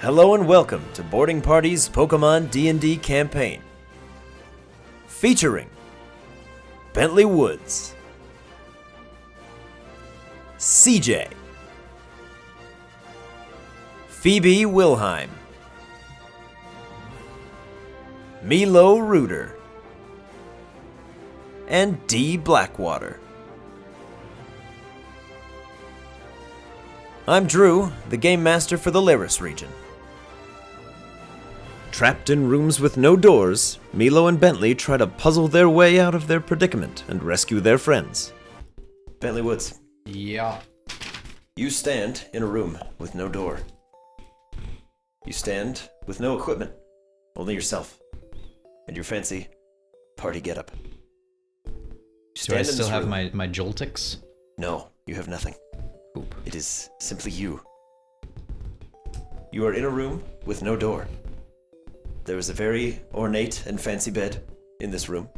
Hello and welcome to Boarding Party's Pokemon DnD campaign. Featuring Bentley Woods, CJ, Phoebe Wilheim, Milo Reuter, and D. Blackwater. I'm Drew, the Game Master for the Lyris region. Trapped in rooms with no doors, Milo and Bentley try to puzzle their way out of their predicament and rescue their friends. Bentley Woods. Yeah. You stand in a room with no door. You stand with no equipment, only yourself and your fancy party getup. Do I still have my Joltix? No, you have nothing. Oop. It is simply you. You are in a room with no door. There is a very ornate and fancy bed in this room.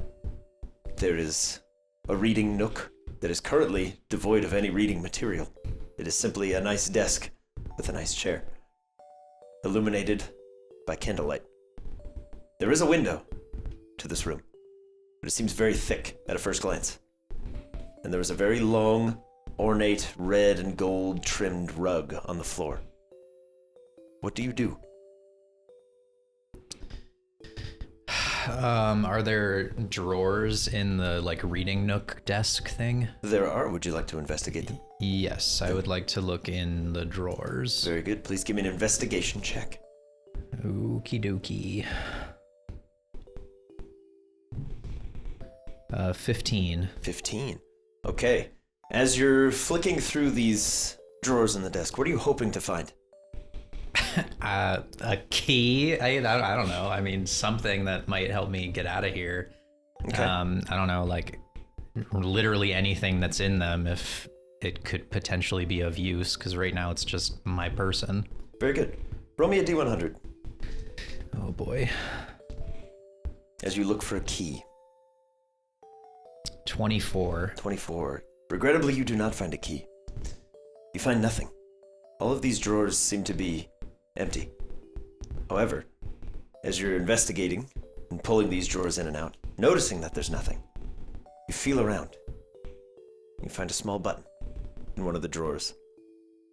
There is a reading nook that is currently devoid of any reading material. It is simply a nice desk with a nice chair, illuminated by candlelight. There is a window to this room, but it seems very thick at a first glance. And there is a very long, ornate red and gold trimmed rug on the floor. What do you do? Are there drawers in the reading nook desk thing? There are. Would you like to investigate them? Yes, I would like to look in the drawers. Very good. Please give me an investigation check. Okie dokie. 15. 15. Okay. As you're flicking through these drawers in the desk, what are you hoping to find? A key? I don't know. I mean, something that might help me get out of here. Okay. I don't know, literally anything that's in them if it could potentially be of use, because right now it's just my person. Very good. Roll me a D100. Oh boy. As you look for a key. 24. 24. Regrettably, you do not find a key. You find nothing. All of these drawers seem to be empty. However, as you're investigating and pulling these drawers in and out, noticing that there's nothing, you feel around. You find a small button in one of the drawers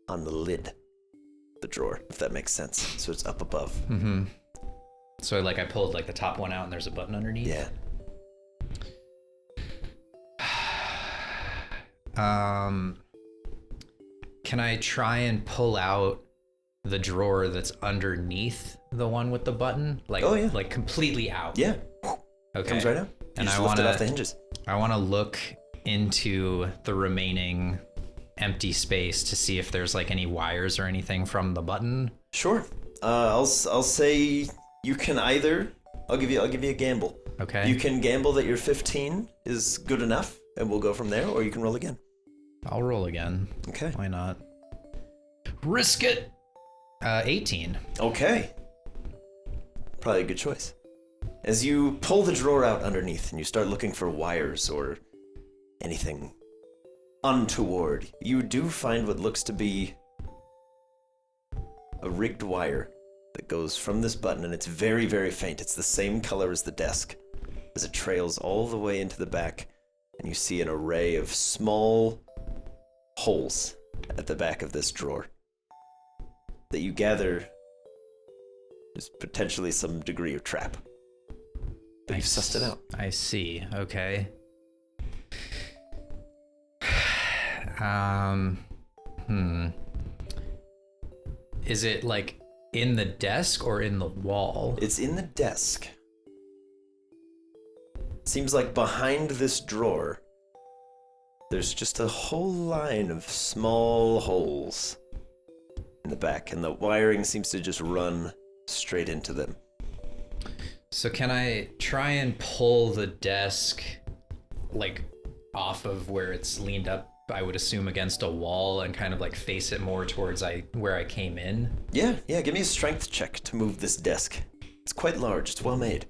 on the lid of the drawer, if that makes sense. So it's up above. Mm-hmm. So I pulled the top one out and there's a button underneath? Yeah. Can I try and pull out the drawer that's underneath the one with the button? Oh, yeah. Completely out? Yeah. Okay. Comes right out. And just lift it off the hinges. I want to look into the remaining empty space to see if there's any wires or anything from the button. Sure. I'll say you can either. I'll give you a gamble. Okay. You can gamble that your 15 is good enough, and we'll go from there, or you can roll again. I'll roll again. Okay. Why not? Risk it. 18. Okay. Probably a good choice. As you pull the drawer out underneath and you start looking for wires or anything untoward, you do find what looks to be a rigged wire that goes from this button, and it's very, very faint. It's the same color as the desk, as it trails all the way into the back, and you see an array of small holes at the back of this drawer that you gather is potentially some degree of trap. But you've sussed it out. I see. Okay. Is it in the desk or in the wall? It's in the desk. Seems like behind this drawer, there's just a whole line of small holes in the back, and the wiring seems to just run straight into them. So can I try and pull the desk off of where it's leaned up, I would assume, against a wall, and kind of face it more towards where I came in? Yeah, give me a strength check to move this desk. It's quite large, it's well made.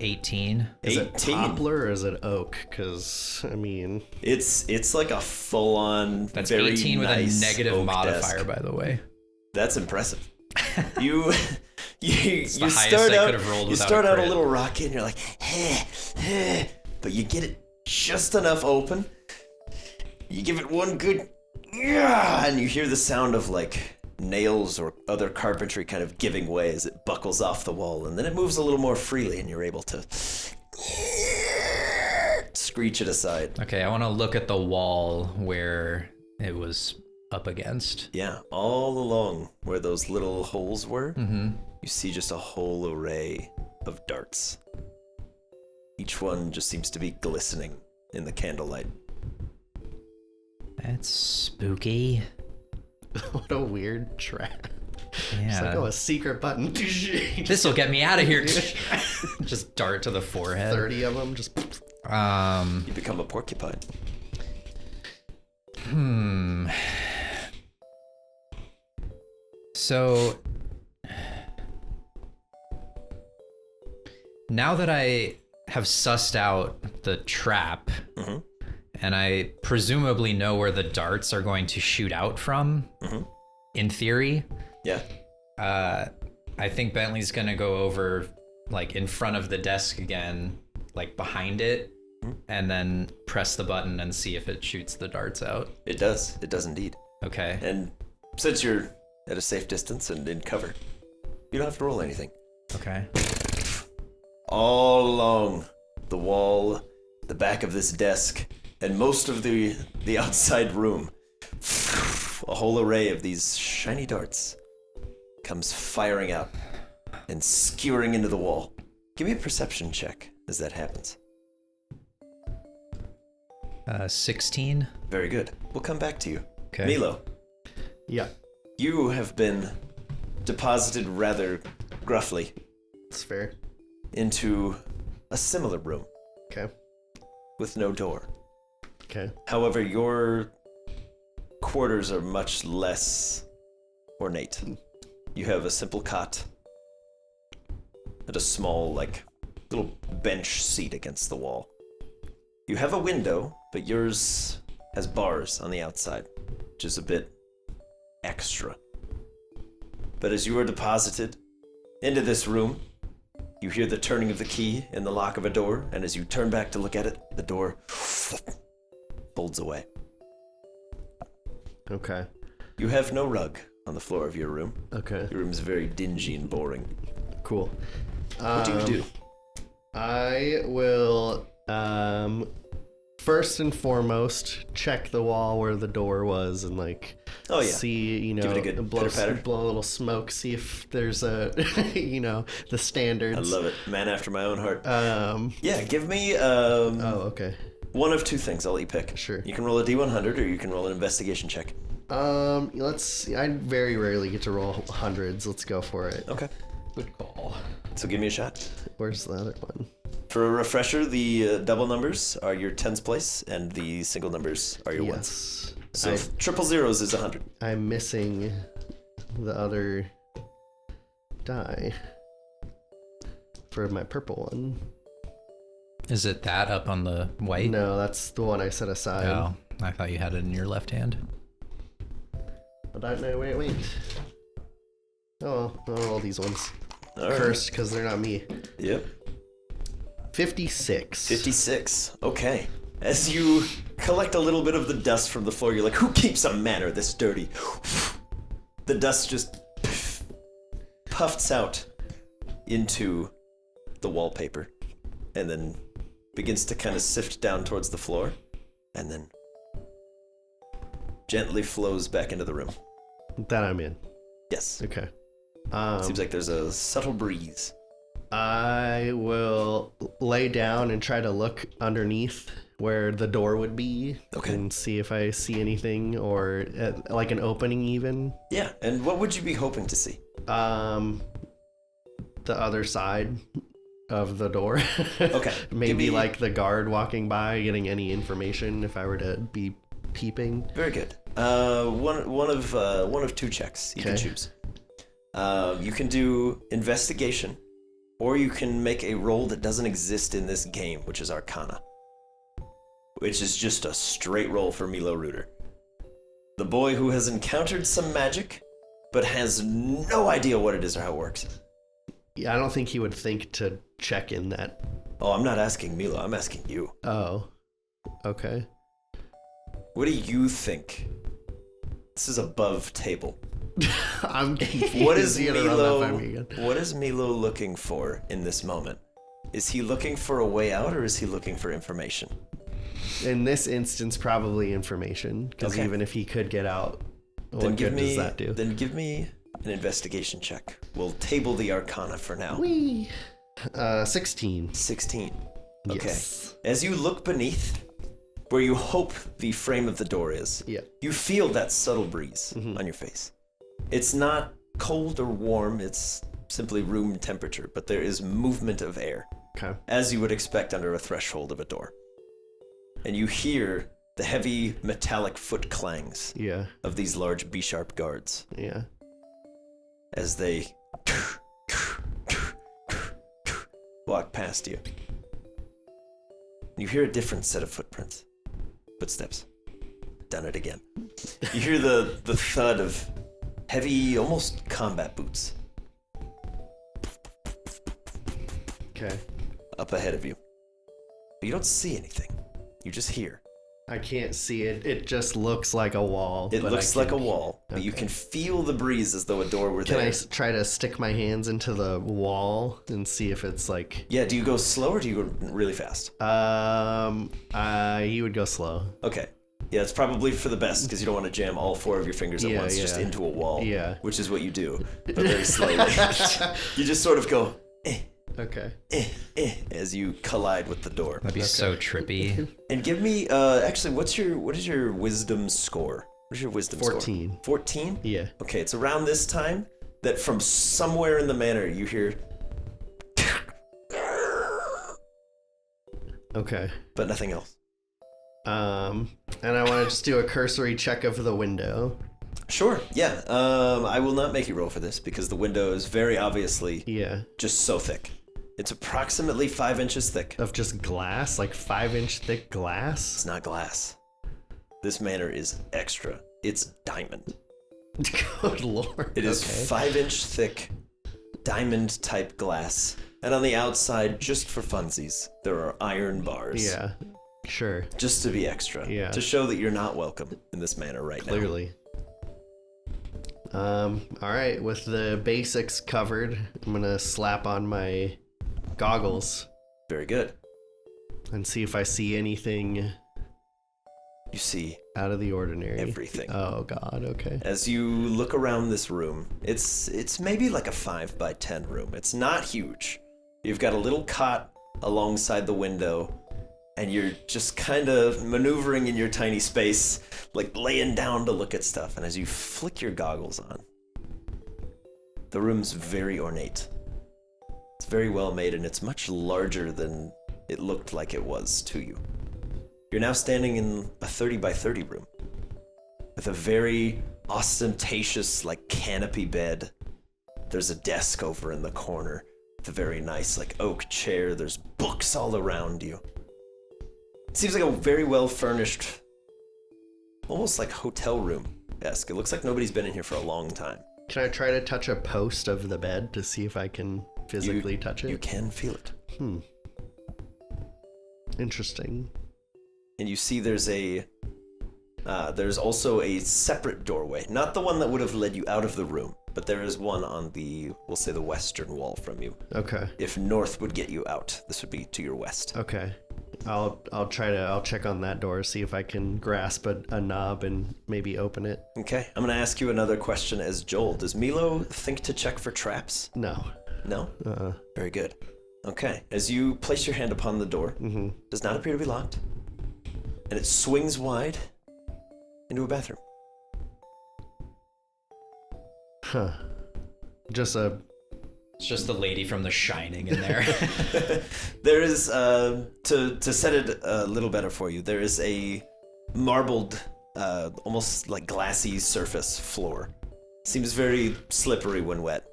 18. Is it poplar or is it oak? Because, I mean... It's like a full-on, That's very 18 with nice a negative oak modifier, desk. by the way. That's impressive. You It's the you highest start I out could have rolled you without start a out a crit. little rocky and you're like, but you get it just enough open. You give it one good, and you hear the sound of like nails or other carpentry kind of giving way as it buckles off the wall, and then it moves a little more freely, and you're able to screech it aside. Okay, I want to look at the wall where it was up against. Yeah, all along where those little holes were, you see just a whole array of darts. Each one just seems to be glistening in the candlelight. That's spooky. What a weird trap. Yeah. It's like, oh, a secret button. This will get me out of here. Just dart to the forehead. 30 of them, just... You become a porcupine. So now that I have sussed out the trap, and I presumably know where the darts are going to shoot out from, in theory, Yeah. I think Bentley's gonna go over like in front of the desk again, like behind it, and then press the button and see if it shoots the darts out. It does. It does indeed. Okay. And since you're at a safe distance and in cover, you don't have to roll anything. Okay. All along the wall, the back of this desk, and most of the outside room, a whole array of these shiny darts comes firing out and skewering into the wall. Give me a perception check as that happens. 16. Very good. We'll come back to you. Okay. Milo, Yeah, you have been deposited rather gruffly it's fair. into a similar room Okay. with no door. Okay. However, your quarters are much less ornate. You have a simple cot and a small, like, little bench seat against the wall. You have a window, but yours has bars on the outside, which is a bit extra. But as you are deposited into this room, you hear the turning of the key in the lock of a door, and as you turn back to look at it, the door folds away. Okay. You have no rug on the floor of your room. Okay. Your room is very dingy and boring. Cool. What do you do? I will, first and foremost, check the wall where the door was and, like, Oh, yeah. see, you know, Give it a good blow pitter-patter. a little smoke, see if there's a, you know, the I standards. love it. Man after my own heart. Um, Yeah, give me oh, okay. one of two things. I'll let you pick. Sure. You can roll a D100 or you can roll an investigation check. Let's see. I very rarely get to roll hundreds. Let's go for it. Okay. Good call. So give me a shot. Where's the other one? For a refresher, the double numbers are your tens place and the single numbers are your ones. Yes. So triple zeros is 100. I'm missing the other die for my purple one. Is it that up on the white? No, that's the one I set aside. Oh, I thought you had it in your left hand. But I no, wait. Oh, I'll roll these ones. All right. Cursed because they're not me. Yep. 56. 56. Okay. As you collect a little bit of the dust from the floor, you're like, who keeps a manor this dirty? The dust just puffs out into the wallpaper and then begins to kind of sift down towards the floor and then gently flows back into the room. That I'm in. Yes. Okay. Seems like there's a subtle breeze. I will lay down and try to look underneath where the door would be. Okay. And see if I see anything or like an opening even. Yeah, and what would you be hoping to see? The other side of the door. Okay. Maybe Give me- like the guard walking by, getting any information if I were to be peeping. Very good. One of two checks you can Okay. choose. You can do investigation, or you can make a roll that doesn't exist in this game, which is Arcana, which is just a straight roll for Milo Reuter, the boy who has encountered some magic but has no idea what it is or how it works. Yeah, I don't think he would think to check in that. Oh, I'm not asking Milo, I'm asking you. Oh, okay. What do you think? This is above table. I'm confused. What is You gotta run that by me Milo? again. What is Milo looking for in this moment? Is he looking for a way out, or is he looking for information? In this instance, probably information, because Okay. even if he could get out, Then what give good me. does that do? Then give me an investigation check. We'll table the Arcana for now. Whee! 16. 16. Okay. Yes. As you look beneath, where you hope the frame of the door is, Yeah. you feel that subtle breeze on your face. It's not cold or warm, it's simply room temperature, but there is movement of air, Okay. as you would expect under a threshold of a door. And you hear the heavy metallic foot clangs Yeah. of these large B-sharp guards Yeah. as they walk past you. You hear a different set of footsteps. Done it again. You hear the thud of heavy, almost combat boots Okay. up ahead of you. But you don't see anything. You just hear. I can't see it. It just looks like a wall. It but looks I like a can- wall, but you Okay. can feel the breeze as though a door were Can there. I try to stick my hands into the wall and see if it's like? Yeah, do you go slow or do you go really fast? He would go slow. Okay. Yeah, it's probably for the best because you don't want to jam all 4 of your fingers at Yeah, once just yeah. into a wall. Yeah. Which is what you do, but very slowly. You just sort of go, Okay. as you collide with the door. That'd be so trippy. And give me, actually, what is your wisdom score? What is your wisdom 14. score? 14? Yeah. Okay, it's around this time that from somewhere in the manor you hear, Okay. but nothing else. And I want to just do a cursory check of the window. Sure, yeah. I will not make you roll for this because the window is very obviously Yeah. just so thick. It's approximately 5 inches thick. Of just glass, like 5-inch thick It's glass. not glass. This manor is extra. It's diamond. Good lord. It is Okay. 5-inch thick, diamond type glass. And on the outside, just for funsies, there are iron bars. Yeah. Sure. Just to be extra. Yeah. To show that you're not welcome in this manor right now. Clearly. All right. With the basics covered, I'm gonna slap on my goggles Very good. and see if I see anything You see out of the ordinary. everything. Oh God. Okay. As you look around this room, it's maybe like a 5 by 10 room. It's not huge. You've got a little cot alongside the window, and you're just kind of maneuvering in your tiny space, like laying down to look at stuff. And as you flick your goggles on, the room's very ornate. It's very well made, and it's much larger than it looked like it was to you. You're now standing in a 30 by 30 room with a very ostentatious, like, canopy bed. There's a desk over in the corner with a very nice, like, oak chair. There's books all around you. It seems like a very well furnished, almost like hotel room-esque. It looks like nobody's been in here for a long time. Can I try to touch a post of the bed to see if I can physically touch it? You can feel it. Interesting. And you see there's also a separate doorway. Not the one that would have led you out of the room, but there is one on the, we'll say, the western wall from you. Okay. If north would get you out, this would be to your west. Okay. I'll check on that door, see if I can grasp a knob and maybe open it. Okay, I'm gonna ask you another question as Joel. Does Milo think to check for traps? No. No? Very good. Okay, as you place your hand upon the door, does not appear to be locked, and it swings wide into a bathroom. Huh. Just a It's just the lady from The Shining in there. There is, to set it a little better for you, there is a marbled, almost like glassy surface floor. Seems very slippery when wet.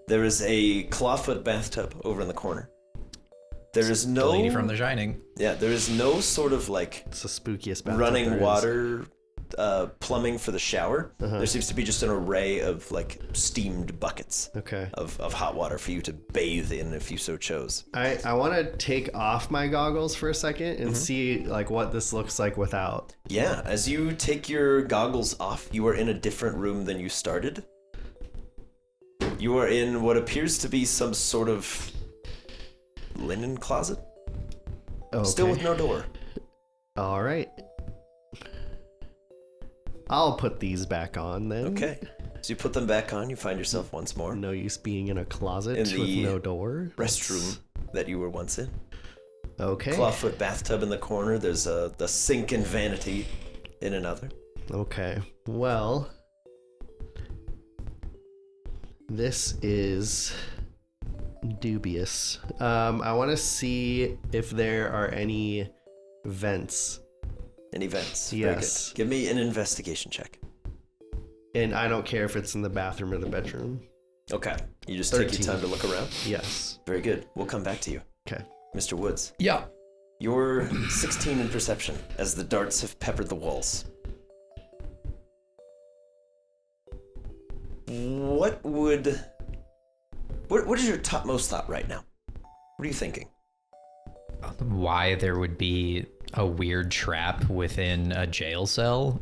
There is a clawfoot bathtub over in the corner. There is The no... lady from The Shining. Yeah, there is no sort of like it's the spookiest bathtub running there is. water plumbing for the shower, there seems to be just an array of like steamed buckets of hot water for you to bathe in if you so chose. I want to take off my goggles for a second and see like what this looks like without. Yeah, as you take your goggles off, you are in a different room than you started. You are in what appears to be some sort of linen closet. Okay. Still with no door. All right. I'll put these back on then. Okay. So you put them back on, you find yourself once more No use being in a closet in with the no door. restroom that you were once in. Okay. Clawfoot bathtub in the corner. There's the sink and vanity in another. Okay. Well, this is dubious. I want to see if there are any vents. Any vents? Very Yes. good. Give me an investigation check. And I don't care if it's in the bathroom or the bedroom. Okay. You just take 13. your time to look around. Yes. Very good. We'll come back to you. Okay. Mr. Woods, Yeah. you're 16 in perception as the darts have peppered the walls. What is your topmost thought right now? What are you thinking? Why there would be a weird trap within a jail cell?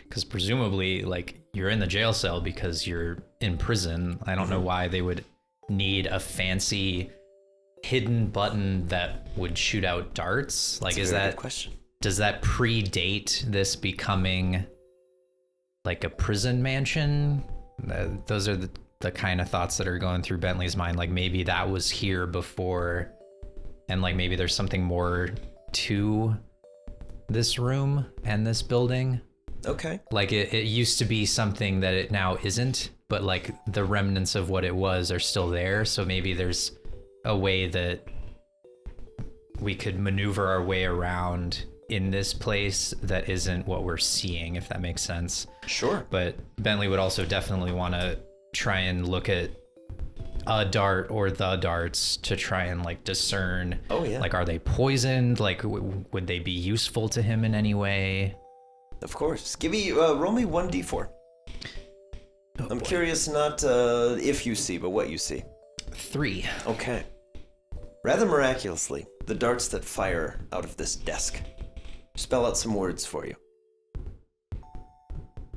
Because presumably, like, you're in the jail cell because you're in prison. I don't know why they would need a fancy hidden button that would shoot out darts. Like, That's a very good question. does that predate this becoming like a prison mansion? Those are the kind of thoughts that are going through Bentley's mind. Like, maybe that was here before, and like maybe there's something more to this room and this building. Okay. Like it used to be something that it now isn't, but like the remnants of what it was are still there. So maybe there's a way that we could maneuver our way around in this place that isn't what we're seeing, if that makes sense. Sure. But Bentley would also definitely want to try and look at a dart or the darts to try and like discern. Oh, yeah. Like, are they poisoned? Like, would they be useful to him in any way? Of course. Give me, roll me 1d4. I'm curious not if you see, but what you see. 3. Okay. Rather miraculously, the darts that fire out of this desk spell out some words for you.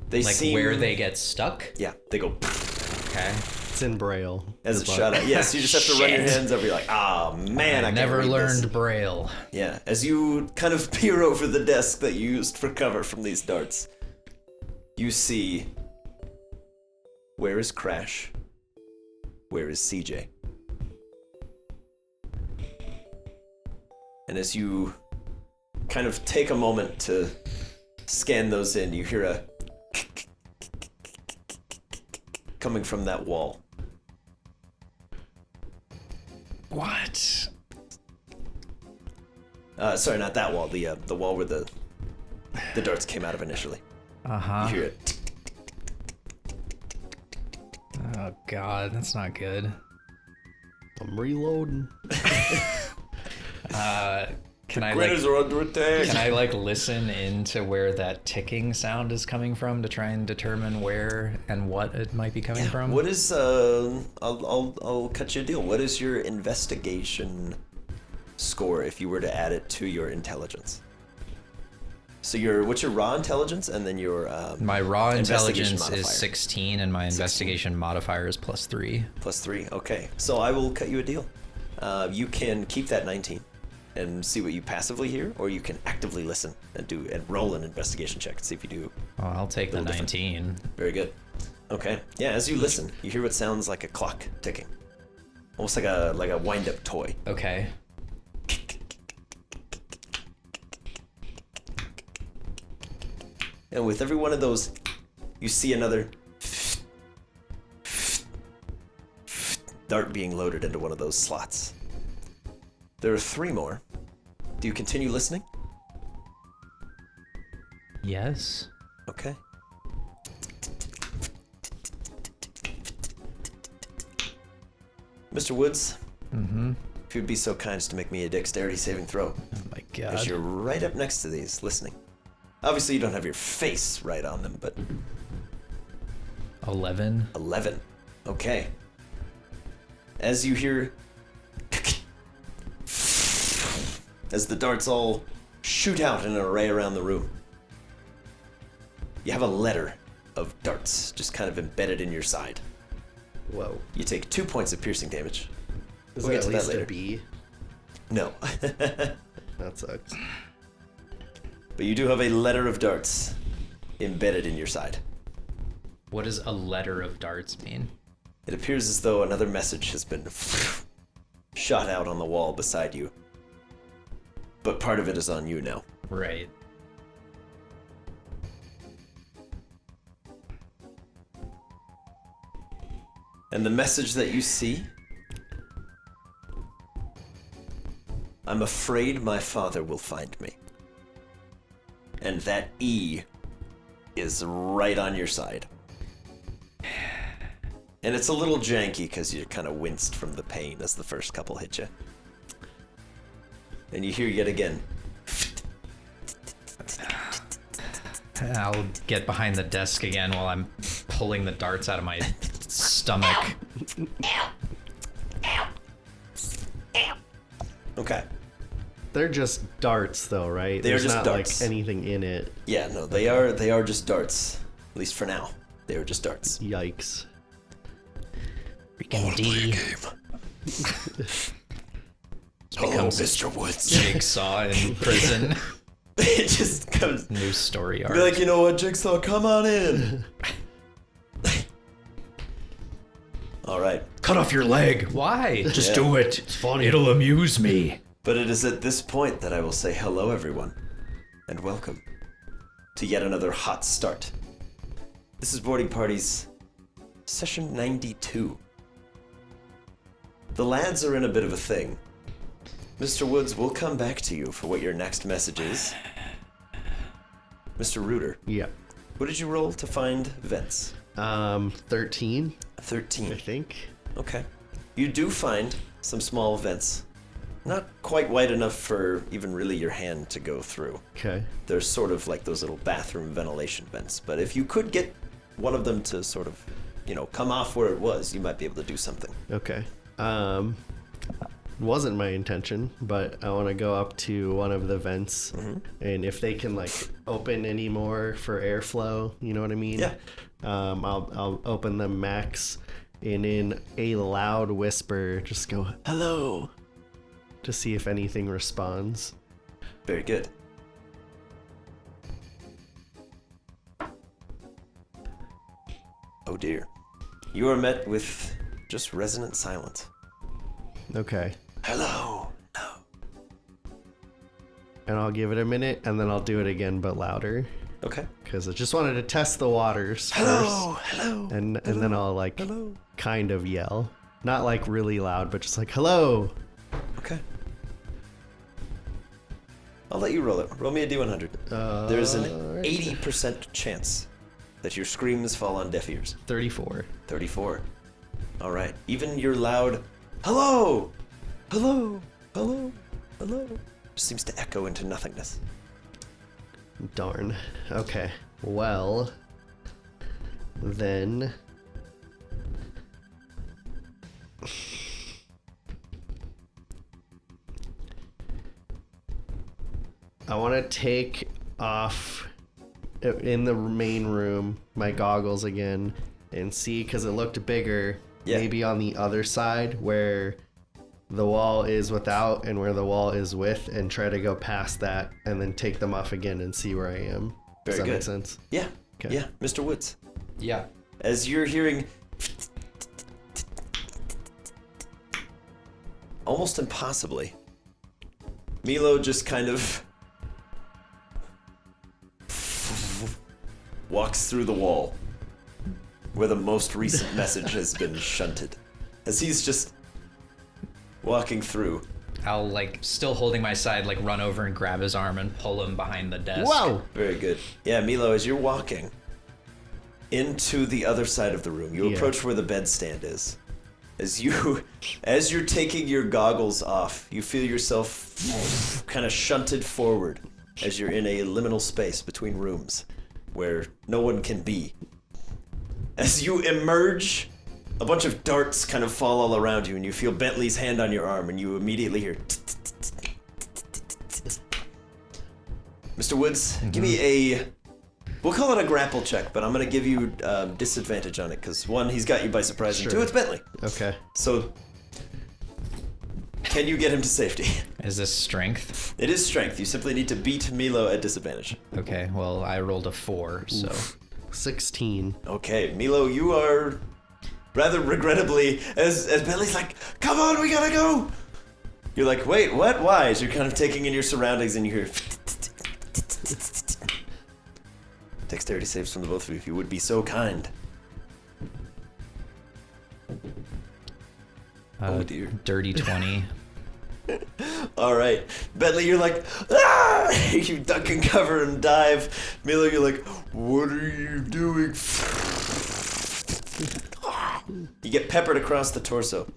They Like seem... where they get stuck? Yeah, they go Okay. It's in Braille. as Good it luck. shot out. Yes, you just have to run your Shit. hands over. You're like, ah, man, I I can't never read learned this. Braille. Yeah, as you kind of peer over the desk that you used for cover from these darts, you see, where is Crash? Where is CJ? And as you kind of take a moment to scan those in, you hear a coming from that wall. What? Sorry, not that wall. The wall where the darts came out of initially. Uh-huh. You hear it. Oh god, that's not good. I'm reloading. Can I Critters like are under attack. can I like listen into where that ticking sound is coming from to try and determine where and what it might be coming from? What is I'll cut you a deal. What is your investigation score if you were to add it to your intelligence? So what's your raw intelligence and then your My raw investigation intelligence is modifier? 16 and my investigation modifier is +3. +3. Okay. So I will cut you a deal. You can keep that 19 and see what you passively hear, or you can actively listen and roll an investigation check and see if you do. Oh, I'll take the Little different. 19. Very good. Okay. Yeah, as you listen, you hear what sounds like a clock ticking. Almost like a wind-up toy. Okay. And with every one of those, you see another dart being loaded into one of those slots. There are 3 more. Do you continue listening? Yes. Okay. Mr. Woods, if you'd be so kind as to make me a dexterity saving throw, Oh my as god. you're right up next to these, listening. Obviously, you don't have your face right on them, but 11. 11. Okay. As you hear, as the darts all shoot out in an array around the room, you have a letter of darts just kind of embedded in your side. Whoa. You take 2 points of piercing damage. Is We'll it get to at that least later. a B? No. That sucks. But you do have a letter of darts embedded in your side. What does a letter of darts mean? It appears as though another message has been shot out on the wall beside you. But part of it is on you now. Right. And the message that you see: I'm afraid my father will find me. And that E is right on your side. And it's a little janky because you kind of winced from the pain as the first couple hit you. And you hear yet again. I'll get behind the desk again while I'm pulling the darts out of my stomach. Okay. They're just darts, though, right? They are There's just not darts. like anything in it. Yeah, no, they are just darts. At least for now. They are just darts. Yikes. Freaking D. Hello, Mr. Woods. Jigsaw in prison. It just comes. New story arc. Be like, you know what, Jigsaw, come on in. All right. Cut off your leg. Why? Just Yeah. do it. It's funny. It'll amuse me. But it is at this point that I will say hello, everyone, and welcome to yet another hot start. This is Boarding Party's session 92. The lads are in a bit of a thing. Mr. Woods, we'll come back to you for what your next message is. Mr. Rooter, Yeah. what did you roll to find vents? 13, 13. I think. Okay. You do find some small vents. Not quite wide enough for even really your hand to go through. Okay. They're sort of like those little bathroom ventilation vents. But if you could get one of them to sort of, come off where it was, you might be able to do something. Okay. Wasn't my intention, but I want to go up to one of the vents, and if they can open any more for airflow, you know what I mean? Yeah. I'll open them max, and in a loud whisper, just go hello, to see if anything responds. Very good. Oh dear. You are met with just resonant silence. Okay. Hello. No. And I'll give it a minute, and then I'll do it again, but louder, Okay. because I just wanted to test the waters Hello. first. Hello. And then I'll Hello. kind of yell. Not really loud, but just hello. Okay. I'll let you roll it. Roll me a D100. There's an 80% chance that your screams fall on deaf ears. 34. 34. All right. Even your loud hello, hello, hello, hello seems to echo into nothingness. Darn. Okay. Well, then I want to take off in the main room my goggles again and see, because it looked bigger. Yeah. Maybe on the other side where the wall is without and where the wall is with, and try to go past that and then take them off again and see where I am. Does Very that good. make sense? Yeah. Okay. Yeah. Mr. Woods, Yeah. as you're hearing almost impossibly, Milo just kind of walks through the wall where the most recent message has been shunted. As he's just walking through. I'll still holding my side, run over and grab his arm and pull him behind the desk. Whoa! Very good. Yeah, Milo, as you're walking into the other side of the room, you Yeah. approach where the bedstand is. As you're taking your goggles off, you feel yourself kind of shunted forward as you're in a liminal space between rooms where no one can be. As you emerge, a bunch of darts kind of fall all around you, and you feel Bentley's hand on your arm, and you immediately hear... Mr. Woods, give me a... We'll call it a grapple check, but I'm going to give you disadvantage on it, because one, he's got you by surprise, and two, it's Bentley. Okay. So, can you get him to safety? Is this strength? It is strength. You simply need to beat Milo at disadvantage. Okay, well, I rolled a 4, so... 16. Okay, Milo, you are rather regrettably, as Bentley's like, come on, we gotta go! You're like, wait, what? Why? As you're kind of taking in your surroundings and you hear... Dexterity saves from the both of you, if you would be so kind. Oh dear. Dirty 20. Alright. Bentley, you're like, ah! You duck and cover and dive. Milo, you're like, what are you doing? You get peppered across the torso.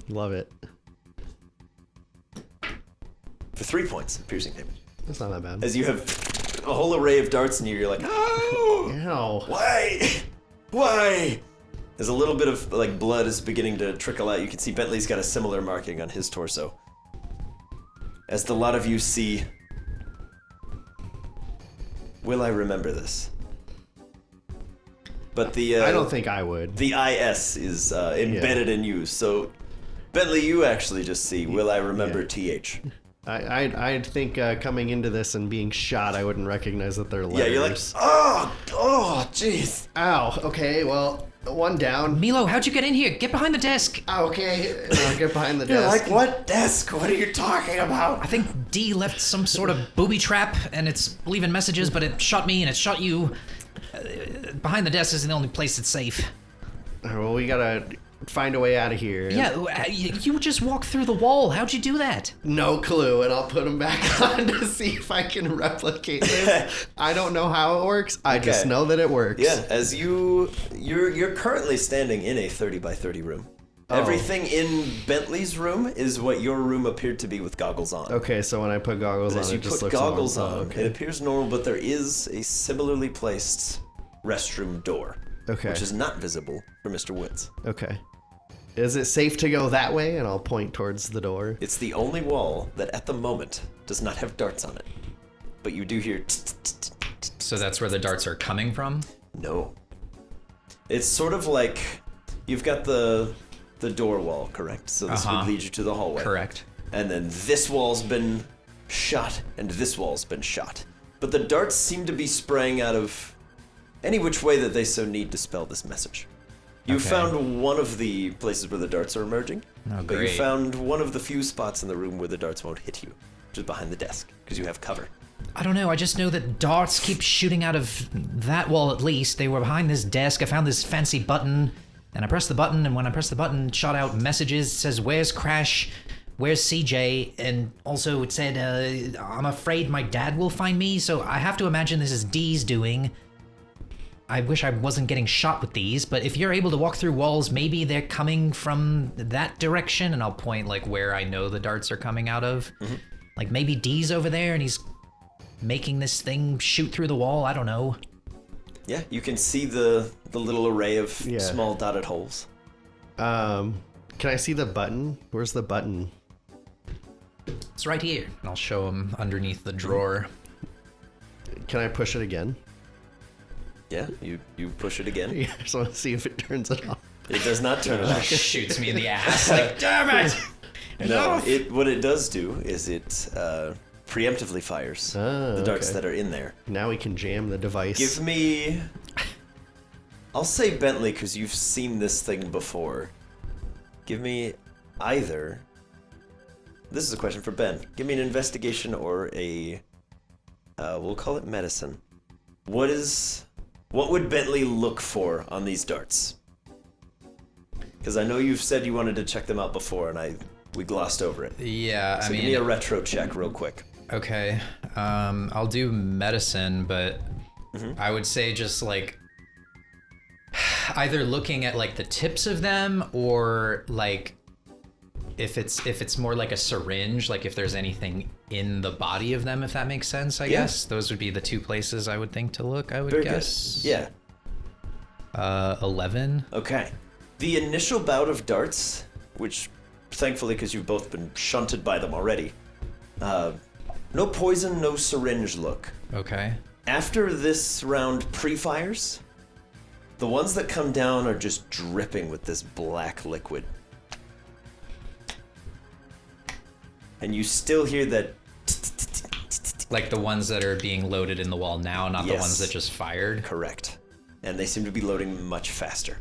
Love it. For 3 points of piercing damage. That's not that bad. As you have a whole array of darts in you, you're like, oh! Ow. Why? Why? There's a little bit of like blood is beginning to trickle out. You can see Bentley's got a similar marking on his torso. As the lot of you see, will I remember this? But the I don't think I would. The IS is embedded in you. So Bentley, you actually just see, will I remember TH? I'd think coming into this and being shot, I wouldn't recognize that they're letters. Yeah, you're like, oh, jeez. Ow. Okay, well, one down. Milo, how'd you get in here? Get behind the desk. Oh, okay. I'll get behind the You're desk. like, what desk? What are you talking about? I think D left some sort of booby trap, and it's leaving messages, but it shot me and it shot you. Behind the desk isn't the only place that's safe. Well, we gotta find a way out of here. Yeah, you just walked through the wall. How'd you do that? No clue, and I'll put them back on to see if I can replicate this. I don't know how it works. I just know that it works. Yeah, as you're currently standing in a 30 by 30 room. Oh. Everything in Bentley's room is what your room appeared to be with goggles on. Okay, so when I put goggles on, As you it just put looks goggles normal. on, Oh, okay. it appears normal, but there is a similarly placed restroom door. Okay. Which is not visible for Mr. Woods. Okay. Is it safe to go that way? And I'll point towards the door. It's the only wall that at the moment does not have darts on it. But you do hear So that's where the darts are coming from? No. It's sort of like you've got the door wall, correct? So this would lead you to the hallway. Correct. And then this wall's been shot, and this wall's been shot. But the darts seem to be spraying out of any which way that they so need to spell this message. You found one of the places where the darts are emerging, Oh, but you great. found one of the few spots in the room where the darts won't hit you, which is behind the desk, because you have cover. I don't know, I just know that darts keep shooting out of that wall at least. They were behind this desk, I found this fancy button, and I pressed the button, and when I pressed the button, it shot out messages, it says, where's Crash, where's CJ, and also it said, I'm afraid my dad will find me, so I have to imagine this is D's doing. I wish I wasn't getting shot with these, but if you're able to walk through walls, maybe they're coming from that direction, and I'll point like where I know the darts are coming out of. Mm-hmm. Like maybe D's over there and he's making this thing shoot through the wall, I don't know. Yeah, you can see the little array of small dotted holes. Can I see the button? Where's the button? It's right here. And I'll show him underneath the drawer. Can I push it again? Yeah, you push it again. Yeah, I just want to see if it turns it off. It does not turn it off. Shoots me in the ass. Like, damn it! No, what it does do is it preemptively fires the darts that are in there. Now we can jam the device. Give me... I'll say Bentley, because you've seen this thing before. Give me either... This is a question for Ben. Give me an investigation or a... we'll call it medicine. What would Bentley look for on these darts? Because I know you've said you wanted to check them out before, and we glossed over it. Yeah, So I mean... give me a retro check real quick. Okay, I'll do medicine, but I would say just like either looking at like the tips of them or like if it's more like a syringe, like if there's anything in the body of them, if that makes sense, I guess. Those would be the two places I would think to look, I would Very guess. good. Yeah. 11. Okay. The initial bout of darts, which thankfully, because you've both been shunted by them already, no poison, no syringe look. Okay. After this round pre-fires, the ones that come down are just dripping with this black liquid. And you still hear that... Like the ones that are being loaded in the wall now, not the Yes. ones that just fired? Correct. And they seem to be loading much faster.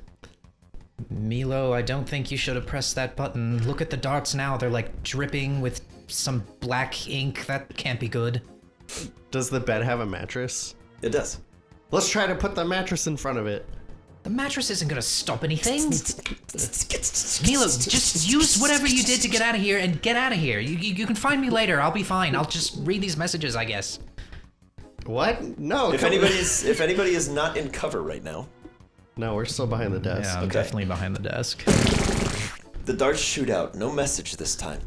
Milo, I don't think you should have pressed that button. Look at the darts now. They're like dripping with some black ink. That can't be good. Does the bed have a mattress? It does. Let's try to put the mattress in front of it. The mattress isn't gonna stop anything. Milo, just use whatever you did to get out of here and get out of here. You can find me later. I'll be fine. I'll just read these messages, I guess. What? No. If anybody is not in cover right now, No, we're still behind the desk. Yeah, I'm definitely behind the desk. the darts shoot out. No message this time.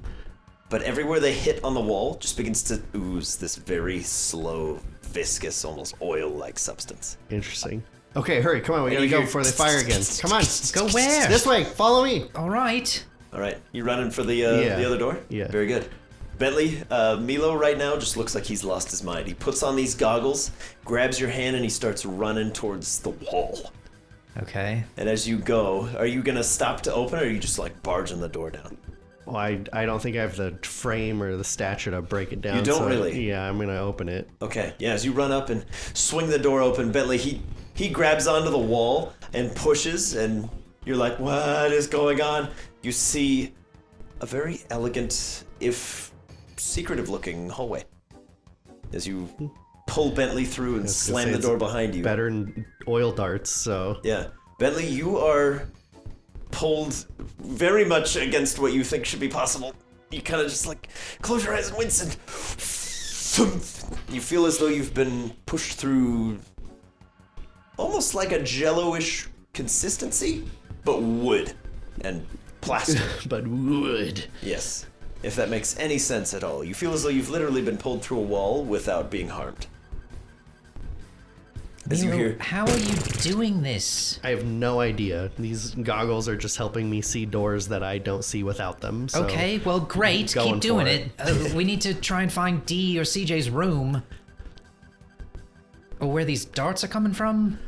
But everywhere they hit on the wall just begins to ooze this very slow, viscous, almost oil-like substance. Interesting. Okay, hurry, come on, we gotta you go hear- before they fire again. Come on. Go where? This way, follow me. All right. All right, you running for the other door? Yeah. Very good. Bentley, Milo right now just looks like he's lost his mind. He puts on these goggles, grabs your hand, and he starts running towards the wall. Okay. And as you go, are you gonna stop to open it, or are you just like barging the door down? Well, I don't think I have the frame or the stature to break it down. You don't so really? Yeah, I'm gonna open it. Okay, yeah, as you run up and swing the door open, Bentley, he grabs onto the wall and pushes, and you're like, what is going on? You see a very elegant, if secretive-looking hallway. As you pull Bentley through and I was gonna slam say the it's door behind you. Better than oil darts, so. Yeah. Bentley, you are pulled very much against what you think should be possible. You kind of just like close your eyes and wince, and you feel as though you've been pushed through almost like a jello-ish consistency, but wood and plastic. But wood. Yes. If that makes any sense at all. You feel as though you've literally been pulled through a wall without being harmed. As you Milo, hear, how are you doing this? I have no idea. These goggles are just helping me see doors that I don't see without them. So Okay, well, great. going Keep doing for it. We need to try and find D or CJ's room. Or where these darts are coming from?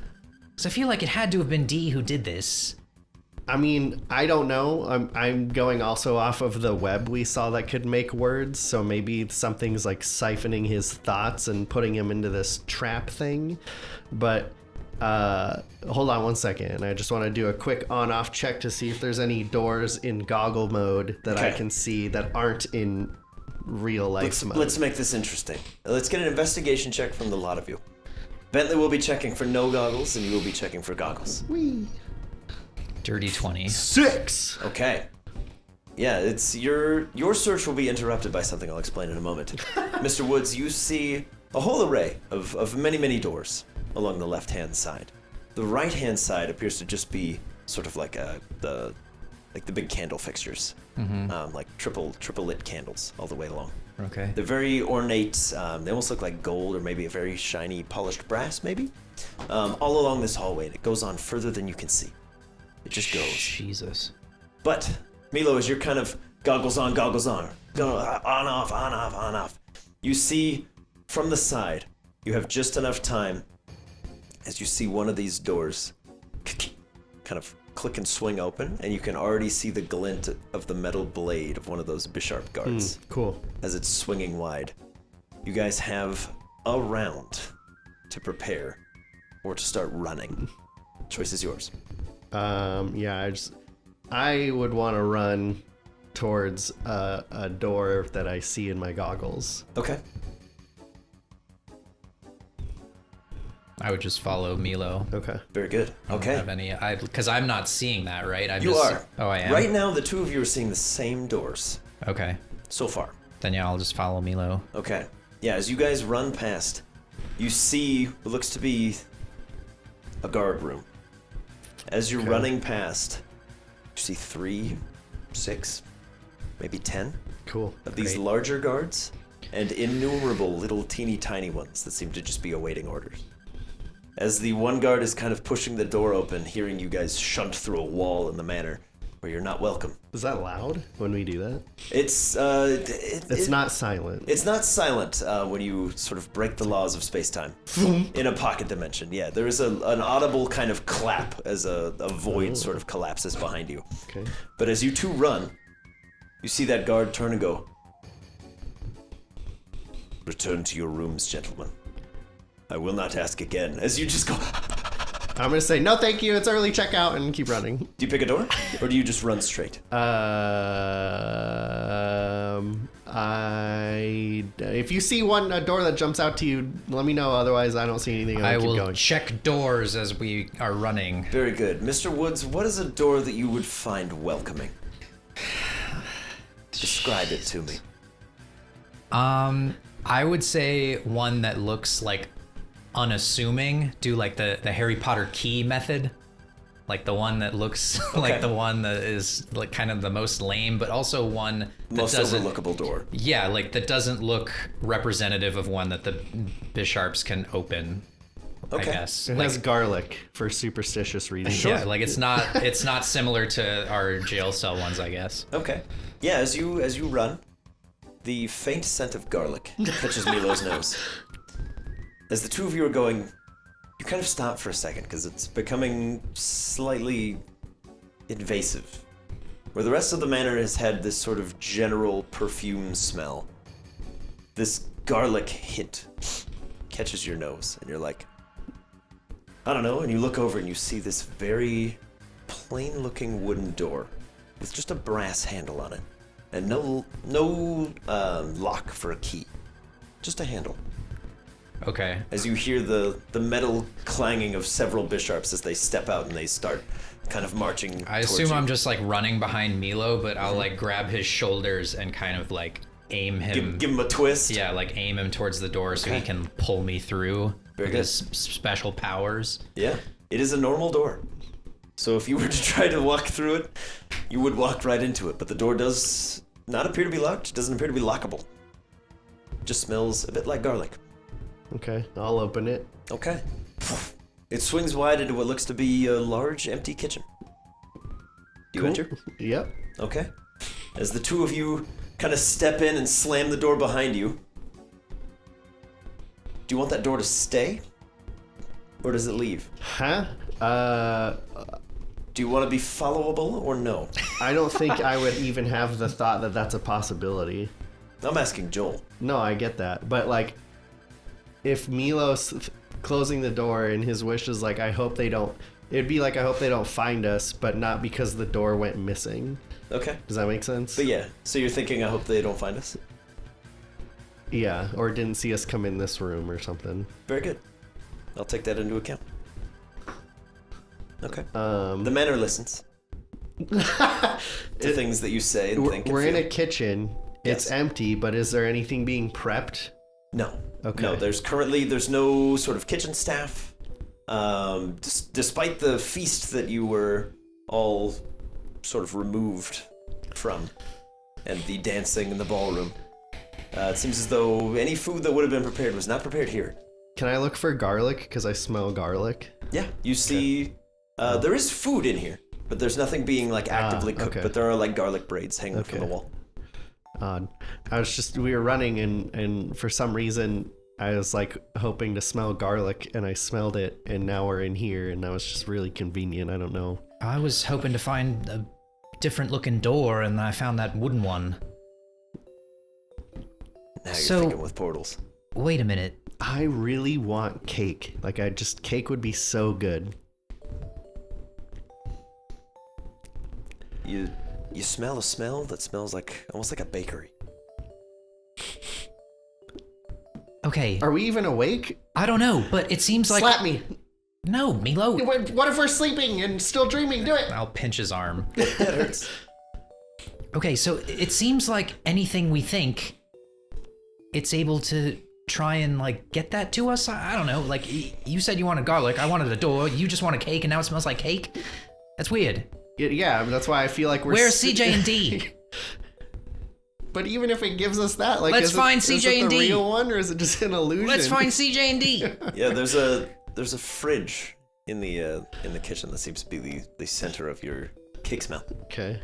Because I feel like it had to have been D who did this. I mean, I don't know. I'm going also off of the web we saw that could make words, so maybe something's like siphoning his thoughts and putting him into this trap thing. But hold on one second. I just want to do a quick on-off check to see if there's any doors in goggle mode that I Okay. can see that aren't in real life mode. let's make this interesting. Let's get an investigation check from the lot of you. Bentley will be checking for no goggles, and you will be checking for goggles. Whee! Dirty 20. 6! Okay. Yeah, it's your search will be interrupted by something I'll explain in a moment. Mr. Woods, you see a whole array of many, many doors along the left-hand side. The right-hand side appears to just be sort of like the big candle fixtures, like triple lit candles all the way along. Okay. They're very ornate. They almost look like gold or maybe a very shiny polished brass, maybe. All along this hallway, and it goes on further than you can see. It just goes. Jesus. But Milo, as you're kind of goggles on, go on off. You see from the side, you have just enough time as you see one of these doors kind of click and swing open, and you can already see the glint of the metal blade of one of those Bisharp guards Cool. as it's swinging wide. You guys have a round to prepare or to start running. Choice is yours. Yeah, I would want to run towards a door that I see in my goggles. Okay. I would just follow Milo. Okay. Very good. Okay. Have any? Because I'm not seeing that, right? I'm You just, are. Oh, I am. Right now, the two of you are seeing the same doors Okay. so far. Then yeah, I'll just follow Milo. Okay. Yeah, as you guys run past, you see what looks to be a guard room. As you're running past, you see 3, 6, maybe 10 Cool. of these Great. larger guards, and innumerable little teeny tiny ones that seem to just be awaiting orders. As the one guard is kind of pushing the door open, hearing you guys shunt through a wall in the manor where you're not welcome. Is that loud when we do that? It's Not silent. It's not silent when you sort of break the laws of space-time in a pocket dimension. Yeah, there is an audible kind of clap as a void sort of collapses behind you. Okay. But as you two run, you see that guard turn and go, "Return to your rooms, gentlemen. I will not ask again." As you just go, I'm gonna say no, thank you. It's early checkout, and keep running. do you pick a door, or do you just run straight? If you see a door that jumps out to you, let me know. Otherwise, I don't see anything. I I'll keep will going. check doors as we are running. Very good. Mr. Woods, what is a door that you would find welcoming? Describe it to me. I would say one that looks like unassuming. Do like the Harry Potter key method. Like the one that looks like the one that is like kind of the most lame, but also one that Most doesn't... overlookable door. Yeah, like that doesn't look representative of one that the Bisharps can open. Okay. I guess. It Like, has garlic for superstitious reasons. yeah, like it's not similar to our jail cell ones, I guess. Okay. Yeah, as you run, the faint scent of garlic catches Milo's nose. As the two of you are going, you kind of stop for a second because it's becoming slightly invasive. Where the rest of the manor has had this sort of general perfume smell, this garlic hint catches your nose, and you're like, I don't know, and you look over and you see this very plain-looking wooden door with just a brass handle on it, and no lock for a key, just a handle. Okay. As you hear the metal clanging of several Bisharps as they step out and they start kind of marching I towards assume you. I'm just like running behind Milo, but I'll like grab his shoulders and kind of like aim him. Give him a twist. Yeah, like aim him towards the door so he can pull me through Very with good. his special powers. Yeah, it is a normal door. So if you were to try to walk through it, you would walk right into it. But the door does not appear to be locked. Doesn't appear to be lockable. Just smells a bit like garlic. Okay, I'll open it. Okay. It swings wide into what looks to be a large empty kitchen. Do you Cool. enter? Yep. Okay. As the two of you kind of step in and slam the door behind you, do you want that door to stay? Or does it leave? Huh? Do you want to be followable or no? I don't think I would even have the thought that that's a possibility. I'm asking Joel. No, I get that. But, like, if Milo's closing the door and his wish is, like, I hope they don't... It'd be like, I hope they don't find us, but not because the door went missing. Okay. Does that make sense? But yeah, so you're thinking, I hope they don't find us? Yeah, or didn't see us come in this room or something. Very good. I'll take that into account. Okay. The The manor listens to things that you say and think and We're in feel. a kitchen. Yes. It's empty, but is there anything being prepped? No. Okay. No, there's no sort of kitchen staff. Despite the feast that you were all sort of removed from, and the dancing in the ballroom, it seems as though any food that would have been prepared was not prepared here. Can I look for garlic? Because I smell garlic. Yeah, you see, there is food in here, but there's nothing being like actively cooked. okay. But there are like garlic braids hanging from the Okay. wall. Odd. We were running and for some reason I was like hoping to smell garlic and I smelled it and now we're in here and that was just really convenient. I don't know. I was hoping to find a different looking door and I found that wooden one. Now you're So- thinking with portals. Wait a minute. I really want cake. Like cake would be so good. You smell a smell that smells like almost like a bakery. Okay, Are we even awake? I don't know, but it seems like... Slap me. No, Milo. What if we're sleeping and still dreaming? Do it. I'll pinch his arm. That hurts. Okay, so it seems like anything we think, it's able to try and like get that to us. I don't know. Like you said you wanted garlic, I wanted a door. You just want a cake, and now it smells like cake. That's weird. Yeah, that's why I feel like we're... Where's CJ and D? But even if it gives us that, like, Let's find is it CJ&D. the real one, or is it just an illusion? Let's find CJ&D. Yeah, there's a fridge in the kitchen that seems to be the center of your cake smell. Okay.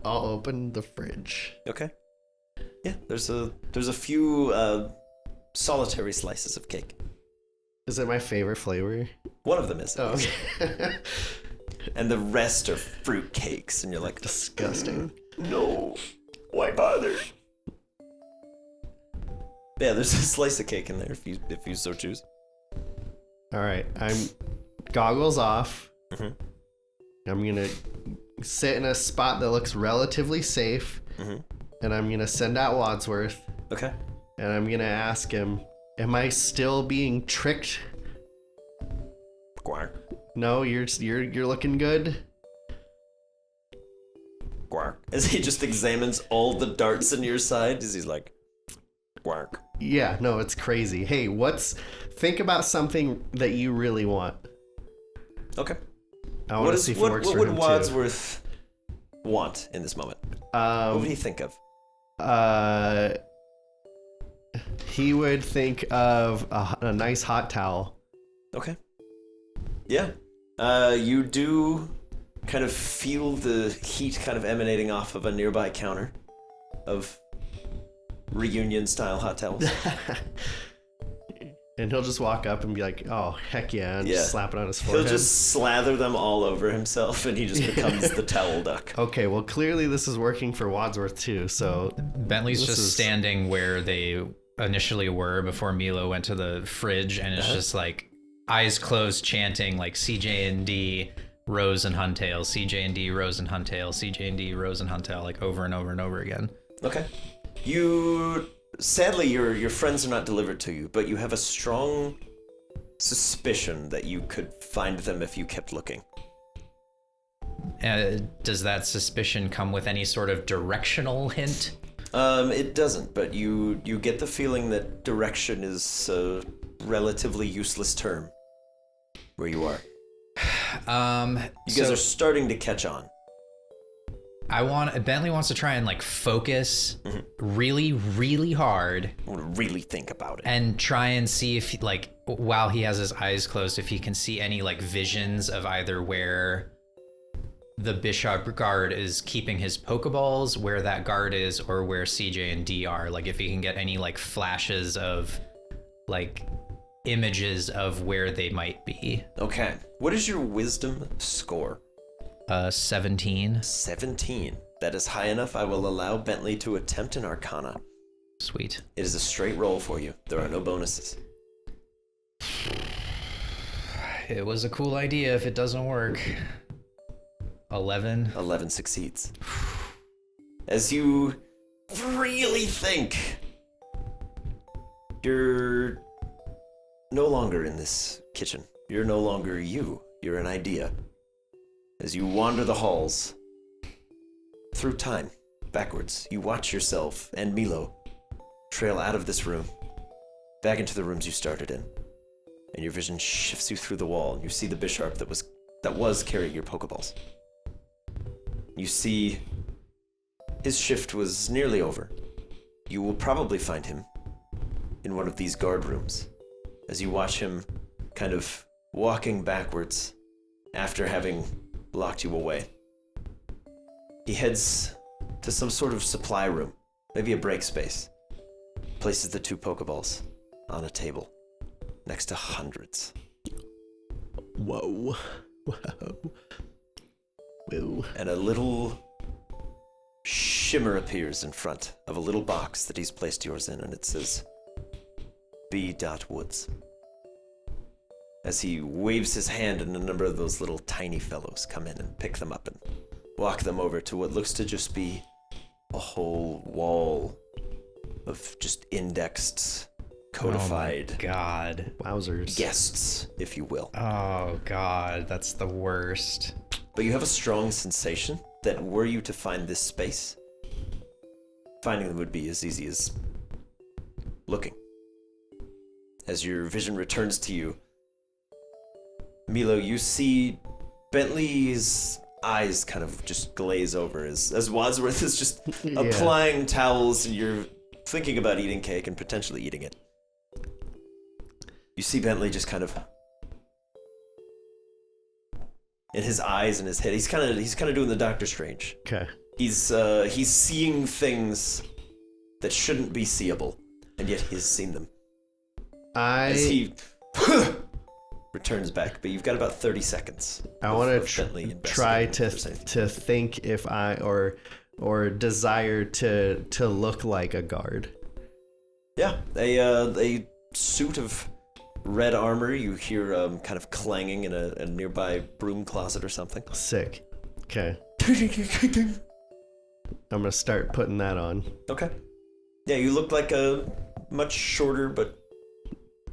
I'll open the fridge. Okay. Yeah, there's a few solitary slices of cake. Is it my favorite flavor? One of them is. Oh, okay. And the rest are fruit cakes, and you're like, Disgusting. no, why bother? Yeah, there's a slice of cake in there if you so choose. All right, I'm goggles off. Mhm. I'm gonna sit in a spot that looks relatively safe, Mhm. and I'm gonna send out Wadsworth, Okay. and I'm gonna ask him, "Am I still being tricked? Quark, No, you're looking good." quark. As he just examines all the darts in your side, as he's like, quark. Yeah, no, it's crazy. Hey, think about something that you really want. Okay. I want to see if it works what for would him Wadsworth want in this moment? too. What would he think of? He would think of a nice hot towel. Okay. Yeah. You do kind of feel the heat kind of emanating off of a nearby counter of reunion style hot towels. And he'll just walk up and be like, "Oh, heck yeah," and just slap it on his forehead. He'll just slather them all over himself, and he just becomes the towel duck. Okay, well, clearly this is working for Wadsworth too, so... Bentley's just standing where they initially were before Milo went to the fridge, and it's just like eyes closed, chanting like CJ&D, Rose and Huntail, CJ&D, Rose and Huntail, CJ&D, Rose and Huntail, like over and over and over again. Okay. Sadly, your friends are not delivered to you, but you have a strong suspicion that you could find them if you kept looking. Does that suspicion come with any sort of directional hint? It doesn't, but you get the feeling that direction is a relatively useless term where you are. You guys are starting to catch on. Bentley wants to try and like focus really, really hard. I want to really think about it. And try and see if like, while he has his eyes closed, if he can see any like visions of either where the Bishop guard is keeping his Pokeballs, where that guard is, or where CJ and D are. Like if he can get any like flashes of like images of where they might be. Okay. What is your wisdom score? 17. 17. That is high enough. I will allow Bentley to attempt an Arcana. Sweet. It is a straight roll for you. There are no bonuses. It was a cool idea if it doesn't work. 11. 11 succeeds. As you really think, you're no longer in this kitchen. You're no longer you. You're an idea. As you wander the halls, through time, backwards, you watch yourself and Milo trail out of this room, back into the rooms you started in, and your vision shifts you through the wall, and you see the Bisharp that was carrying your Pokeballs. You see his shift was nearly over. You will probably find him in one of these guard rooms, as you watch him kind of walking backwards after having locked you away. He heads to some sort of supply room, maybe a break space, places the 2 Pokeballs on a table next to hundreds. Whoa. Whoa. Whoa. And a little shimmer appears in front of a little box that he's placed yours in, and it says B. Woods. As he waves his hand, and a number of those little tiny fellows come in and pick them up and walk them over to what looks to just be a whole wall of just indexed, codified God. Wowzers. guests, if you will. Oh God, that's the worst. But you have a strong sensation that were you to find this space, finding them would be as easy as looking. As your vision returns to you, Milo, you see Bentley's eyes kind of just glaze over as Wadsworth is just applying towels, and you're thinking about eating cake and potentially eating it. You see Bentley just kind of, in his eyes and his head, he's kind of doing the Doctor Strange. Okay. He's seeing things that shouldn't be seeable, and yet he's seen them. As he returns back, but you've got about 30 seconds. I want to try to think if I or desire to look like a guard. Yeah, a suit of red armor. You hear kind of clanging in a nearby broom closet or something. Sick. Okay. I'm gonna start putting that on. Okay. Yeah, you look like a much shorter but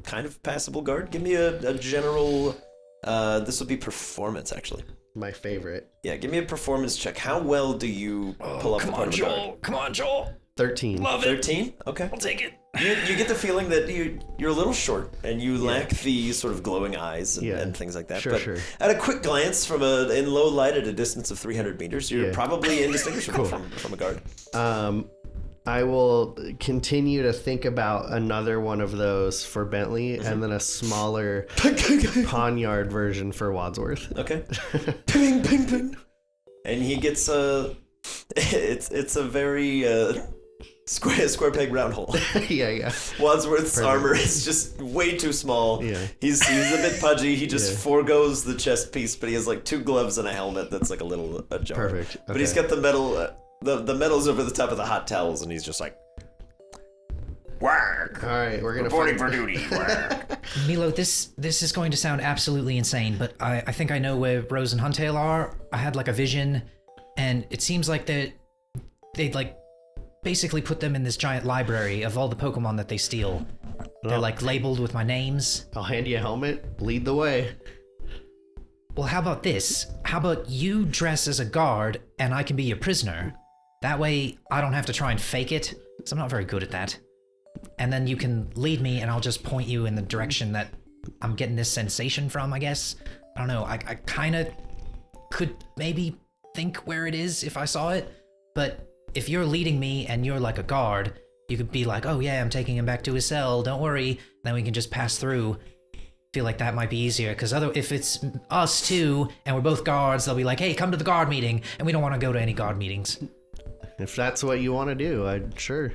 kind of passable guard. Give me a general. This would be performance, actually. My favorite. Yeah, give me a performance check. How well do you pull up the part of a guard? Come on, Joel. 13. Love it. 13? Okay. I'll take it. You get the feeling that you're a little short and you lack the sort of glowing eyes and things like that. Sure. At a quick glance in low light at a distance of 300 meters, you're probably indistinguishable from a guard. I will continue to think about another one of those for Bentley and then a smaller poniard version for Wadsworth. Okay. Ping, ping, ping. And he gets it's a very square peg round hole. yeah. Wadsworth's armor is just way too small. Yeah. He's a bit pudgy. He just forgoes the chest piece, but he has like 2 gloves and a helmet that's like a little ajar. Perfect. Okay. But he's got the metal the metal's over the top of the hot towels, and he's just like, work. All right, we're gonna reporting for duty. Work. Milo, this is going to sound absolutely insane, but I think I know where Rose and Huntail are. I had like a vision, and it seems like they'd like basically put them in this giant library of all the Pokemon that they steal. They're like labeled with my names. I'll hand you a helmet. Lead the way. Well, how about this? How about you dress as a guard, and I can be your prisoner? That way, I don't have to try and fake it, because I'm not very good at that. And then you can lead me, and I'll just point you in the direction that I'm getting this sensation from, I guess. I don't know, I kind of could maybe think where it is if I saw it, but if you're leading me and you're like a guard, you could be like, oh yeah, I'm taking him back to his cell, don't worry, then we can just pass through. Feel like that might be easier, because if it's us two, and we're both guards, they'll be like, hey, come to the guard meeting, and we don't want to go to any guard meetings. If that's what you want to do, sure.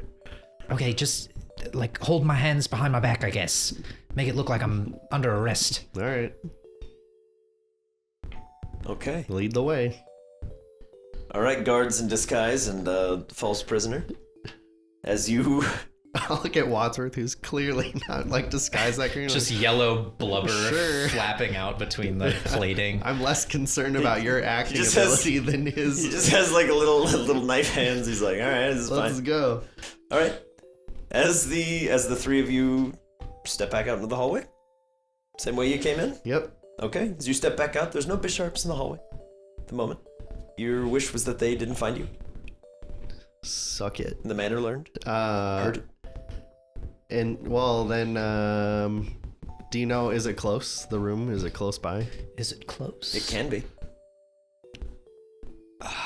Okay, just like hold my hands behind my back, I guess. Make it look like I'm under arrest. All right. Okay. Lead the way. All right, guards in disguise and false prisoner. As you... I'll look at Wadsworth, who's clearly not like disguised that green. Just yellow blubber flapping out between the plating. I'm less concerned about your acting ability than his. He just has like a little knife hands. He's like, all right, this is fine. Let's go. All right. As the 3 of you step back out into the hallway, same way you came in. Yep. Okay. As you step back out, there's no Bisharps in the hallway at the moment. Your wish was that they didn't find you. Suck it. The manor learned. Heard. And well, then, do you know? Is it close? The room, is it close by? Is it close? It can be.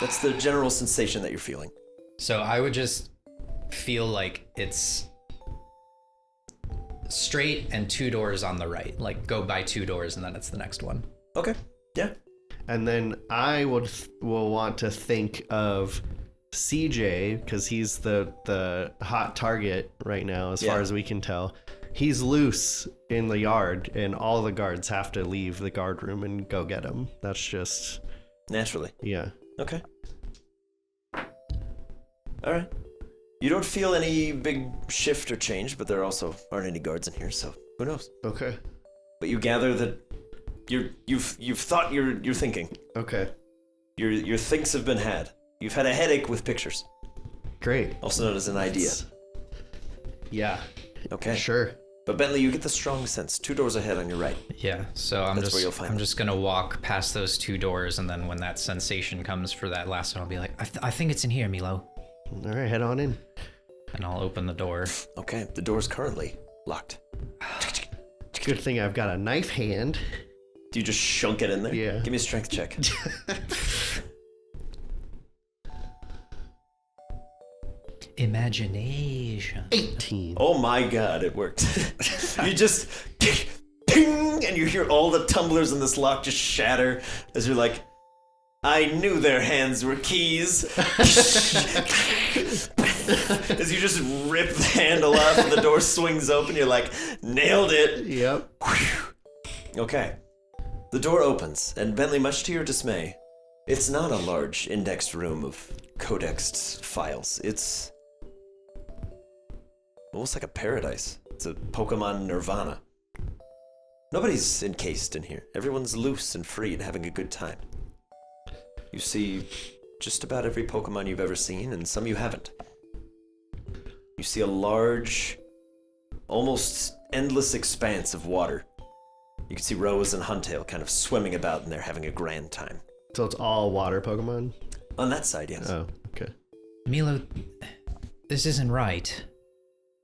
That's the general sensation that you're feeling. So I would just feel like it's straight and 2 doors on the right. Like go by 2 doors and then it's the next one. Okay. Yeah. And then I will want to think of CJ, because he's the hot target right now, as far as we can tell. He's loose in the yard, and all the guards have to leave the guard room and go get him. That's just... Naturally. Yeah. Okay. All right. You don't feel any big shift or change, but there also aren't any guards in here, so who knows? Okay. But you gather that you've thought you're thinking. Okay. Your thinks have been had. You've had a headache with pictures. Great. Also known as an idea. Yeah. Okay. Sure. But Bentley, you get the strong sense. 2 doors ahead on your right. Yeah, so I'm just gonna walk past those 2 doors, and then when that sensation comes for that last one, I'll be like, I think it's in here, Milo. All right, head on in. And I'll open the door. Okay, the door's currently locked. Good thing I've got a knife hand. Do you just shunk it in there? Yeah. Give me a strength check. Imagination. 18. Oh my god, it worked. You just ping, and you hear all the tumblers in this lock just shatter as you're like, I knew their hands were keys. As you just rip the handle off and the door swings open, you're like, nailed it. Yep. Okay. The door opens, and Bentley, much to your dismay, it's not a large indexed room of codexed files. It's almost like a paradise. It's a Pokemon nirvana. Nobody's encased in here. Everyone's loose and free and having a good time. You see just about every Pokemon you've ever seen, and some you haven't. You see a large, almost endless expanse of water. You can see Rose and Huntail kind of swimming about in there having a grand time. So it's all water Pokemon? On that side, yes. Oh, okay. Milo, this isn't right.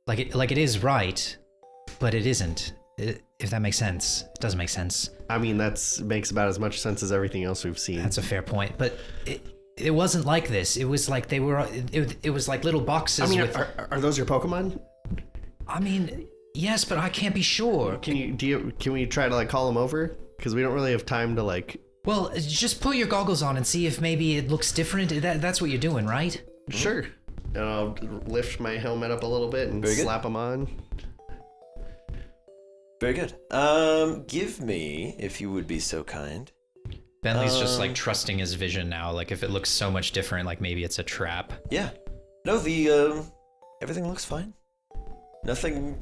Like it is right, but it isn't. If that makes sense. It doesn't make sense. I mean, makes about as much sense as everything else we've seen. That's a fair point, but it wasn't like this. It was like they were. It was like little boxes. I mean, with. are those your Pokemon? I mean, yes, but I can't be sure. Can we try to like call them over? Because we don't really have time to like. Well, just put your goggles on and see if maybe it looks different. That's what you're doing, right? Sure. And I'll lift my helmet up a little bit and slap them on. Very good. Give me, if you would be so kind. Bentley's just like trusting his vision now. Like if it looks so much different, like maybe it's a trap. Yeah. No, everything looks fine. Nothing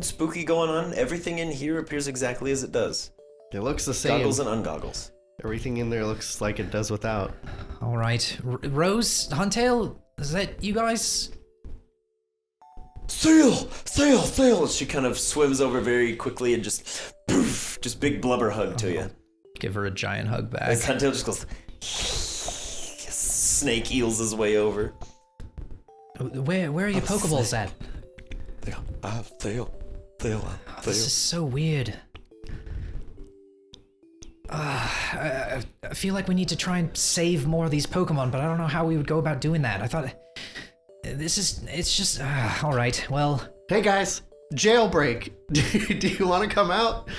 spooky going on. Everything in here appears exactly as it does. It looks the same. Goggles and ungoggles. Everything in there looks like it does without. All right, Rose, Huntail, is that you guys? Sail! She kind of swims over very quickly and just poof, just big blubber hug to you. Give her a giant hug back. And Huntail just goes, snake eels his way over. Where are your Pokeballs at? Sail. This is so weird. I feel like we need to try and save more of these Pokemon, but I don't know how we would go about doing that. I thought it's just all right. Well, hey guys, jailbreak. Do you want to come out?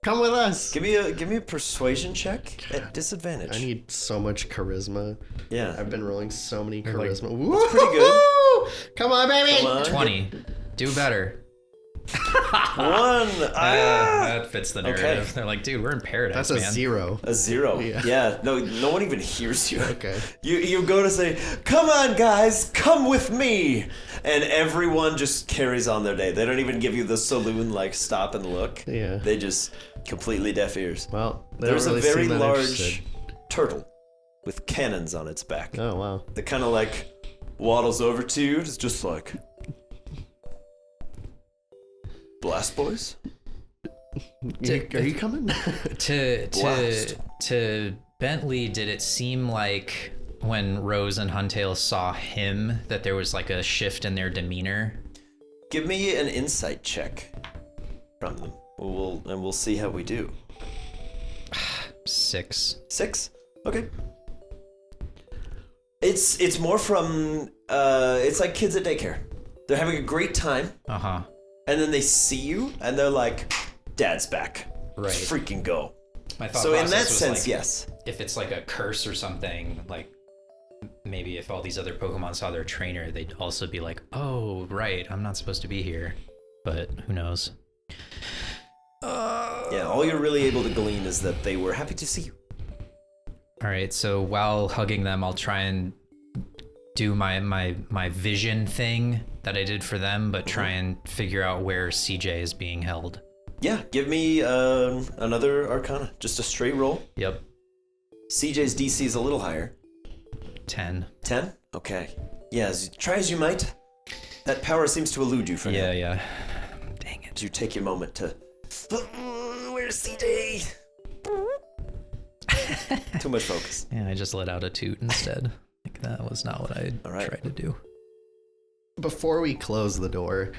Come with us. Give me a persuasion check at disadvantage. I need so much charisma. Yeah, I've been rolling so many charisma. That's pretty good. Come on, baby. Come on. 20. Do better. 1. That fits the narrative. Okay. They're like, dude, we're in paradise, That's a man. 0. A 0. Yeah. No one even hears you. Okay. You go to say, come on, guys, come with me. And everyone just carries on their day. They don't even give you the saloon, like, stop and look. Yeah. They just completely deaf ears. Well, there's really a very seem that large interested. turtle with cannons on its back. Oh, wow. That kind of, like, waddles over to you. It's just like, Blast Boys? Are you coming? To Bentley, did it seem like when Rose and Huntail saw him that there was like a shift in their demeanor? Give me an insight check from them. We'll see how we do. 6. 6? Okay. It's more from it's like kids at daycare. They're having a great time. Uh-huh. And then they see you, and they're like, Dad's back. Right. Let's freaking go. My thought So in process that was sense, like, yes. if it's like a curse or something, like maybe if all these other Pokemon saw their trainer, they'd also be like, oh, right, I'm not supposed to be here. But who knows? Yeah, all you're really able to glean is that they were happy to see you. All right, so while hugging them, I'll try and do my vision thing that I did for them, but try and figure out where CJ is being held. Yeah, give me another Arcana. Just a straight roll. Yep. CJ's DC is a little higher. 10. 10? Okay. Yeah, try as you might. That power seems to elude you for now. Yeah. Dang it. You take your moment to... Where's CJ? Too much focus. Yeah, I just let out a toot instead. Like that was not what I tried to do. Before we close the door,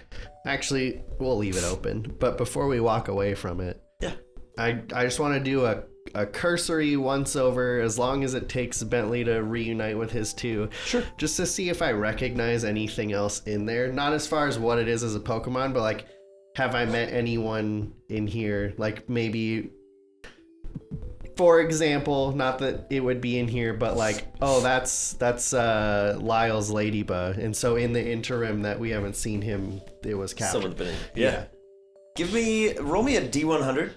actually, we'll leave it open. But before we walk away from it, yeah, I just want to do a cursory once over, as long as it takes Bentley to reunite with his two. Sure. Just to see if I recognize anything else in there. Not as far as what it is as a Pokemon, but like, have I met anyone in here? Like maybe, for example, not that it would be in here, but like, oh, that's Lyle's Ladybug. And so in the interim that we haven't seen him, it was captured. Someone's been in. Yeah. Roll me a D100.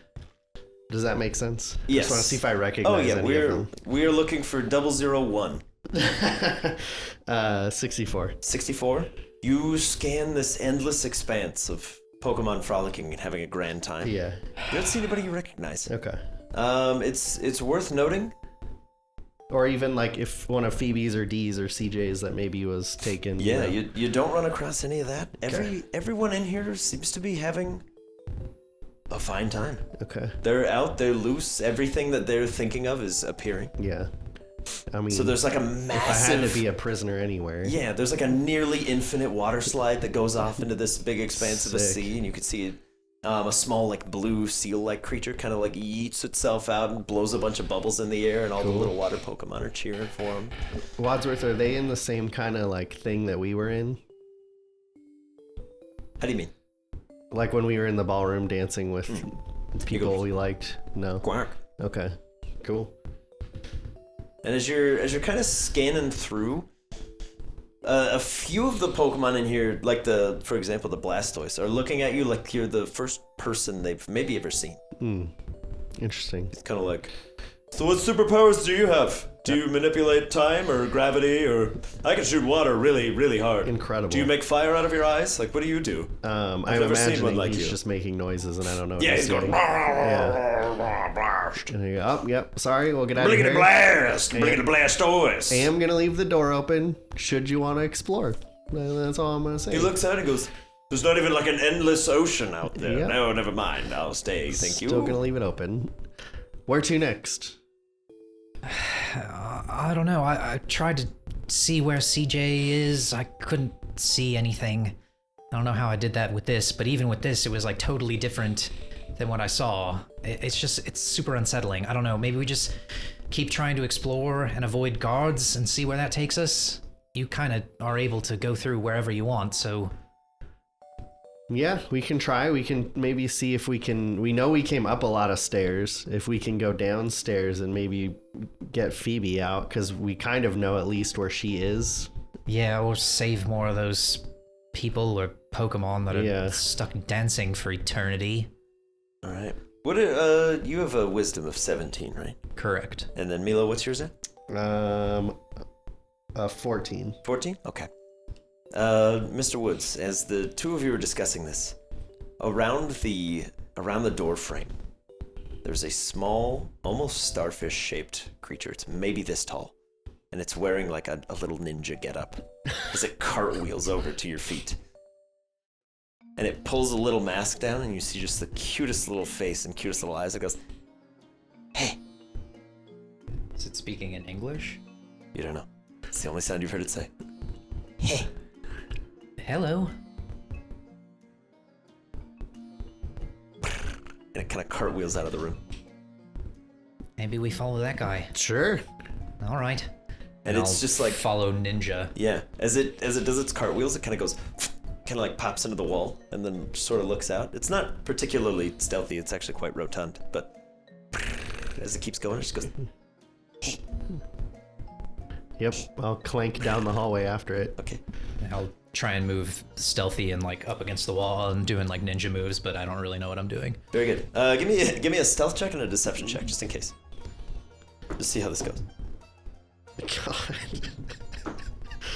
Does that make sense? Yes. Just want to see if I recognize any of them. We're looking for 001. 64. 64. You scan this endless expanse of Pokemon frolicking and having a grand time. Yeah. You don't see anybody you recognize. Okay. It's worth noting. Or even like if one of Phoebe's or D's or CJ's that maybe was taken. Yeah, you know. you don't run across any of that. Okay. Everyone in here seems to be having a fine time. Okay. They're out, they're loose, everything that they're thinking of is appearing. Yeah. I mean, So there's like a massive... if I had to be a prisoner anywhere. Yeah, there's like a nearly infinite water slide that goes off into this big expanse of a Sick. sea, and you can see a small like blue seal-like creature kind of like yeets itself out and blows a bunch of bubbles in the air, and all the little water Pokemon are cheering for him. Wadsworth, are they in the same kind of like thing that we were in? How do you mean? Like when we were in the ballroom dancing with people we liked? No. Quack. Okay. Cool. And as you're kind of scanning through, a few of the Pokemon in here, like for example, the Blastoise, are looking at you like you're the first person they've maybe ever seen. Interesting. It's kind of like, so what superpowers do you have? Do you manipulate time or gravity, or I can shoot water really, really hard. Incredible. Do you make fire out of your eyes? Like, what do you do? I'm never seen imagining one like he's you. just making noises and I don't know what Yeah, he's he's going. doing. And you go, oh, yep, sorry, we'll get out of Blinkety here. blast! Blinkety blastoise! I am going to leave the door open should you want to explore. That's all I'm going to say. He looks out and goes, there's not even like an endless ocean out there. Yeah. No, never mind. I'll stay. Thank you. Still going to leave it open. Where to next? I don't know. I tried to see where CJ is. I couldn't see anything. I don't know how I did that with this, but even with this, it was like totally different than what I saw. It's super unsettling. I don't know. Maybe we just keep trying to explore and avoid guards and see where that takes us. You kind of are able to go through wherever you want, so... Yeah, we can try. We can maybe see if we can... We know we came up a lot of stairs. If we can go downstairs and maybe get Phoebe out, because we kind of know at least where she is. Yeah, or save more of those people or Pokemon that are stuck dancing for eternity. All right. What? You have a wisdom of 17, right? Correct. And then Milo, what's yours at? 14. 14? Okay. Mr. Woods, as the two of you are discussing this, around the door frame, there's a small, almost starfish-shaped creature. It's maybe this tall, and it's wearing like a little ninja getup as it cartwheels over to your feet. And it pulls a little mask down, and you see just the cutest little face and cutest little eyes. It goes, "Hey." Is it speaking in English? You don't know. It's the only sound you've heard it say. Hey. Hello. And it kind of cartwheels out of the room. Maybe we follow that guy. Sure. All right. And it's just like, follow Ninja. yeah, as it does its cartwheels, it kind of goes, kind of like pops into the wall and then sort of looks out. It's not particularly stealthy. It's actually quite rotund, but as it keeps going, it just goes, hey. Yep, I'll clank down the hallway after it. Okay. I'll try and move stealthy and like up against the wall and doing like ninja moves, but I don't really know what I'm doing. Very good. Give me a stealth check and a deception check, just in case. Just see how this goes.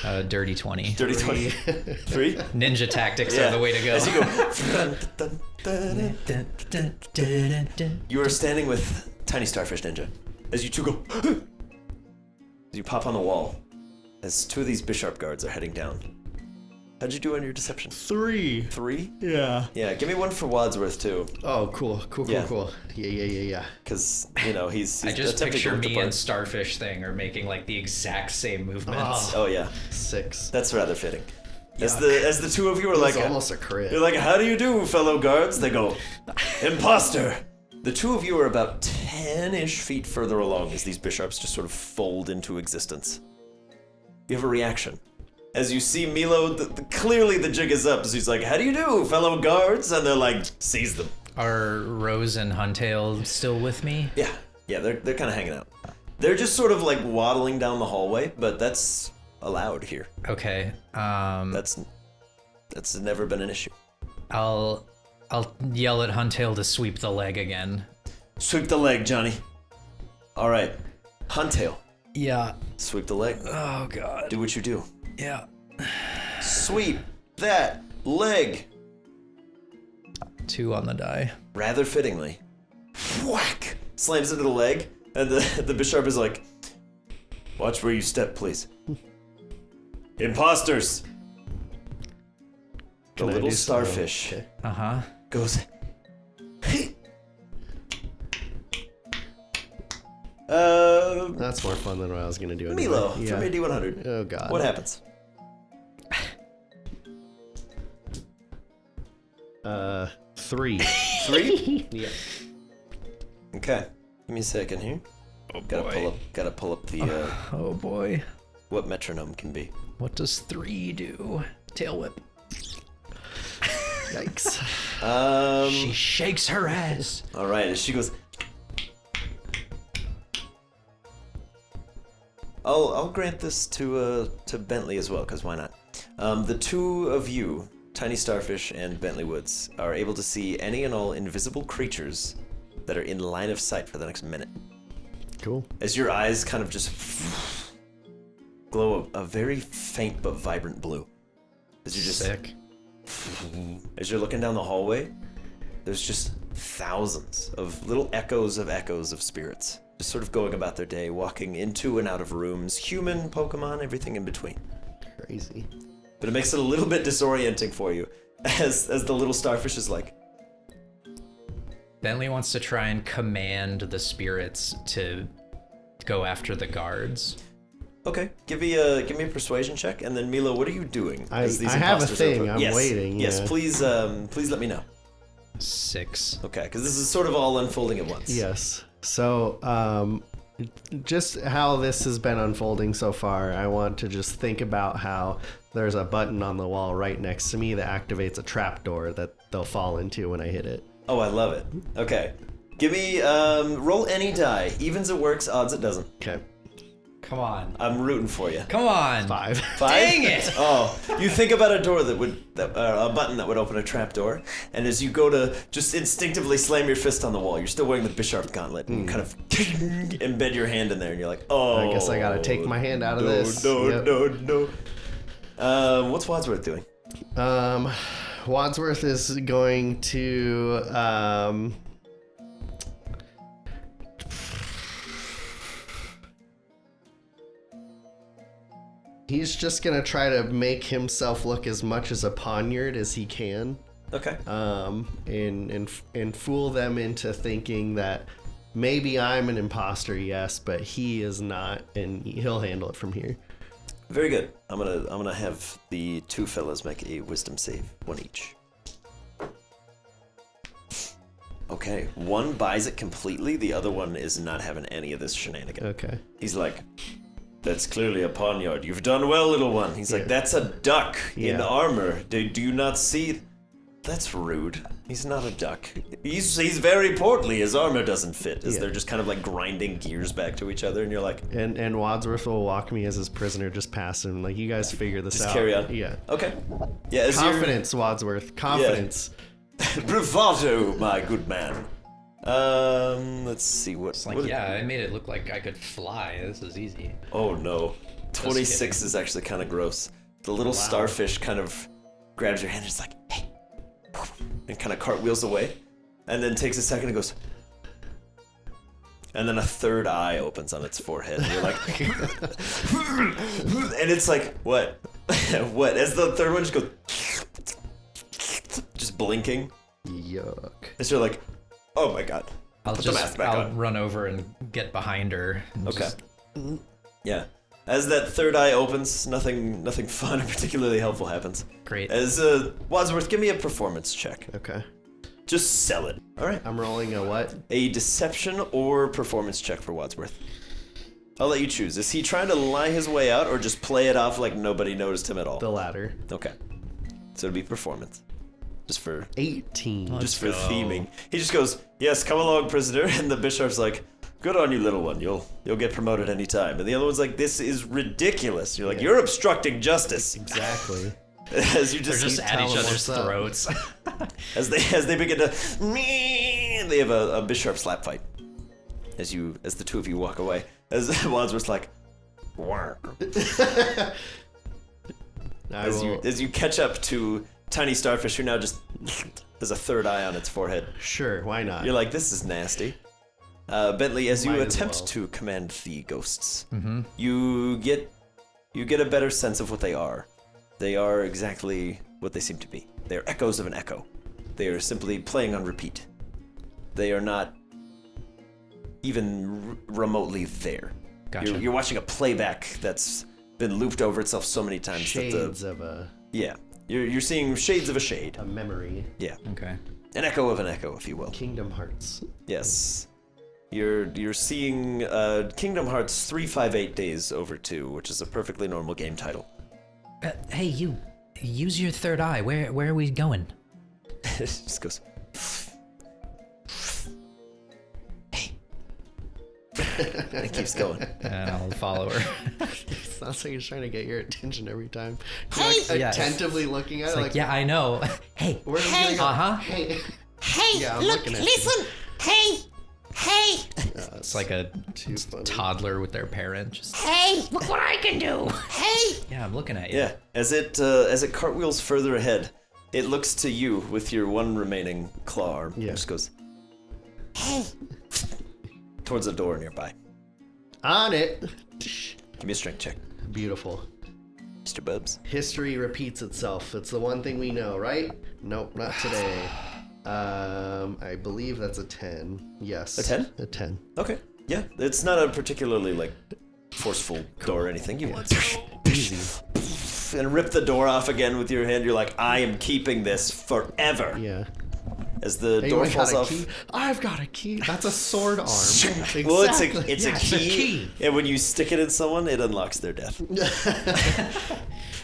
God. Dirty 20. Dirty 20. 3? Ninja tactics are the way to go. As you go, you are standing with Tiny Starfish Ninja. As you two go, as you pop on the wall, as two of these Bisharp guards are heading down. How'd you do on your deception? 3. 3? Yeah. Yeah, give me one for Wadsworth too. Oh, cool. Yeah. Yeah. Because, you know, he's I just attempting to picture look the me part. and Starfish Thing are making like the exact same movements. Oh yeah, 6. that's rather fitting. Yuck. As the two of you are like, It's almost a crit. you're like, how do you do, fellow guards? They go, imposter. The two of you are about 10 10-ish feet further along as these bishops just sort of fold into existence. You have a reaction. As you see Milo, clearly the jig is up, so he's like, how do you do, fellow guards? And they're like, seize them. Are Rose and Huntail still with me? Yeah, they're kind of hanging out. They're just sort of like waddling down the hallway, but that's allowed here. Okay. That's never been an issue. I'll yell at Huntail to sweep the leg again. Sweep the leg, Johnny. All right, Huntail. Yeah. Sweep the leg. Oh God. Do what you do. Yeah. Sweep that leg. 2 on the die. Rather fittingly, whack! Slams into the leg, and the bishop is like, watch where you step, please. Imposters! The Can I little do starfish something? Uh-huh. goes, That's more fun than what I was gonna do. Anyway. Milo, throw me a D100. Oh God. What happens? 3. 3? Yeah. Okay, give me a second here. Oh Gotta pull up the, Oh boy. what metronome can be. What does 3 do? Tail whip. Yikes. She shakes her ass. All right, as she goes, I'll grant this to Bentley as well, because why not? The two of you, Tiny Starfish and Bentley Woods, are able to see any and all invisible creatures that are in line of sight for the next minute. Cool. As your eyes kind of just glow a very faint but vibrant blue. As you're just Sick. As you're looking down the hallway, there's just thousands of little echoes of spirits, just sort of going about their day, walking into and out of rooms, human, Pokemon, everything in between. Crazy. But it makes it a little bit disorienting for you, as the little starfish is like, Bentley wants to try and command the spirits to go after the guards. okay, give me a persuasion check, and then Milo, what are you doing? I As these have a imposters thing. are- I'm yes, waiting. Yes, yeah. please let me know. 6. Okay, because this is sort of all unfolding at once. Yes. So, just how this has been unfolding so far, I want to just think about how there's a button on the wall right next to me that activates a trapdoor that they'll fall into when I hit it. Oh, I love it. Okay. Give me, roll any die. Evens it works, odds it doesn't. Okay. Come on. I'm rooting for you. Come on. 5. 5? Dang it! Oh, you think about a door a button that would open a trap door, and as you go to just instinctively slam your fist on the wall, you're still wearing the Bisharp gauntlet, and you kind of embed your hand in there, and you're like, oh. I guess I gotta take my hand out of this. No, Yep. no. What's Wadsworth doing? Wadsworth is going to he's just gonna try to make himself look as much as a poniard as he can, Okay. and fool them into thinking that maybe I'm an imposter, yes, but he is not, and he'll handle it from here. Very good. I'm gonna have the two fellas make a wisdom save, one each. Okay, one buys it completely, the other one is not having any of this shenanigan. Okay. He's like, that's clearly a poniard. You've done well, little one. He's like, that's a duck in Yeah. armor. Do you not see? That's rude. He's not a duck. He's very portly. His armor doesn't fit. As Yeah. they're just kind of like grinding gears back to each other, and you're like, And Wadsworth will walk me as his prisoner just past him. Like, you guys figure this just out. carry on. Yeah. Okay. Yeah, as you're- Confidence, Wadsworth. Confidence. Bravado, my good man. Let's see what. It's like, what yeah, I made it look like I could fly. This is easy. Oh no, 26 is actually kind of gross. The little starfish kind of grabs your hand and is like, hey, and kind of cartwheels away, and then takes a second and goes, and then a third eye opens on its forehead. And you're like, and it's like, what? What? As the third one just goes, just blinking. Yuck. As you're like, oh my god. I'll Put the mask back on. run over and get behind her. and Okay. just- Yeah. As that third eye opens, nothing fun or particularly helpful happens. Great. As Wadsworth, give me a performance check. Okay. Just sell it. All right. I'm rolling a what? A deception or performance check for Wadsworth. I'll let you choose. Is he trying to lie his way out or just play it off like nobody noticed him at all? The latter. Okay. So it'll be performance. Just for 18. just for theming. He just goes, "Yes, come along, prisoner." And the bishop's like, "Good on you, little one. You'll get promoted anytime." And the other one's like, "This is ridiculous." You're like, "You're obstructing justice." Exactly. As you They're just at tell each them other's what's up. throats. as they begin to and they have a bishop slap fight. As the two of you walk away. As Wadsworth's like, "Wah." As you catch up to Tiny Starfish, who now just has a third eye on its forehead. Sure, why not? You're like, "This is nasty." Bentley, as you Might as attempt well. to command the ghosts, you get a better sense of what they are. They are exactly what they seem to be. They are echoes of an echo. They are simply playing on repeat. They are not even remotely there. Gotcha. You're watching a playback that's been looped over itself so many times. Shades of a Yeah. You're seeing shades of a shade. memory. Yeah. Okay. An echo of an echo, if you will. Kingdom Hearts. Yes. You're seeing Kingdom Hearts 358 Days Over 2, which is a perfectly normal game title. Hey, you. Use your third eye. Where are we going? It just goes, "Hey." And it keeps going. And I'll follow her. Sounds like he's trying to get your attention every time. Hey! Like, Yeah. attentively looking at It's it like, yeah, I know. Hey. where are we Hey. gonna go? Uh-huh. Hey. Hey, Yeah, I'm look, looking at you. listen. Hey, hey, It's like a Too funny. toddler with their parent. Just, hey, look what I can do. Hey, yeah, I'm looking at you. Yeah. As it cartwheels further ahead, it looks to you with your one remaining claw arm. Yeah. It just goes hey. towards a door nearby. On it. Give me a strength check, Beautiful. Mr. Bubs. History repeats itself. It's the one thing we know, right? Nope, not today. I believe that's a 10. Yes. A 10? A 10. Okay. Yeah. It's not a particularly forceful door or anything. You Easy. and rip the door off again with your hand. You're like, "I am keeping this forever." Yeah. As the Hey, door I falls got a off. key. I've got a key. That's a sword arm. Well, it's Exactly. a key, and when you stick it in someone, it unlocks their death.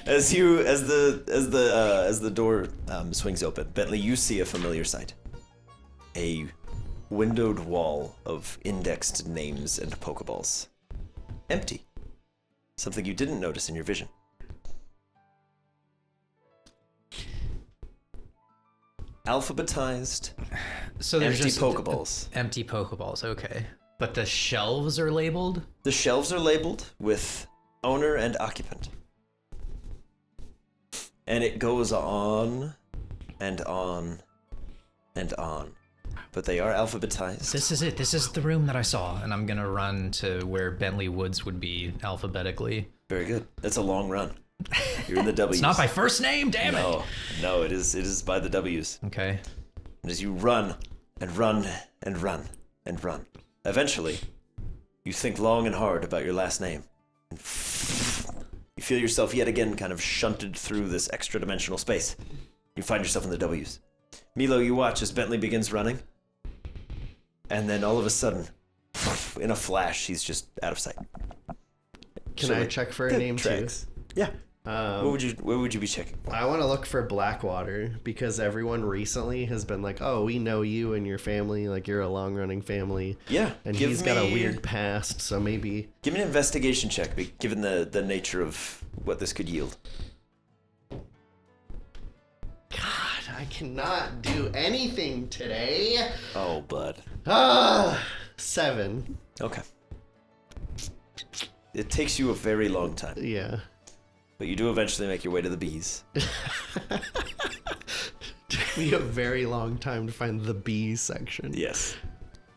As the door swings open, Bentley, you see a familiar sight: a windowed wall of indexed names and Pokeballs, empty. Something you didn't notice in your vision. Alphabetized, So there's empty just Pokeballs. empty Pokeballs. Okay. But the shelves are labeled? The shelves are labeled with owner and occupant. And it goes on and on and on. But they are alphabetized. This is it. This is the room that I saw. And I'm going to run to where Bentley Woods would be alphabetically. Very good. That's a long run. You're in the W's. It's not by first name, damn it. No, it is by the W's. Okay. And as you run and run and run and run, eventually, you think long and hard about your last name. And you feel yourself yet again kind of shunted through this extra-dimensional space. You find yourself in the W's. Milo, you watch as Bentley begins running. And then all of a sudden, in a flash, he's just out of sight. Can So I it- check for a that name tracks. Yeah. What would you be checking? I want to look for Blackwater because everyone recently has been like, "Oh, we know you and your family. Like you're a long-running family." Yeah. And give he's got a me- weird past, so maybe. Give me an investigation check, given the nature of what this could yield. God, I cannot do anything today. Oh, bud. 7. Okay. It takes you a very long time, Yeah. but you do eventually make your way to the bees. Took me a very long time to find the B section. Yes.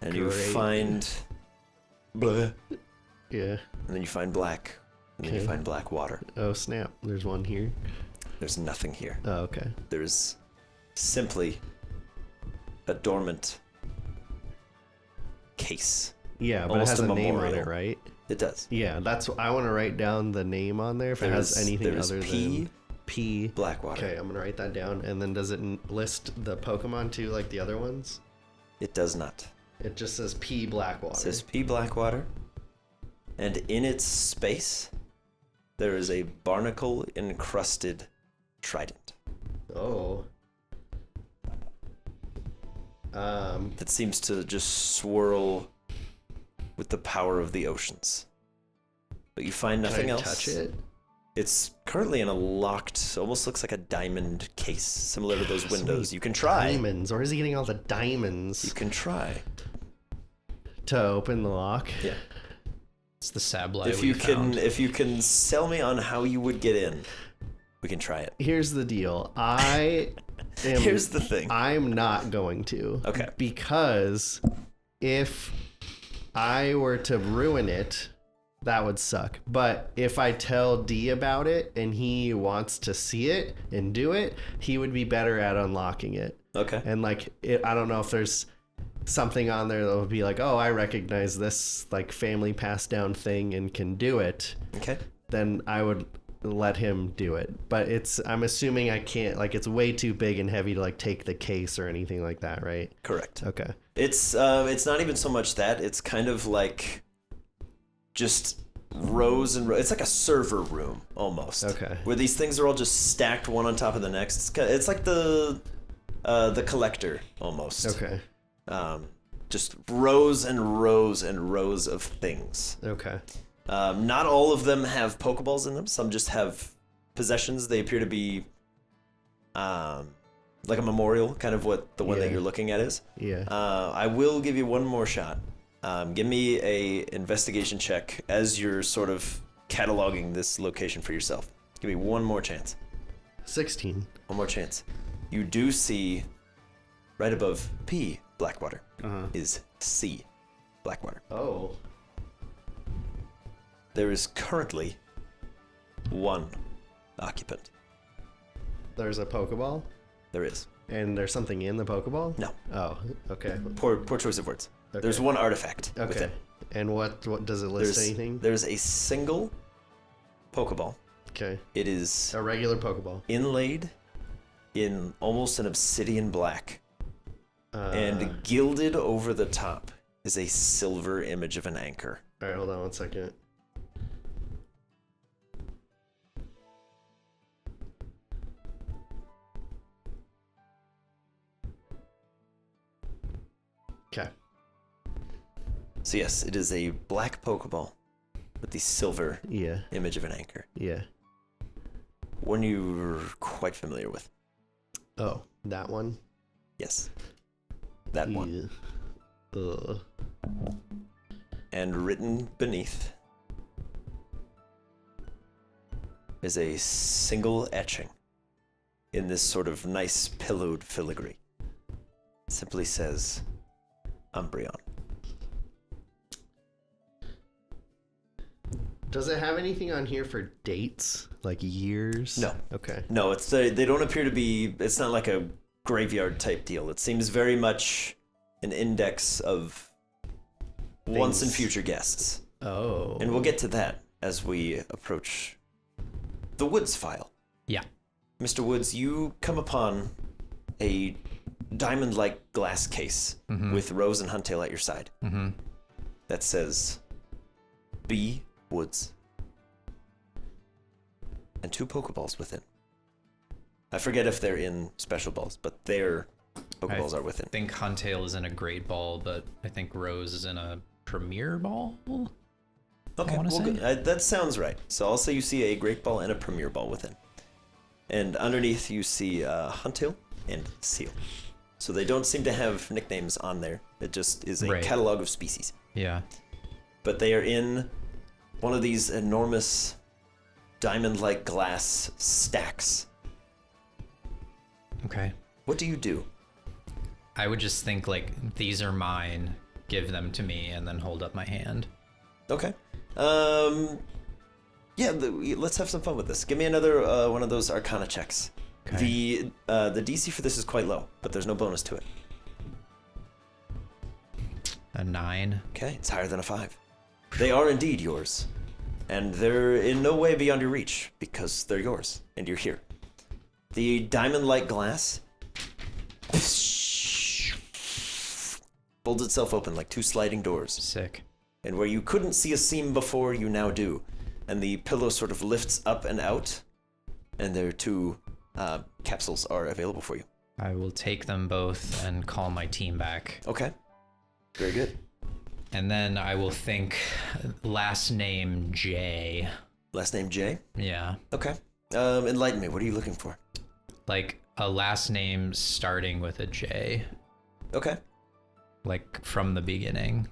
And you Great. find blah, Yeah. and then you find black, and then you Okay. find black water. Oh snap! There's one here. There's nothing here. Oh okay. There's simply a dormant case. Yeah, but Almost it has a a name on memorial. it, right? It does. Yeah, that's. I want to write down the name on there if it has anything there's other P, than P. Blackwater. Okay, I'm gonna write that down. And then does it list the Pokemon too, like the other ones? It does not. It just says P Blackwater. It says P. Blackwater. And in its space, there is a barnacle-encrusted trident. Oh. That seems to just swirl with the power of the oceans. But you find nothing Can I else. touch it? It's currently in a locked, almost looks like a diamond case, similar to those windows. Sweet. You can try. Diamonds. Where is he getting all the diamonds? You can try. To open the lock? Yeah. It's the sableye If we you found. if you can sell me on how you would get in, we can try it. Here's the deal. Here's the thing. I'm not going to. Okay. Because if I were to ruin it, that would suck. But if I tell D about it and he wants to see it and do it, he would be better at unlocking it. Okay. And like, I don't know if there's something on there that would be like, oh, I recognize this like family passed down thing and can do it. Okay. Then I would let him do it. But I'm assuming I can't, like, it's way too big and heavy to like take the case or anything like that, right? Correct. Okay. It's not even so much that. It's kind of like just rows and rows. It's like a server room almost. Okay. Where these things are all just stacked one on top of the next. It's like the collector almost. Okay. Just rows and rows and rows of things. Okay. Not all of them have Pokeballs in them. Some just have possessions. They appear to be like a memorial, kind of what the one that Yeah. you're looking at is. Yeah. I will give you one more shot. Give me a investigation check as you're sort of cataloging this location for yourself. Give me one more chance. 16. One more chance. You do see right above P Blackwater is C Blackwater. Oh. There is currently one occupant. There's a Pokeball? There is. And there's something in the Pokeball? No. Oh, okay. Poor choice of words. Okay. There's one artifact with Okay. it. And what does it list anything? There's a single Pokeball. Okay. It is A regular Pokeball. inlaid in almost an obsidian black. And All gilded over the top is a silver image of an anchor. right, hold on one second. Okay. So yes, it is a black Pokeball with the silver Yeah. image of an anchor. Yeah. One you're quite familiar with. Oh, that one? Yes. That one. Yeah. And written beneath is a single etching in this sort of nice pillowed filigree. It simply says, Umbreon. Does it have anything on here for dates? Like years? No. Okay. No, they don't appear to be, it's not like a graveyard type deal. It seems very much an index of once and Things. future guests. Oh. And we'll get to that as we approach the Woods file. Yeah. Mr. Woods, you come upon a diamond-like glass case with Rose and Huntail at your side that says B. Woods and 2 Pokeballs within. I forget if they're in special balls, but their Pokeballs are within. I think Huntail is in a Great Ball, but I think Rose is in a Premier Ball. Okay, wanna well, say. good. That sounds right. So I'll say you see a Great Ball and a Premier Ball within. And underneath you see Huntail and Seal. So they don't seem to have nicknames on there. It just is a Right. catalog of species. Yeah. But they are in one of these enormous diamond-like glass stacks. Okay. What do you do? I would just think like these are mine, give them to me, and then hold up my hand. Okay. Yeah, let's have some fun with this. Give me another one of those Arcana checks. Okay. The DC for this is quite low, but there's no bonus to it. A 9. Okay, it's higher than a 5. They are indeed yours, and they're in no way beyond your reach because they're yours, and you're here. The diamond-like glass folds itself open like two sliding doors. Sick. And where you couldn't see a seam before, you now do. And the pillow sort of lifts up and out, and their two capsules are available for you. I will take them both and call my team back. Okay. Very good. And then I will think last name J. Last name J? Yeah. Okay. Enlighten me. What are you looking for? Like a last name starting with a J. Okay. Like from the beginning.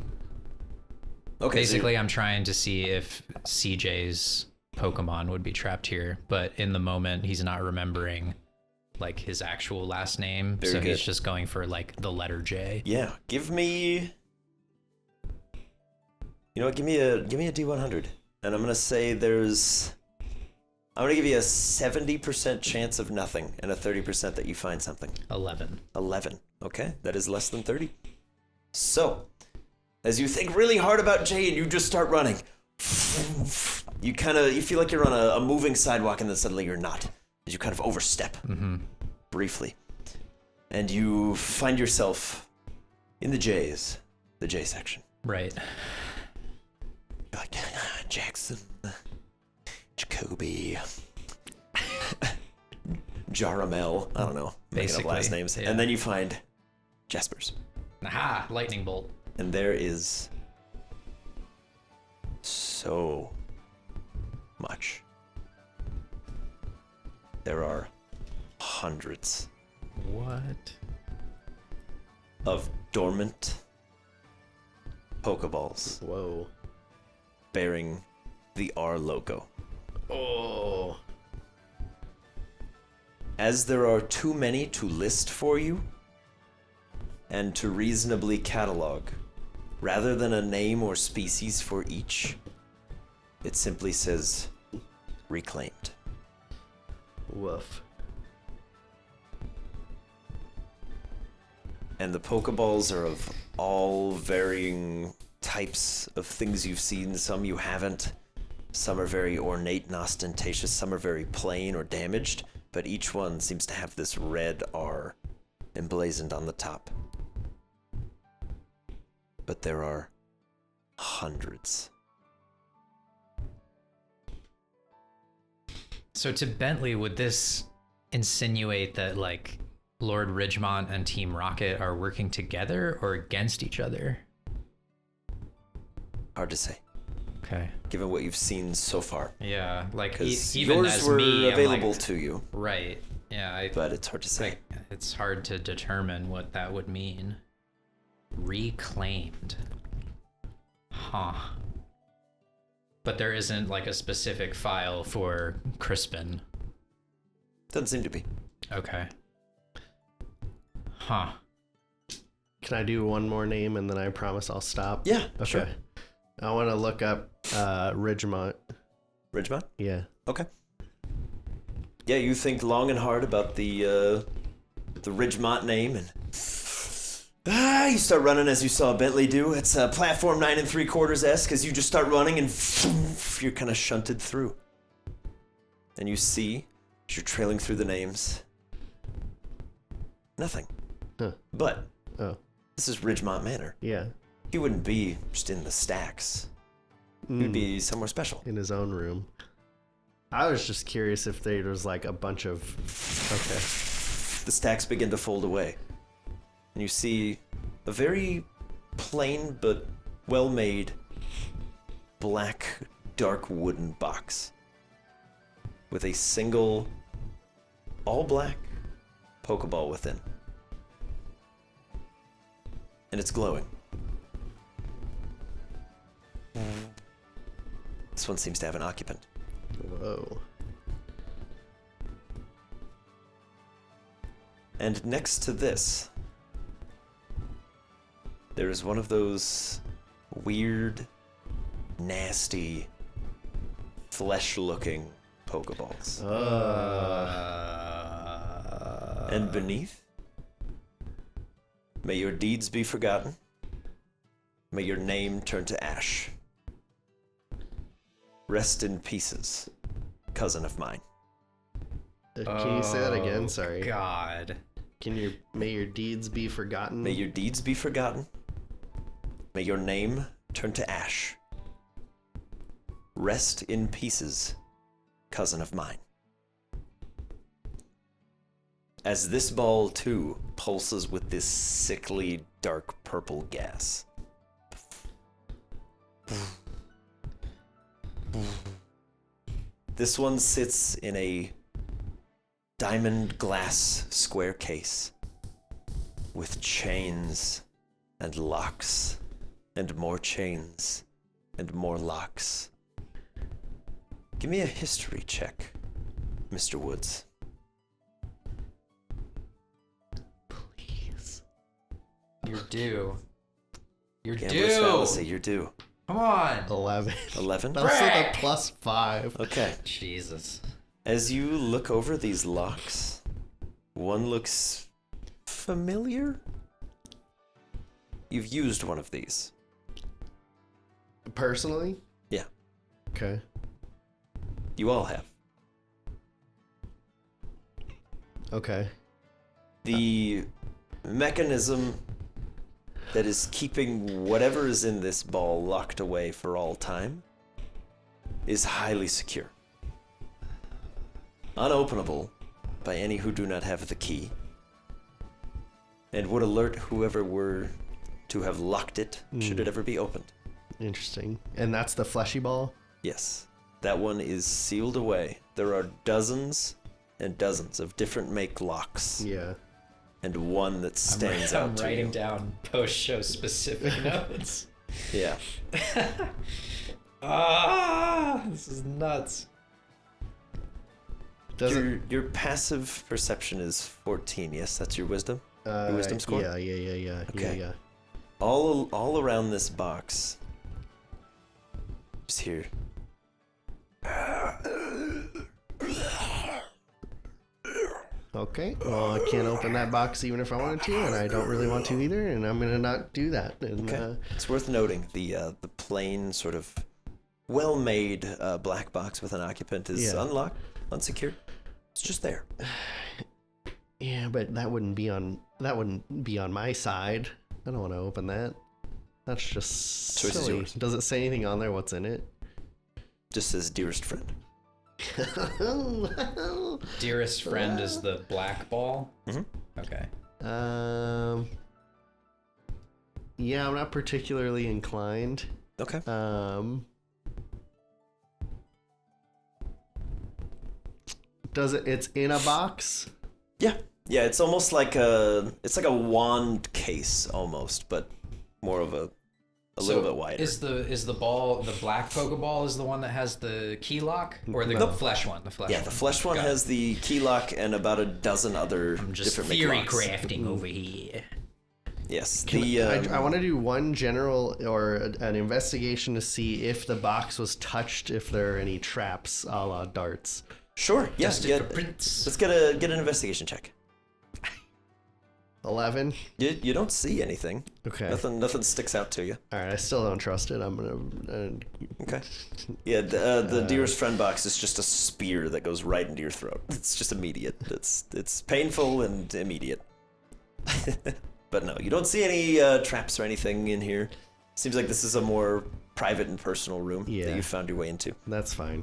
Okay. Basically, I'm trying to see if CJ's Pokemon would be trapped here, but in the moment, he's not remembering like his actual last name, Very so good. he's just going for like the letter J. Yeah. Give me. You know what? Give me a D100, and I'm gonna say I'm gonna give you a 70% chance of nothing and a 30% that you find something. 11. 11. Okay, that is less than 30. So, as you think really hard about Jay and you just start running, you feel like you're on a moving sidewalk, and then suddenly you're not, as you kind of overstep briefly, and you find yourself in the J section. Right. You're like Jackson, Jacoby, Jaramel. I don't know, making up last Basically, names, yeah. and then you find Jasper's. Aha! Lightning bolt. And there is so much. There are hundreds What? of dormant Pokeballs Whoa. bearing the R logo. Oh. As there are too many to list for you and to reasonably catalog, rather than a name or species for each, it simply says reclaimed. Woof. And the Pokeballs are of all varying types of things you've seen. Some you haven't. Some are very ornate and ostentatious. Some are very plain or damaged. But each one seems to have this red R emblazoned on the top. But there are hundreds. So to Bentley, would this insinuate that like Lord Ridgemont and Team Rocket are working together or against each other? Hard to say, Okay. given what you've seen so far. Yeah, like Because even yours as were me, I'm available like, to you, right. Yeah, but it's hard to say. like it's hard to determine what that would mean. Reclaimed. Huh. But there isn't like a specific file for Crispin. Doesn't seem to be. Okay. Huh. Can I do one more name and then I promise I'll stop? Yeah, Okay. sure. I want to look up Ridgemont. Ridgemont? Yeah. Okay. Yeah, you think long and hard about the Ridgemont name, and you start running as you saw Bentley do. It's platform 9 3/4-esque as you just start running and you're kind of shunted through. And you see, as you're trailing through the names, nothing. Huh. But Oh. this is Ridgemont Manor. Yeah. He wouldn't be just in the stacks. He'd be somewhere special. In his own room. I was just curious if there was like a bunch of. Okay. The stacks begin to fold away. And you see a very plain but well-made black, dark wooden box with a single all-black Pokeball within. And it's glowing. This one seems to have an occupant. Whoa. And next to this, there is one of those weird, nasty, flesh-looking Pokeballs. And beneath, may your deeds be forgotten. May your name turn to ash. Rest in pieces, cousin of mine. Can you say that again? Sorry. God. May your deeds be forgotten? May your deeds be forgotten. May your name turn to ash. Rest in pieces, cousin of mine. As this ball, too, pulses with this sickly, dark purple gas. This one sits in a diamond glass square case with chains and locks and more chains and more locks. Give me a history check, Mr. Woods. Please. You're due. You're Gambler's due. fallacy, you're due. Come on. 11. 11? That's with a +5. Okay. Jesus. As you look over these locks, one looks familiar. You've used one of these. Personally? Yeah, Okay. you all have. Okay. The mechanism that is keeping whatever is in this ball locked away for all time is highly secure. Unopenable by any who do not have the key, and would alert whoever were to have locked it should it ever be opened. Interesting. And that's the fleshy ball? Yes, that one is sealed away. There are dozens and dozens of different make locks, Yeah. and one that stands I'm out to writing you. down post-show specific notes. Yeah. This is nuts. Does it? Your passive perception is 14. Yes, that's your wisdom. Your wisdom score. Yeah. Okay. Yeah. All around this box. Just here. Okay. Well, I can't open that box even if I wanted to, and I don't really want to either, and I'm gonna not do that. And Okay. It's worth noting the plain sort of well-made black box with an occupant is Yeah. unlocked, unsecured. It's just there. yeah, but that wouldn't be on my side. I don't want to open that. That's just Choice is silly. yours. Does it say anything on there? What's in it? Just says dearest friend. Dearest friend is the black ball. Mhm. Okay. Yeah, I'm not particularly inclined. Okay. It's in a box? Yeah. Yeah, it's almost like a wand case almost, but more of a little bit wider. Is the ball, the black Pokeball is the one that has the key lock, or the flesh one? The flesh. Yeah, one. the flesh one Got it. has the key lock and about a dozen other I'm just different make theory locks. crafting over here. Yes. I want to do one general or an investigation to see if the box was touched, if there are any traps a la darts. Sure. Yeah. Tested for prints. Let's get an investigation check. 11. You don't see anything. Okay. Nothing sticks out to you. All right. I still don't trust it. I'm gonna. Okay. Yeah. The dearest friend box is just a spear that goes right into your throat. It's just immediate. It's painful and immediate. But no, you don't see any traps or anything in here. Seems like this is a more private and personal room Yeah. that you found your way into. That's fine.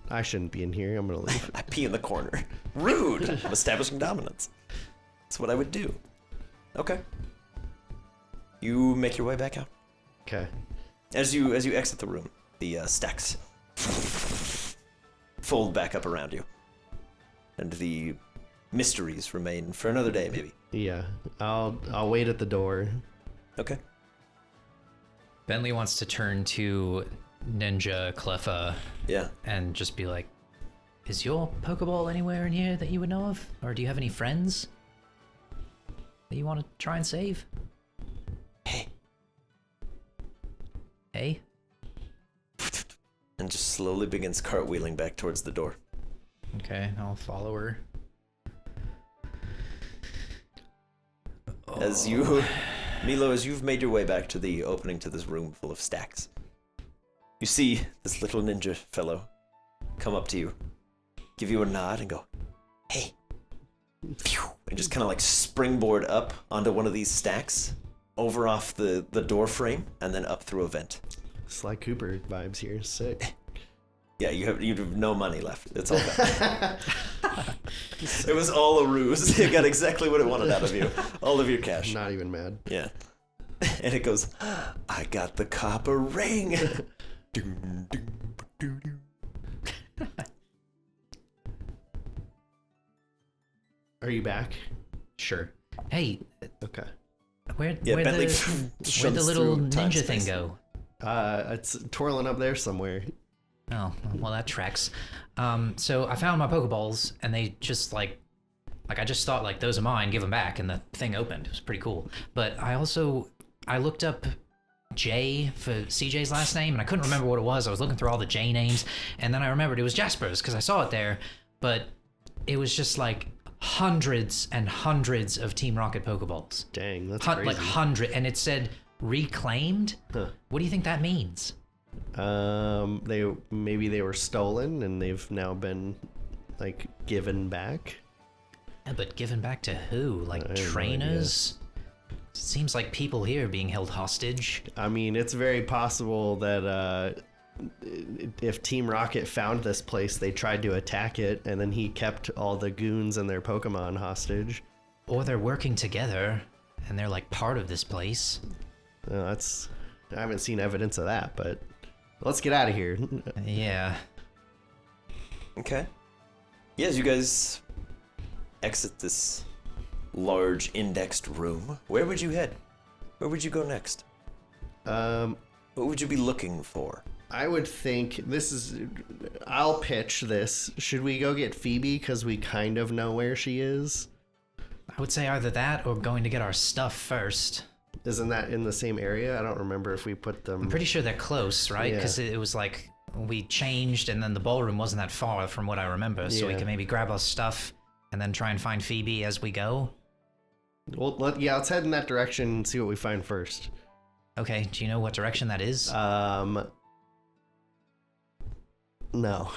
I shouldn't be in here. I'm gonna leave. I pee in the corner. Rude. I'm establishing dominance. That's what I would do. Okay. You make your way back out. Okay. As you exit the room, the stacks fold back up around you, and the mysteries remain for another day, maybe. Yeah. I'll wait at the door. Okay. Bentley wants to turn to Ninja Cleffa Yeah. and just be like, "Is your Pokeball anywhere in here that you would know of, or do you have any friends that you want to try and save?" Hey. Hey. And just slowly begins cartwheeling back towards the door. Okay, I'll follow her. As you, Milo, as you've made your way back to the opening to this room full of stacks, you see this little ninja fellow come up to you, give you a nod and go, Hey. Phew, and just kind of like springboard up onto one of these stacks, over off the door frame, and then up through a vent. Sly Cooper vibes here. Sick. Yeah, you have no money left. It's all gone. It was all a ruse. It got exactly what it wanted out of you. All of your cash. Not even mad. Yeah. And it goes, I got the copper ring. Doom, doom, doo, doo. Are you back? Sure. Hey, Okay. where'd Bentley the shuns little through time ninja thing space. go? It's twirling up there somewhere. Oh, well, that tracks. So I found my Pokeballs, and they just like I just thought like those are mine, give them back, and the thing opened. It was pretty cool. But I looked up J for CJ's last name, and I couldn't remember what it was. I was looking through all the J names, and then I remembered it was Jasper's because I saw it there. But it was just like hundreds and hundreds of Team Rocket Pokeballs. Dang, that's crazy. Like 100, and it said reclaimed. Huh. What do you think that means? Maybe they were stolen and they've now been like given back. Yeah, but given back to who? I Like have no trainers? It seems like people here are being held hostage. I mean, it's very possible that if Team Rocket found this place, they tried to attack it, and then he kept all the goons and their Pokemon hostage. Or they're working together, and they're like part of this place. I haven't seen evidence of that, but let's get out of here. Yeah. Okay. Yeah, as you guys exit this large indexed room, where would you head? Where would you go next? What would you be looking for? I would think I'll pitch this. Should we go get Phoebe because we kind of know where she is? I would say either that or going to get our stuff first. Isn't that in the same area? I don't remember if we put them. I'm pretty sure they're close, right? Yeah. Because it was like we changed and then the ballroom wasn't that far from what I remember. So we Yeah. can maybe grab our stuff and then try and find Phoebe as we go. Well, let's head in that direction and see what we find first. Okay, do you know what direction that is? No.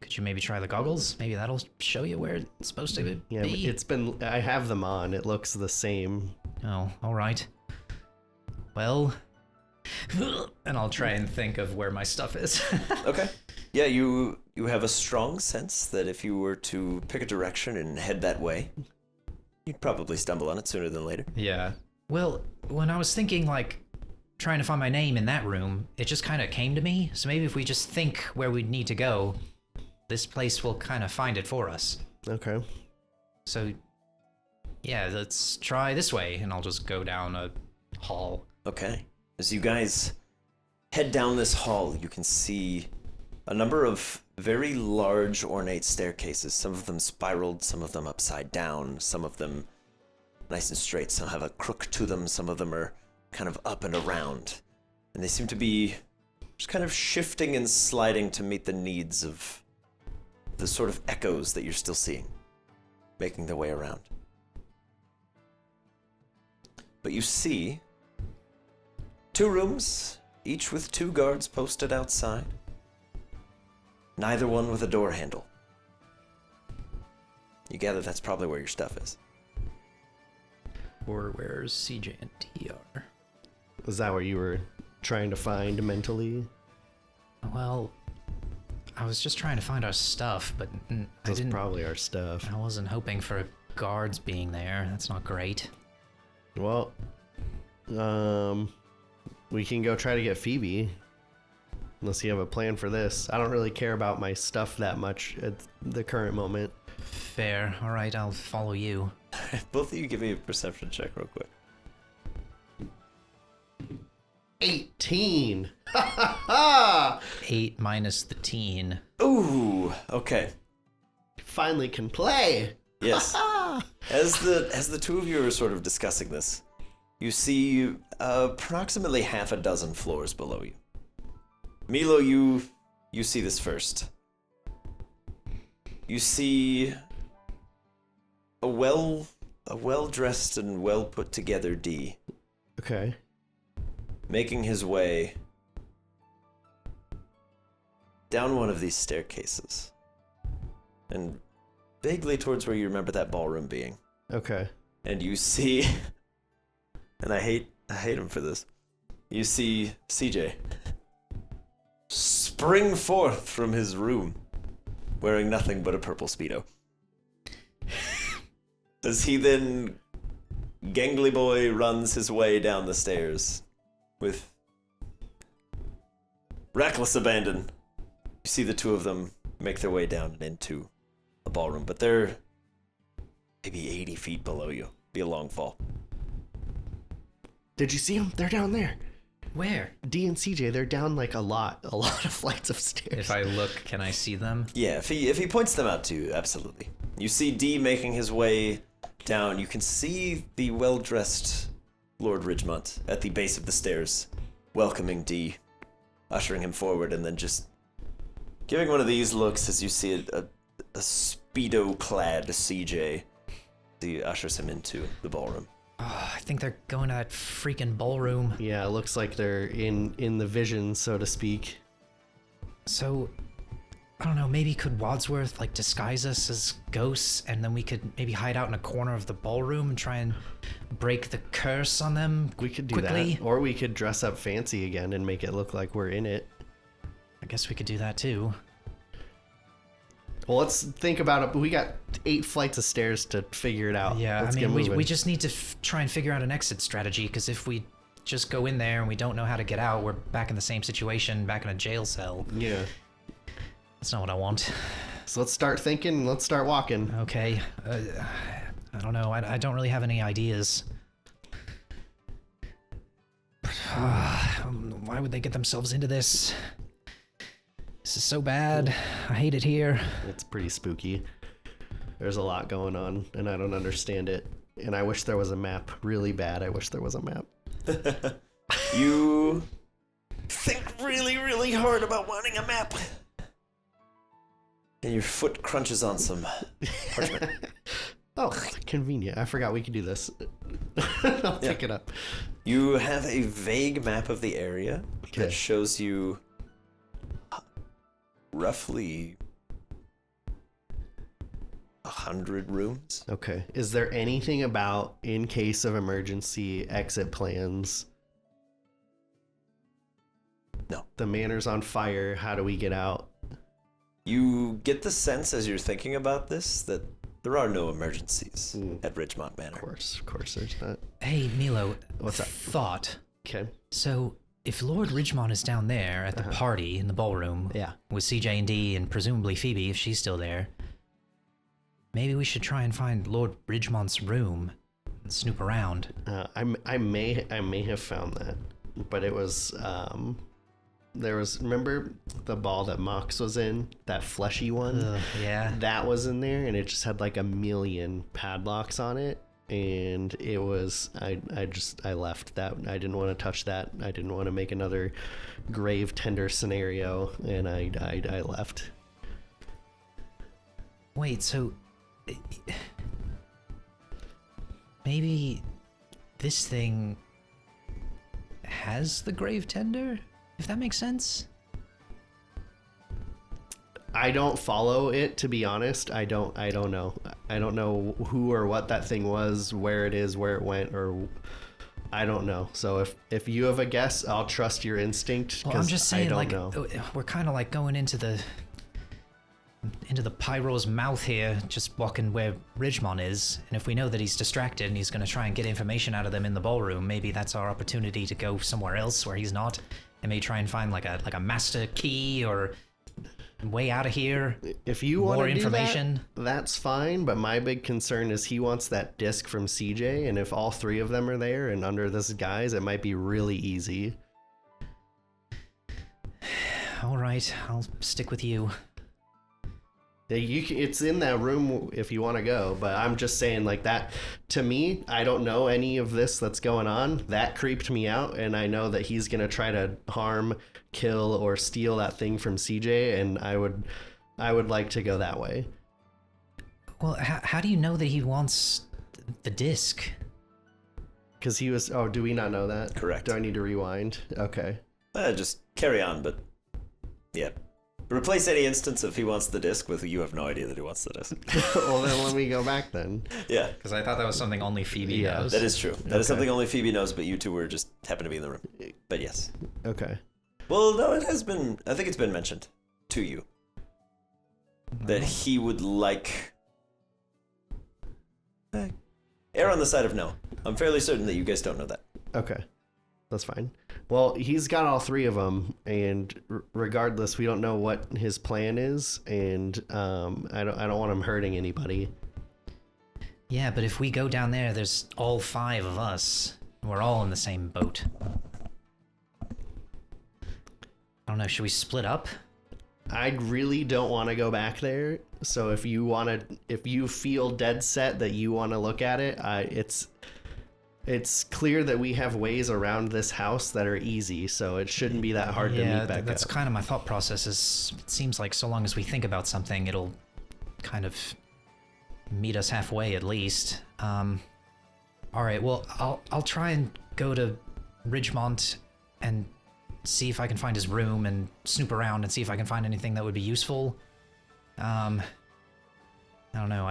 Could you maybe try the goggles? Maybe that'll show you where it's supposed to Yeah, be. I have them on. It looks the same. Oh, all right. Well, and I'll try and think of where my stuff is. Okay. Yeah, you have a strong sense that if you were to pick a direction and head that way, you'd probably stumble on it sooner than later. Yeah. Well, when I was thinking, like, trying to find my name in that room, it just kind of came to me. So maybe if we just think where we'd need to go, this place will kind of find it for us. Okay. So, yeah, let's try this way, and I'll just go down a hall. Okay. As you guys head down this hall, you can see a number of very large, ornate staircases. Some of them spiraled, some of them upside down, some of them nice and straight. Some have a crook to them, some of them are kind of up and around. And they seem to be just kind of shifting and sliding to meet the needs of the sort of echoes that you're still seeing, making their way around. But you see 2 rooms, each with 2 guards posted outside. Neither one with a door handle. You gather that's probably where your stuff is. Or where CJ and T are. Was that what you were trying to find mentally? Well, I was just trying to find our stuff, but I That's didn't. probably our stuff. I wasn't hoping for guards being there. That's not great. Well, we can go try to get Phoebe. Unless you have a plan for this. I don't really care about my stuff that much at the current moment. Fair. All right, I'll follow you. Both of you give me a perception check real quick. 18. Ha ha ha! 8 minus the teen. Ooh, okay. Finally can play. Yes. As the 2 of you are sort of discussing this, you see approximately half a dozen floors below you. Milo, you see this first. You see a well-dressed and well put together D Okay. making his way down one of these staircases. And vaguely towards where you remember that ballroom being. Okay. And you see, and I hate him for this. You see CJ spring forth from his room, wearing nothing but a purple Speedo. As he then, gangly boy, runs his way down the stairs with reckless abandon. You see the two of them make their way down and into a ballroom, but they're maybe 80 feet below you. Be a long fall. Did you see them? They're down there. Where? D and CJ, they're down like a lot of flights of stairs. If I look, can I see them? Yeah, if he points them out to you, absolutely. You see D making his way down. You can see the well-dressed Lord Ridgemont at the base of the stairs, welcoming D, ushering him forward, and then just giving one of these looks as you see a Speedo-clad CJ. He ushers him into the ballroom. Oh, I think they're going to that freaking ballroom. Yeah, it looks like they're in the vision, so to speak. So, I don't know, maybe could Wadsworth like disguise us as ghosts and then we could maybe hide out in a corner of the ballroom and try and break the curse on them We could do quickly? that. Or we could dress up fancy again and make it look like we're in it. I guess we could do that too. Well, let's think about it. We got 8 flights of stairs to figure it out. Yeah, Let's I get mean, moving. we just need to try and figure out an exit strategy, because if we just go in there and we don't know how to get out, we're back in the same situation, back in a jail cell. Yeah. That's not what I want. So let's start thinking. Let's start walking. Okay. I don't know. I don't really have any ideas. Why would they get themselves into this? This is so bad. I hate it here. It's pretty spooky. There's a lot going on, and I don't understand it. And I wish there was a map. Really bad. I wish there was a map. You think really, really hard about wanting a map. And your foot crunches on some parchment. Oh, convenient. I forgot we could do this. I'll pick it up. You have a vague map of the area that shows you roughly 100 rooms. Okay. Is there anything about, in case of emergency, exit plans? No. The manor's on fire. How do we get out? You get the sense as you're thinking about this that there are no emergencies at Ridgemont Manor. Of course, there's not. Hey, Milo. What's up? Thought. Okay. So, if Lord Ridgemont is down there at the party in the ballroom with CJ and D and presumably Phoebe, if she's still there, maybe we should try and find Lord Ridgemont's room and snoop around. I may have found that, but it was there was, remember the ball that Mox was in, that fleshy one? Yeah. That was in there, and it just had like 1,000,000 padlocks on it. And it was, I left that. I didn't want to touch that. I didn't want to make another grave tender scenario, and I left. Wait, so maybe this thing has the grave tender, if that makes sense? I don't follow it, to be honest. I don't know. I don't know who or what that thing was, where it is, where it went, or I don't know. So if you have a guess, I'll trust your instinct. Well, I'm just saying, I like, don't know. we're kind of like going into the pyro's mouth here, just walking where Ridgemont is, and if we know that he's distracted and he's going to try and get information out of them in the ballroom, maybe that's our opportunity to go somewhere else where he's not, and maybe try and find like a master key or way out of here. If you want more to do information, that's fine. But my big concern is he wants that disc from CJ, and if all 3 of them are there and under this guise, it might be really easy. All right, I'll stick with you. It's in that room if you want to go, but I'm just saying, like, that, to me, I don't know any of this that's going on. That creeped me out, and I know that he's going to try to harm, kill, or steal that thing from CJ, and I would like to go that way. Well, how do you know that he wants the disc? Because he was, do we not know that? Correct. Do I need to rewind? Okay. Just carry on, but yeah. Replace any instance if he wants the disc with you have no idea that he wants the disc. Well, then let me go back then. Yeah, Because I thought that was something only Phoebe knows. that is true. That is something only Phoebe knows, but you two were just happen to be in the room. But yes. Okay. Well, no, it has been. I think it's been mentioned to you that he would like. Err on the side of no. I'm fairly certain that you guys don't know that. Okay. That's fine. Well, he's got all 3 of them, and regardless, we don't know what his plan is, and I don't want him hurting anybody. Yeah, but if we go down there, there's all 5 of us. We're all in the same boat. I don't know, should we split up? I really don't want to go back there. So if you feel dead set that you want to look at it, it's clear that we have ways around this house that are easy, so it shouldn't be that hard to meet back that's up. kind of my thought process. It seems like so long as we think about something, it'll kind of meet us halfway at least. All right, well, I'll try and go to Ridgemont and see if I can find his room and snoop around and see if I can find anything that would be useful. I don't know.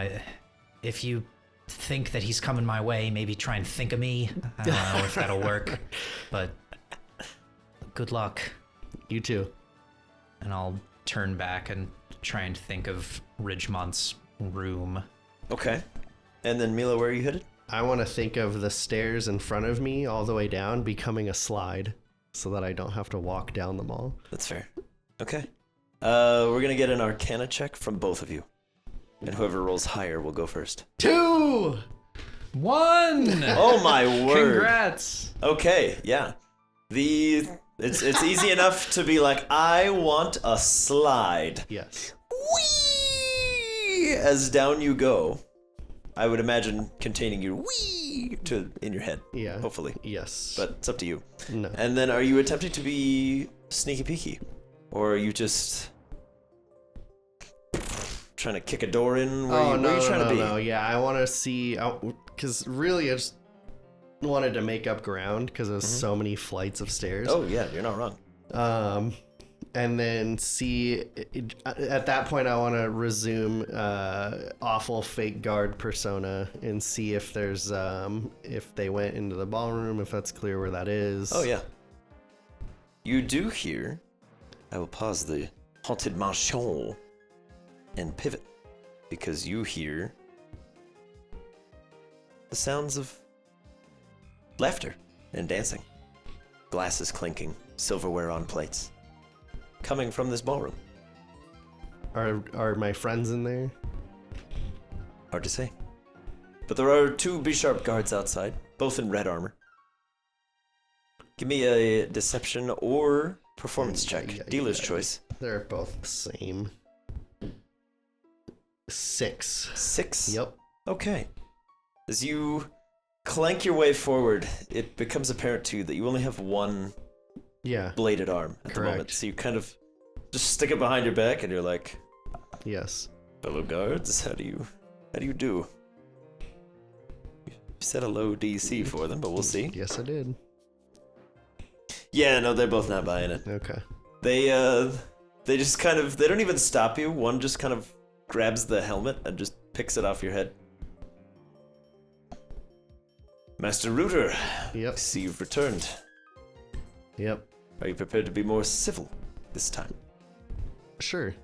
If you think that he's coming my way, maybe try and think of me. I don't know if that'll work, but good luck. You too. And I'll turn back and try and think of Ridgemont's room. Okay. And then Milo, where are you headed? I want to think of the stairs in front of me all the way down becoming a slide so that I don't have to walk down them all. That's fair. Okay. We're gonna get an Arcana check from both of you. And whoever rolls higher will go first. 2! 1! Oh my word. Congrats! Okay, yeah. It's easy enough to be like, I want a slide. Yes. Whee! As down you go. I would imagine containing your wee in your head. Yeah. Hopefully. Yes. But it's up to you. No. And then are you attempting to be sneaky peeky? Or are you just trying to kick a door in? Where are you trying to be? No. Yeah, I want to see, because really I just wanted to make up ground because there's so many flights of stairs. Oh yeah, you're not wrong. And then see, at that point I want to resume awful fake guard persona and see if there's, if they went into the ballroom, if that's clear where that is. Oh yeah. You do hear, I will pause the haunted mansion and pivot, because you hear the sounds of laughter and dancing, glasses clinking, silverware on plates, coming from this ballroom. Are my friends in there? Hard to say. But there are 2 B-sharp guards outside, both in red armor. Give me a deception or performance check. Dealer's choice. They're both the same. 6. 6? Yep. Okay. As you clank your way forward, it becomes apparent to you that you only have one Yeah. bladed arm at the moment. Correct. So you kind of just stick it behind your back and you're like, Yes. fellow guards, how do you do? You set a low DC for them, but we'll see. Yes, I did. Yeah, no, they're both not buying it. Okay. They just kind of, they don't even stop you. One just kind of grabs the helmet and just picks it off your head. Master Rooter, Yep. I see you've returned. Yep. Are you prepared to be more civil this time? Sure.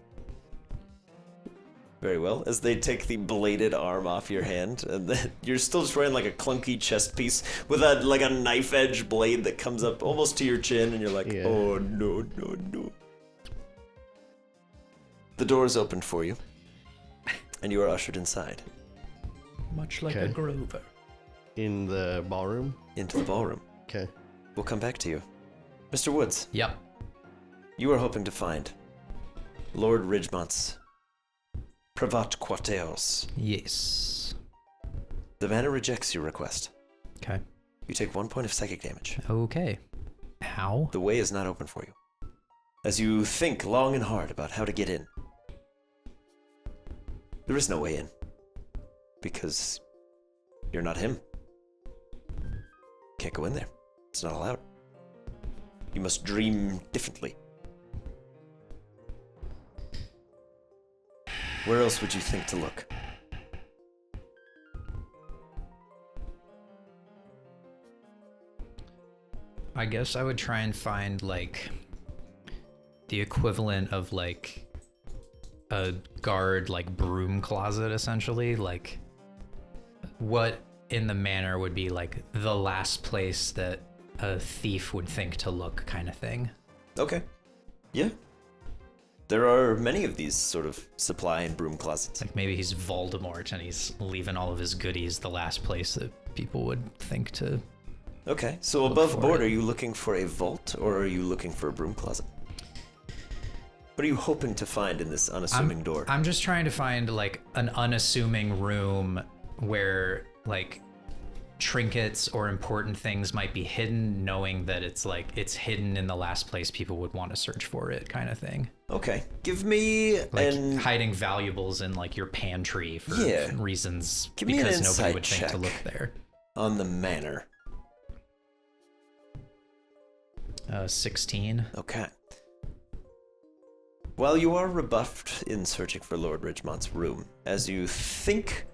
Very well. As they take the bladed arm off your hand, and then you're still just wearing like a clunky chest piece with a like a knife edge blade that comes up almost to your chin, and you're like, Yeah. oh no, no, no. The door is opened for you, and you are ushered inside Much like Okay. a Grover. In the ballroom? into the ballroom. Okay. We'll come back to you. Mr. Woods, Yep. you are hoping to find Lord Ridgemont's Pravat Quarteos. Yes. The manor rejects your request. Okay. You take 1 point of psychic damage. Okay. How? The way is not open for you. As you think long and hard about how to get in, there is no way in. Because you're not him. Can't go in there. It's not allowed. You must dream differently. Where else would you think to look? I guess I would try and find like the equivalent of like a guard like broom closet, essentially. Like what in the manor would be like the last place that a thief would think to look, kind of thing. Okay. Yeah. There are many of these sort of supply and broom closets. Like maybe he's Voldemort and he's leaving all of his goodies the last place that people would think to. Okay, so Look above for board, it. are you looking for a vault or are you looking for a broom closet? What are you hoping to find in this unassuming door? I'm just trying to find like an unassuming room where like trinkets or important things might be hidden, knowing that it's like it's hidden in the last place people would want to search for it, kind of thing. Okay, give me Like an... hiding valuables in like your pantry for Yeah. reasons Give me an because nobody insight would think to check. look there. on the manor. 16. Okay. While you are rebuffed in searching for Lord Ridgemont's room, as you think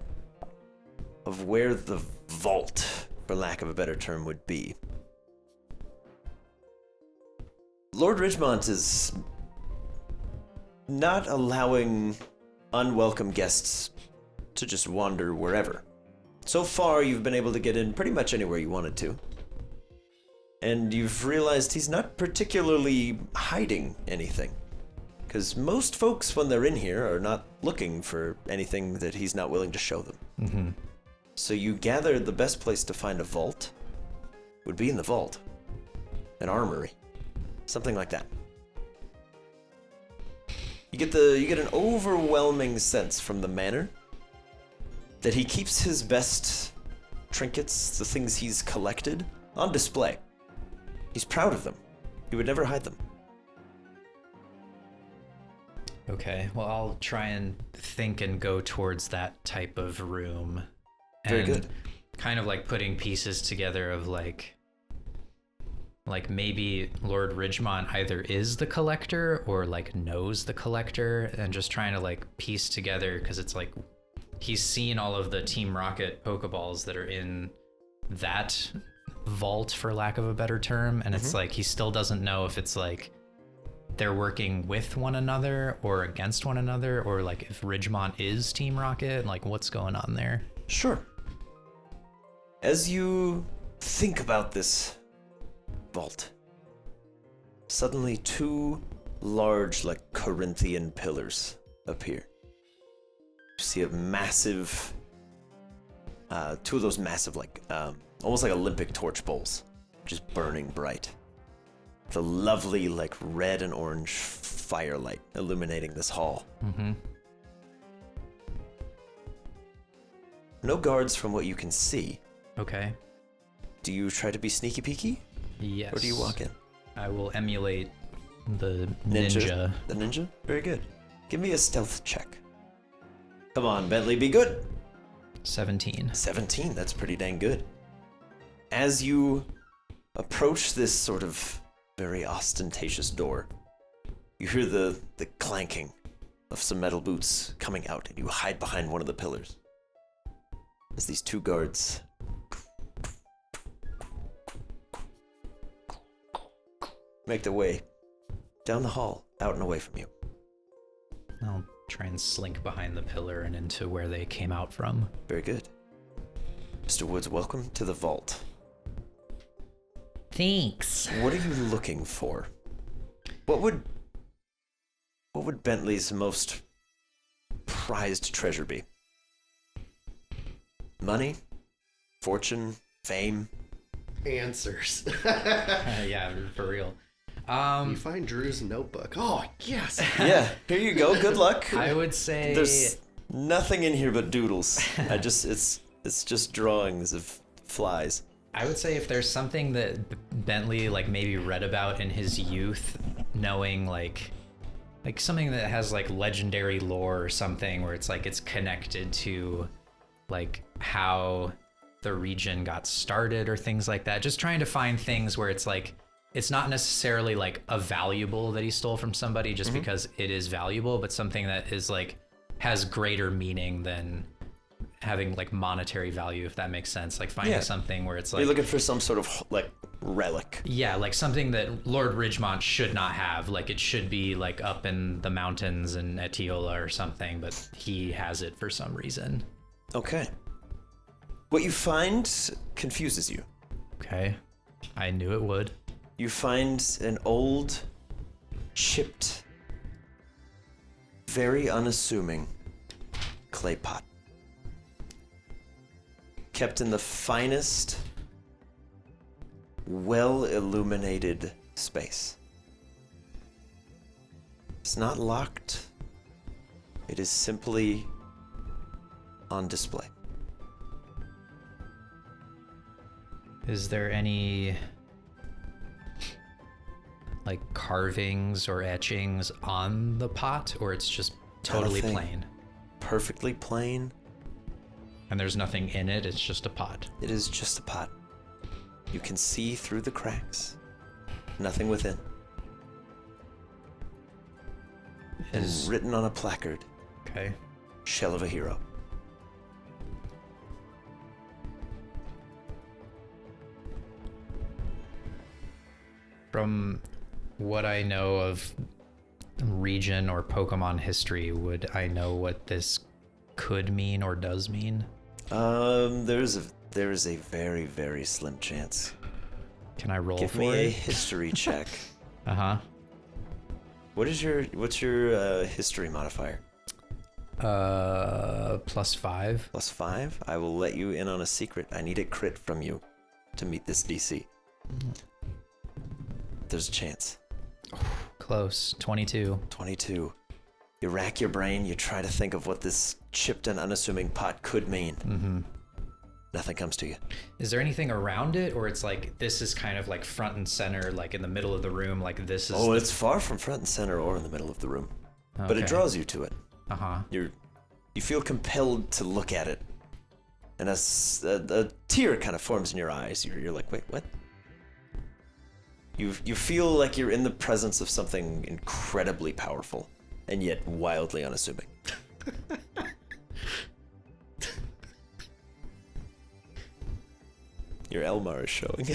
of where the vault, for lack of a better term, would be, Lord Ridgemont is not allowing unwelcome guests to just wander wherever. So far, you've been able to get in pretty much anywhere you wanted to. And you've realized he's not particularly hiding anything. Because most folks, when they're in here, are not looking for anything that he's not willing to show them. Mm-hmm. So you gather the best place to find a vault would be in the vault. An armory. Something like that. You get an overwhelming sense from the manor that he keeps his best trinkets, the things he's collected, on display. He's proud of them. He would never hide them. Okay, well, I'll try and think and go towards that type of room. Very And good. Kind of like putting pieces together of like maybe Lord Ridgemont either is the collector or like knows the collector, and just trying to like piece together, because it's like he's seen all of the Team Rocket Pokeballs that are in that vault, for lack of a better term, and it's like he still doesn't know if it's like they're working with one another or against one another, or like if Ridgemont is Team Rocket, like what's going on there. Sure. As you think about this vault, suddenly two large, like Corinthian pillars appear. You see a massive, two of those massive, like, almost like Olympic torch bowls, just burning bright. The lovely, like, red and orange firelight illuminating this hall. Mm-hmm. No guards from what you can see. Okay. Do you try to be sneaky peeky? Yes. Or do you walk in? I will emulate the ninja. The ninja? Very good. Give me a stealth check. Come on, Bentley, be good. 17. 17, that's pretty dang good. As you approach this sort of very ostentatious door, you hear the clanking of some metal boots coming out, and you hide behind one of the pillars. As these two guards make their way down the hall, out and away from you. I'll try and slink behind the pillar and into where they came out from. Very good. Mr. Woods, welcome to the vault. Thanks. What are you looking for? What would Bentley's most prized treasure be? Money? Fortune? Fame? Answers. Yeah, for real. You find Drew's notebook. Oh, yes. Yeah, here you go. Good luck. I would say There's nothing in here but doodles. It's just drawings of flies. I would say if there's something that Bentley like maybe read about in his youth, knowing like something that has like legendary lore or something where it's like it's connected to like how the region got started or things like that. Just trying to find things where it's like it's not necessarily like a valuable that he stole from somebody just because it is valuable, but something that is like has greater meaning than having like monetary value, if that makes sense. Like finding something where it's like you're looking for some sort of like relic. Yeah, like something that Lord Ridgemont should not have. Like it should be like up in the mountains in Etiola or something, but he has it for some reason. Okay. What you find confuses you. Okay. I knew it would. You find an old, chipped, very unassuming clay pot. Kept in the finest, well-illuminated space. It's not locked. It is simply on display. Is there any like carvings or etchings on the pot, or it's just totally Nothing. plain? Perfectly plain. And there's nothing in it, it's just a pot. It is just a pot. You can see through the cracks. Nothing within. And written on a placard, Okay. Shell of a Hero. From what I know of region or Pokemon history, would I know what this could mean or does mean? There is a very, very slim chance. Can I roll Give for me a it? history check. Uh-huh. What's your history modifier? +5. +5? I will let you in on a secret. I need a crit from you to meet this DC. There's a chance. Close. 22. 22. You rack your brain, you try to think of what this chipped and unassuming pot could mean. Mm-hmm. Nothing comes to you. Is there anything around it, or it's like this is kind of like front and center, like in the middle of the room, like this is? Oh, it's far from front and center or in the middle of the room. But it Okay. draws you to it. Uh-huh. You feel compelled to look at it. And a tear kind of forms in your eyes. You're like, wait, what? You feel like you're in the presence of something incredibly powerful, and yet wildly unassuming. Your Elmar is showing.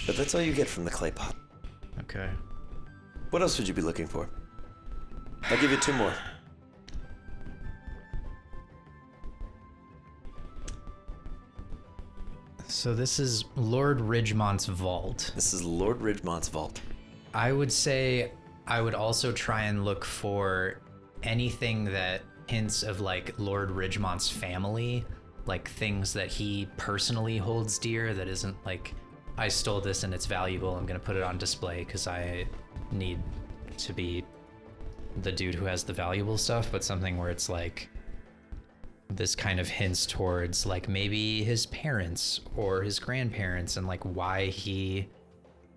But that's all you get from the clay pot. Okay. What else would you be looking for? I'll give you 2 more. So this is Lord Ridgemont's vault. This is Lord Ridgemont's vault. I would say I would also try and look for anything that hints of like Lord Ridgemont's family, like things that he personally holds dear that isn't like, I stole this and it's valuable, I'm gonna put it on display because I need to be the dude who has the valuable stuff, but something where it's like, this kind of hints towards like maybe his parents or his grandparents and like why he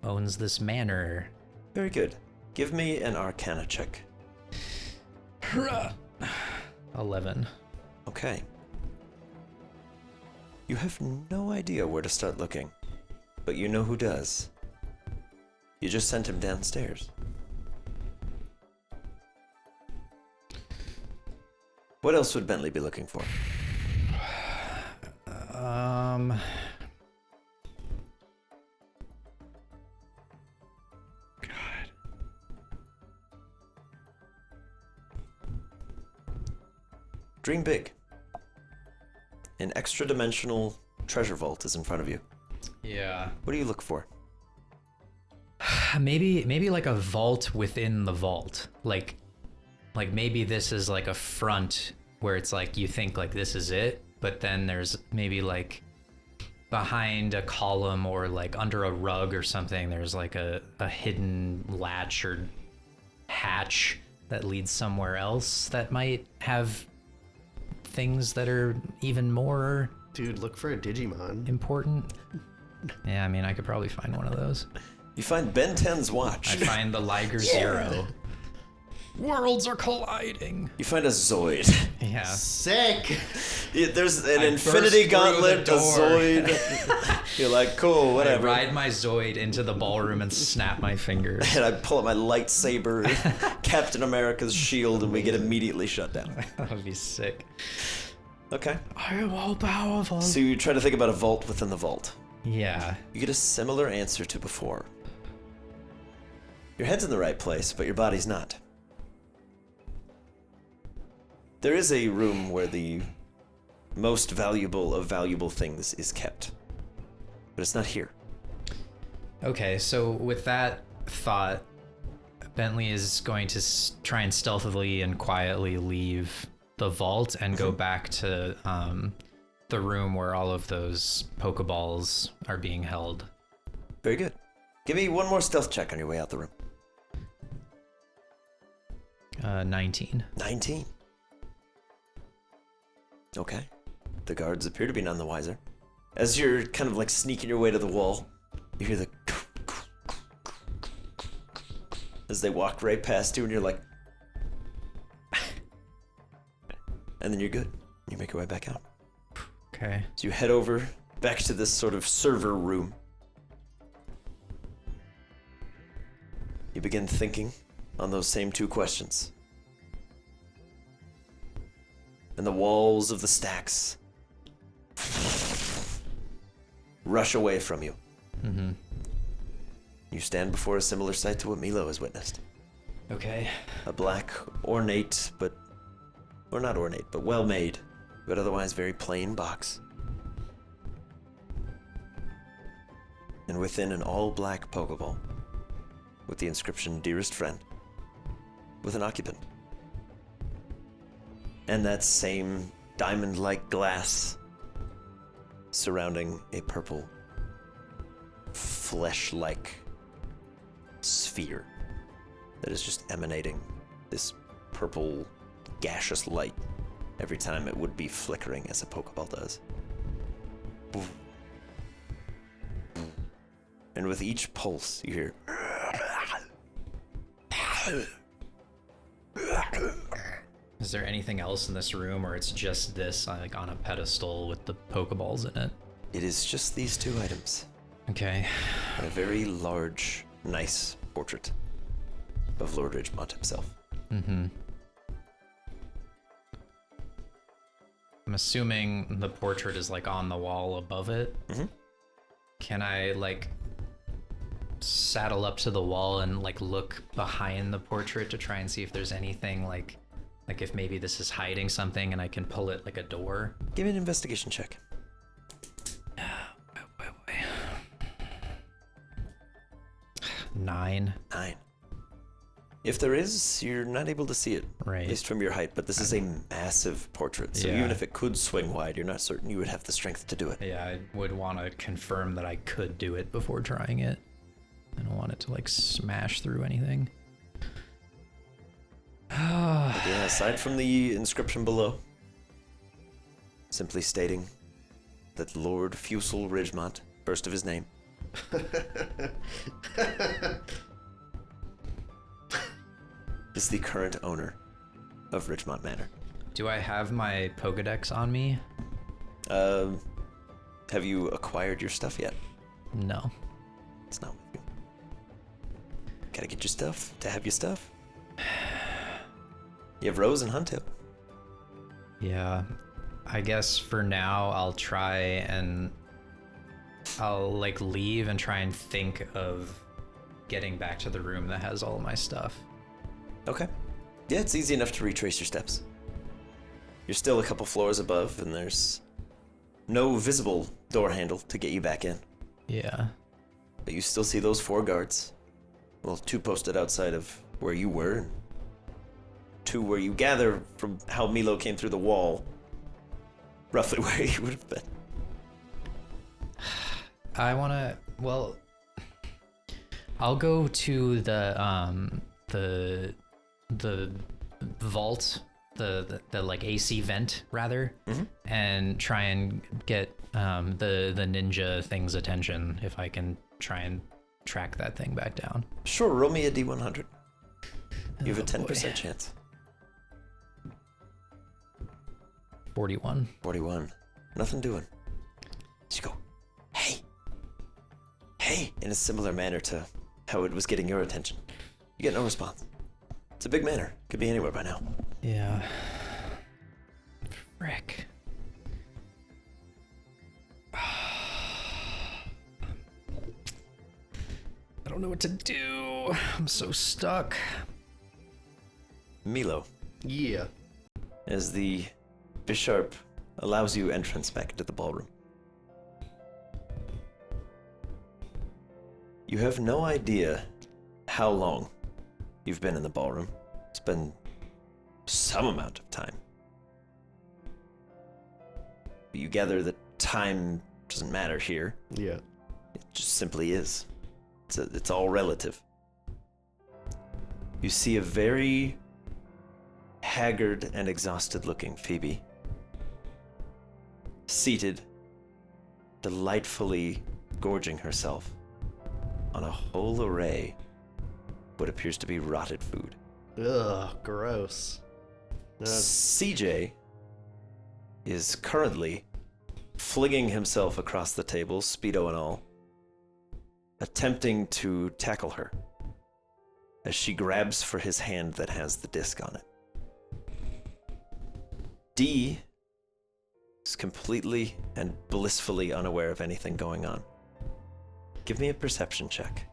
owns this manor. Very good. Give me an Arcana check. 11. Okay. You have no idea where to start looking, but you know who does. You just sent him downstairs. What else would Bentley be looking for? Dream big. An extra-dimensional treasure vault is in front of you. Yeah. What do you look for? Maybe like a vault within the vault. Like maybe this is like a front where it's like you think like this is it, but then there's maybe like behind a column or like under a rug or something, there's like a hidden latch or hatch that leads somewhere else that might have things that are even more Dude, look for a Digimon. important. Yeah, I mean, I could probably find one of those. You find Ben 10's watch. I find the Liger Zero. Worlds are colliding. You find a Zoid. Yeah. Sick. Yeah, there's an I infinity burst through gauntlet, a the door. Zoid. You're like, cool, I whatever. ride my Zoid into the ballroom and snap my fingers. And I pull out my lightsaber, Captain America's shield, and we get immediately shut down. That would be sick. Okay. I am all powerful. So you try to think about a vault within the vault. Yeah. You get a similar answer to before. Your head's in the right place, but your body's not. There is a room where the most valuable of valuable things is kept. But it's not here. Okay, so with that thought, Bentley is going to try and stealthily and quietly leave the vault and go back to the room where all of those Pokeballs are being held. Very good. Give me one more stealth check on your way out the room. 19. 19. Okay. The guards appear to be none the wiser. As you're kind of like sneaking your way to the wall, you hear the as they walk right past you, and you're like, and then you're good. You make your way back out. Okay. So you head over back to this sort of server room. You begin thinking on those same two questions. And the walls of the stacks rush away from you. Mm-hmm. You stand before a similar sight to what Milo has witnessed. Okay. A black, ornate, or not ornate, but well-made, but otherwise very plain box. And within an all-black Pokeball, with the inscription, Dearest Friend, with an occupant. And that same diamond-like glass surrounding a purple, flesh-like sphere that is just emanating this purple, gaseous light every time it would be flickering as a Pokeball does. And with each pulse, you hear... Is there anything else in this room, or it's just this, like, on a pedestal with the Pokeballs in it? It is just these two items. Okay. And a very large, nice portrait of Lord Ridgemont himself. Mm-hmm. I'm assuming the portrait is, like, on the wall above it. Mm-hmm. Can I, like, saddle up to the wall and, like, look behind the portrait to try and see if there's anything, like if maybe this is hiding something and I can pull it like a door? Give me an investigation check. 9. 9. If there is, you're not able to see it, Right. at least from your height, but this is a massive portrait, so Yeah. even if it could swing wide, you're not certain you would have the strength to do it. Yeah, I would want to confirm that I could do it before trying it. I don't want it to, like, smash through anything. But yeah, aside from the inscription below, simply stating that Lord Fusel Ridgemont, first of his name, is the current owner of Ridgemont Manor. Do I have my Pokedex on me? Have you acquired your stuff yet? No. It's not with you. Gotta get your stuff to have your stuff. You have Rose and Huntip. Yeah. I guess for now I'll try and I'll, like, leave and try and think of getting back to the room that has all of my stuff. Okay. Yeah, it's easy enough to retrace your steps. You're still a couple floors above, and there's no visible door handle to get you back in. Yeah. But you still see those 4 guards. Well, 2 posted outside of where you were, and 2 where you gather from how Milo came through the wall, roughly where he would have been. I want to, well, I'll go to the vault, the like AC vent rather, and try and get the ninja thing's attention if I can try and track that thing back down. Sure, roll me a D100. You have a Oh, boy. 10% chance. 41. 41. Nothing doing. So you go, hey! Hey! In a similar manner to how it was getting your attention. You get no response. It's a big manor. Could be anywhere by now. Yeah. Frick. I don't know what to do. I'm so stuck. Milo, Yeah. as the Bisharp allows you entrance back into the ballroom. You have no idea how long you've been in the ballroom. It's been some amount of time. But you gather that time doesn't matter here. Yeah. It just simply is. It's all relative. You see a very haggard and exhausted looking Phoebe, seated, delightfully gorging herself on a whole array of what appears to be rotted food. Ugh, gross. CJ is currently flinging himself across the table, Speedo and all, attempting to tackle her as she grabs for his hand that has the disc on it. D is completely and blissfully unaware of anything going on. Give me a perception check.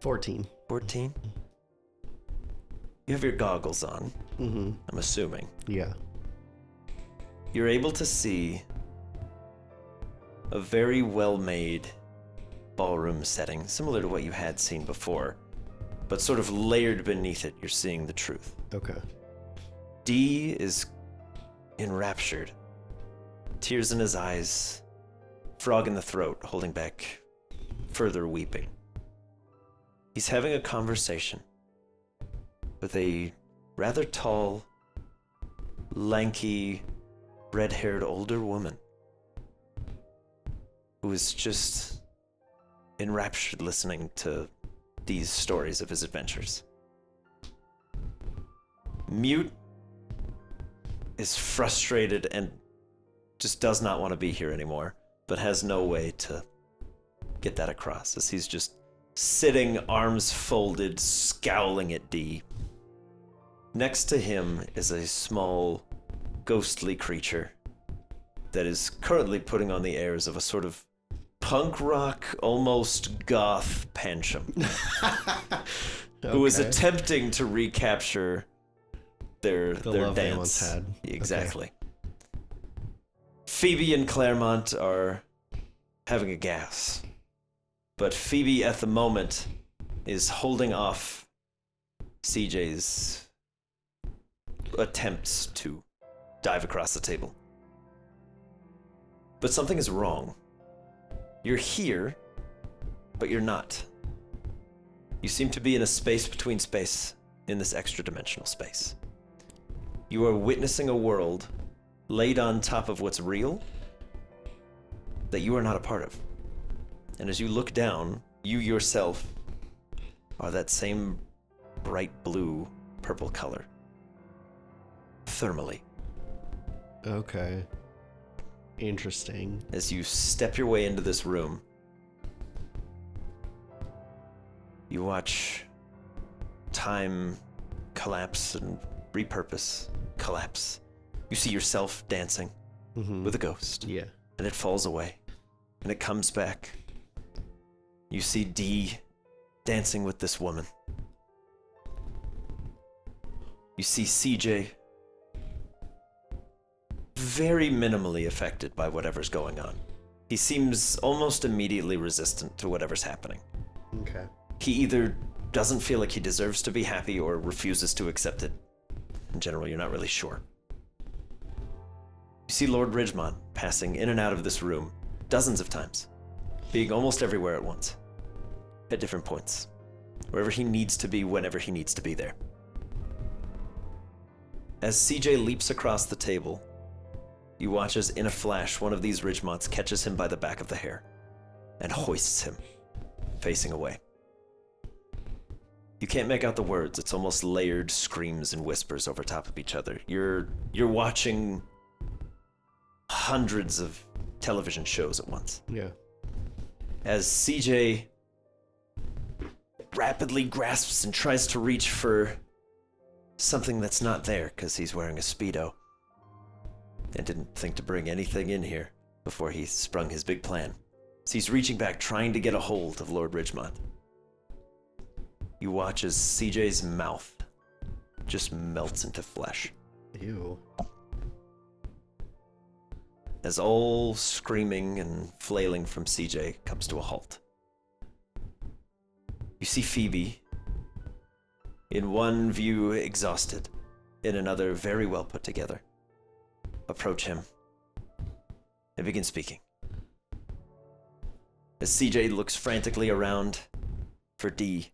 14. 14. You have your goggles on, Mm-hmm. I'm assuming. Yeah. You're able to see a very well-made ballroom setting, similar to what you had seen before, but sort of layered beneath it, you're seeing the truth. Okay. D is enraptured, tears in his eyes, frog in the throat, holding back further weeping. He's having a conversation with a rather tall, lanky, red-haired older woman who is just enraptured listening to these stories of his adventures. Mute is frustrated and just does not want to be here anymore, but has no way to get that across, as he's just sitting, arms folded, scowling at D. Next to him is a small, ghostly creature that is currently putting on the airs of a sort of punk rock, almost goth Pancham, who is Okay. attempting to recapture their love they dance. once had. Exactly. Phoebe and Claremont are having a gas, but Phoebe at the moment is holding off CJ's attempts to dive across the table. But something is wrong. You're here, but you're not. You seem to be in a space between space, in this extra-dimensional space. You are witnessing a world laid on top of what's real that you are not a part of. And as you look down, you yourself are that same bright blue, purple color. Thermally. Okay. Interesting. As you step your way into this room, you watch time collapse and repurpose, collapse. You see yourself dancing Mm-hmm. with a ghost, Yeah. and it falls away, and it comes back. You see D dancing with this woman. You see CJ very minimally affected by whatever's going on. He seems almost immediately resistant to whatever's happening. Okay. He either doesn't feel like he deserves to be happy or refuses to accept it. In general, you're not really sure. You see Lord Ridgemont passing in and out of this room dozens of times, being almost everywhere at once, at different points, wherever he needs to be, whenever he needs to be there. As CJ leaps across the table, you watch as in a flash one of these Ridgemonts catches him by the back of the hair and hoists him, facing away. You can't make out the words. It's almost layered screams and whispers over top of each other. You're watching hundreds of television shows at once. Yeah. As CJ rapidly grasps and tries to reach for something that's not there because he's wearing a Speedo and didn't think to bring anything in here before he sprung his big plan. So he's reaching back, trying to get a hold of Lord Ridgemont. You watch as CJ's mouth just melts into flesh. Ew. As all screaming and flailing from CJ comes to a halt. You see Phoebe, in one view exhausted, in another very well put together, approach him and begin speaking. As CJ looks frantically around for D,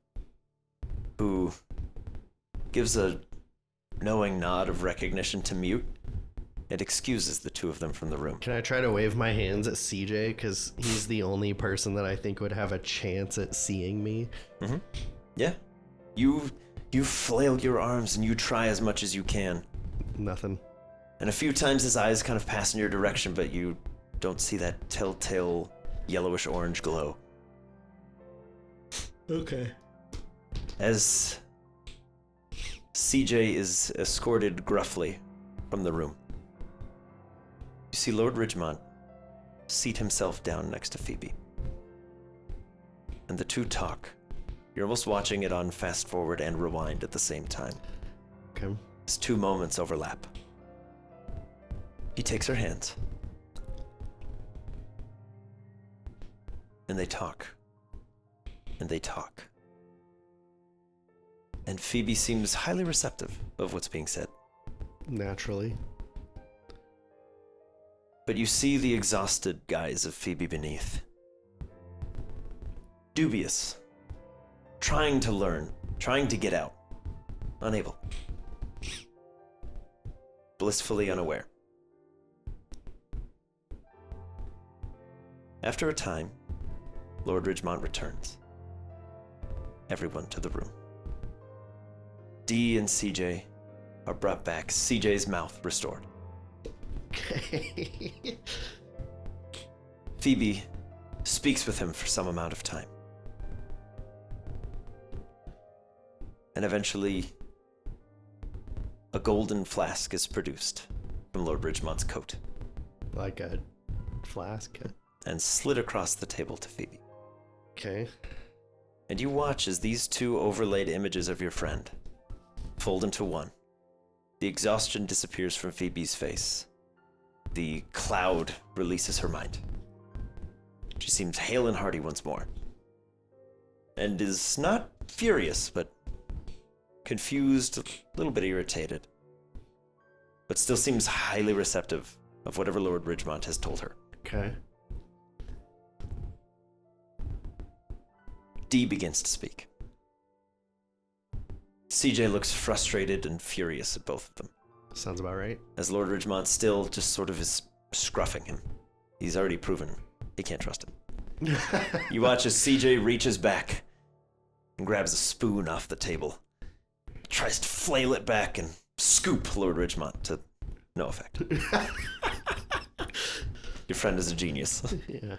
who gives a knowing nod of recognition to Mute and excuses the two of them from the room. Can I try to wave my hands at CJ? Because he's the only person that I think would have a chance at seeing me. Mm-hmm. Yeah. You flail your arms and you try as much as you can. Nothing. And a few times his eyes kind of pass in your direction, but you don't see that telltale yellowish orange glow. Okay. As CJ is escorted gruffly from the room, you see Lord Ridgemont seat himself down next to Phoebe. And the two talk. You're almost watching it on fast forward and rewind at the same time. Okay. As two moments overlap. He takes her hands. And they talk. And they talk. And Phoebe seems highly receptive of what's being said. Naturally. But you see the exhausted guise of Phoebe beneath. Dubious. Trying to learn. Trying to get out. Unable. Blissfully unaware. After a time, Lord Ridgemont returns. Everyone to the room. D and CJ are brought back, CJ's mouth restored. Okay. Phoebe speaks with him for some amount of time. And eventually, a golden flask is produced from Lord Ridgemont's coat Like a flask. and slid across the table to Phoebe. Okay. And you watch as these two overlaid images of your friend fold into one. The exhaustion disappears from Phoebe's face. The cloud releases her mind. She seems hale and hearty once more. And is not furious, but confused, a little bit irritated. But still seems highly receptive of whatever Lord Ridgemont has told her. Okay. D begins to speak. CJ looks frustrated and furious at both of them, Sounds about right. as Lord Ridgemont still just sort of is scruffing him. He's already proven he can't trust him. You watch as CJ reaches back and grabs a spoon off the table, tries to flail it back and scoop Lord Ridgemont to no effect. Your friend is a genius. Yeah.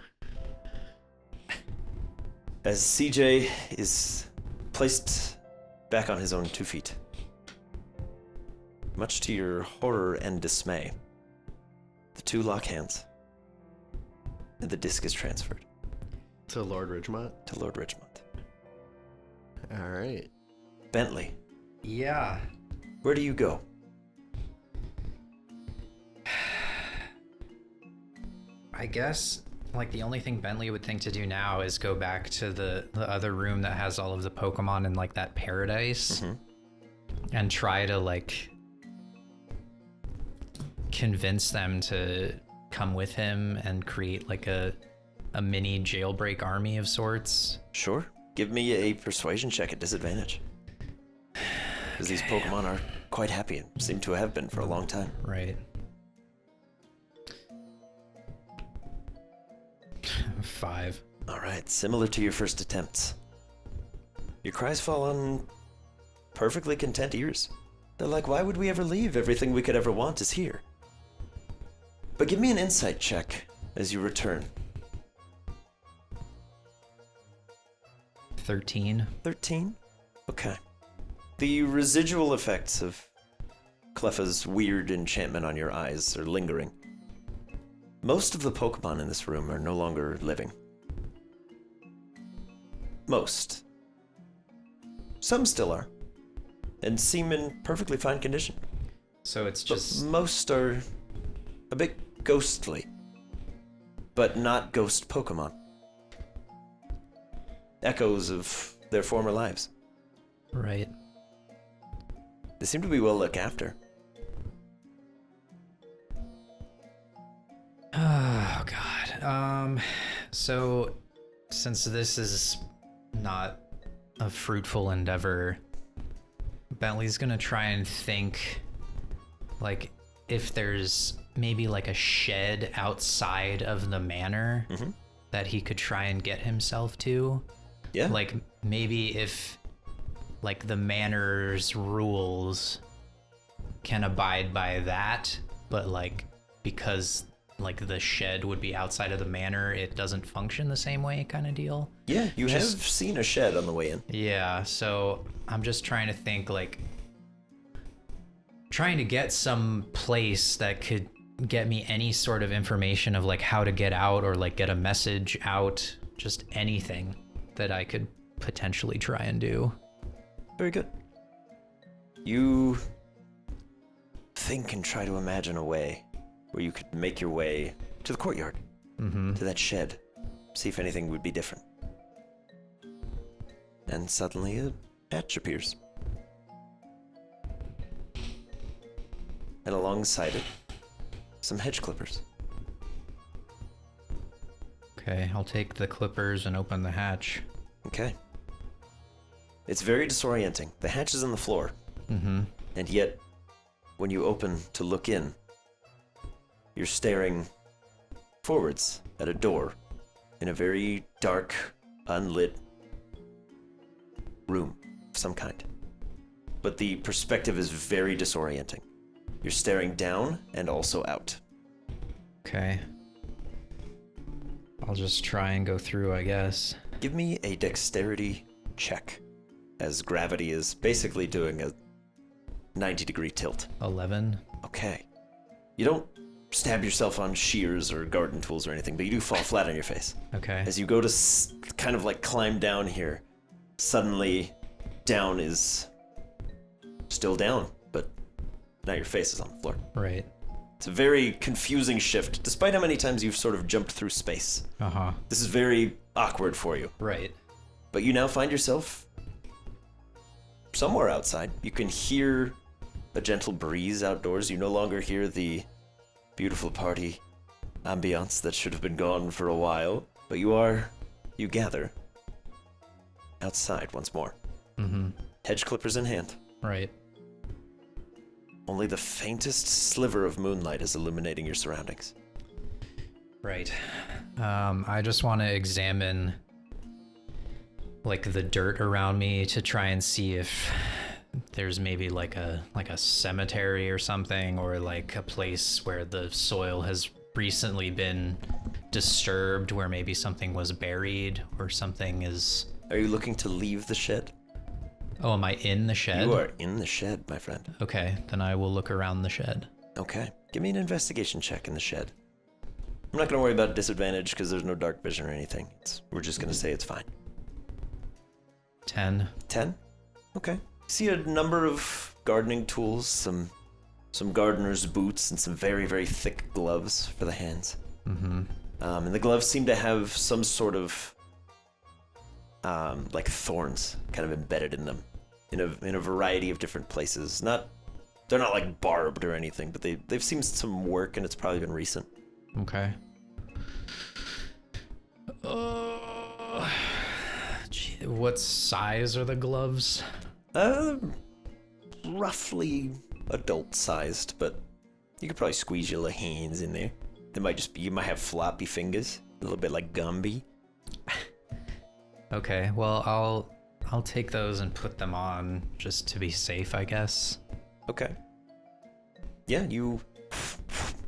As CJ is placed back on his own 2 feet, much to your horror and dismay, the two lock hands, and the disc is transferred To Lord Ridgemont. to Lord Ridgemont. All right. Bentley, Yeah. where do you go? I guess, like, the only thing Bentley would think to do now is go back to the other room that has all of the Pokemon in, like, that paradise. Mhm. And try to, like, convince them to come with him and create, like, a mini jailbreak army of sorts. Sure. Give me a persuasion check at disadvantage. Because these Pokemon are quite happy and seem to have been for a long time. Right. 5. All right, similar to your first attempts. Your cries fall on perfectly content ears. They're like, why would we ever leave? Everything we could ever want is here. But give me an insight check as you return. 13. 13? Okay. The residual effects of Cleffa's weird enchantment on your eyes are lingering. Most of the Pokemon in this room are no longer living. Most. Some still are, and seem in perfectly fine condition. So it's But just... most are a bit ghostly, but not ghost Pokemon. Echoes of their former lives. Right. They seem to be well looked after. Oh, God. So, since this is not a fruitful endeavor, Bentley's gonna try and think, like, if there's maybe like a shed outside of the manor that he could try and get himself to. Yeah. Like, maybe if, like, the manor's rules can abide by that, but, like, because, like, the shed would be outside of the manor, it doesn't function the same way kind of deal. Yeah, you have seen a shed on the way in. Yeah, so I'm just trying to think, like, trying to get some place that could get me any sort of information of, like, how to get out or, like, get a message out, just anything that I could potentially try and do. Very good. You think and try to imagine a way where you could make your way to the courtyard, to that shed, see if anything would be different. And suddenly a hatch appears. And alongside it, some hedge clippers. Okay, I'll take the clippers and open the hatch. Okay. It's very disorienting. The hatch is on the floor. And yet, when you open to look in, you're staring forwards at a door in a very dark, unlit room of some kind. But the perspective is very disorienting. You're staring down and also out. Okay. I'll just try and go through, I guess. Give me a dexterity check, as gravity is basically doing a 90-degree tilt. 11. Okay. You don't stab yourself on shears or garden tools or anything, but you do fall flat on your face. Okay. As you go to kind of like climb down here, suddenly down is still down, but now your face is on the floor. Right. It's a very confusing shift, despite how many times you've sort of jumped through space. Uh-huh. This is very awkward for you. Right. But you now find yourself somewhere outside. You can hear a gentle breeze outdoors. You no longer hear the beautiful party ambiance that should have been gone for a while. But you gather outside once more. Hedge clippers in hand. Right. Only the faintest sliver of moonlight is illuminating your surroundings. Right. I just want to examine, like, the dirt around me to try and see if there's maybe like a cemetery or something, or like a place where the soil has recently been disturbed, where maybe something was buried or something is... Are you looking to leave the shed? Oh, am I in the shed? You are in the shed, my friend. Okay, then I will look around the shed. Okay. Give me an investigation check in the shed. I'm not going to worry about disadvantage because there's no dark vision or anything. We're just going to say it's fine. 10. 10? Okay. See a number of gardening tools, some gardener's boots, and some very, very thick gloves for the hands. And the gloves seem to have some sort of like thorns kind of embedded in them in a variety of different places. They're not like barbed or anything, but they've seen some work, and it's probably been recent. Okay. What size are the gloves? Roughly adult-sized, but you could probably squeeze your little hands in there. You might have floppy fingers, a little bit like Gumby. Okay, well, I'll take those and put them on just to be safe, I guess. Okay. Yeah, you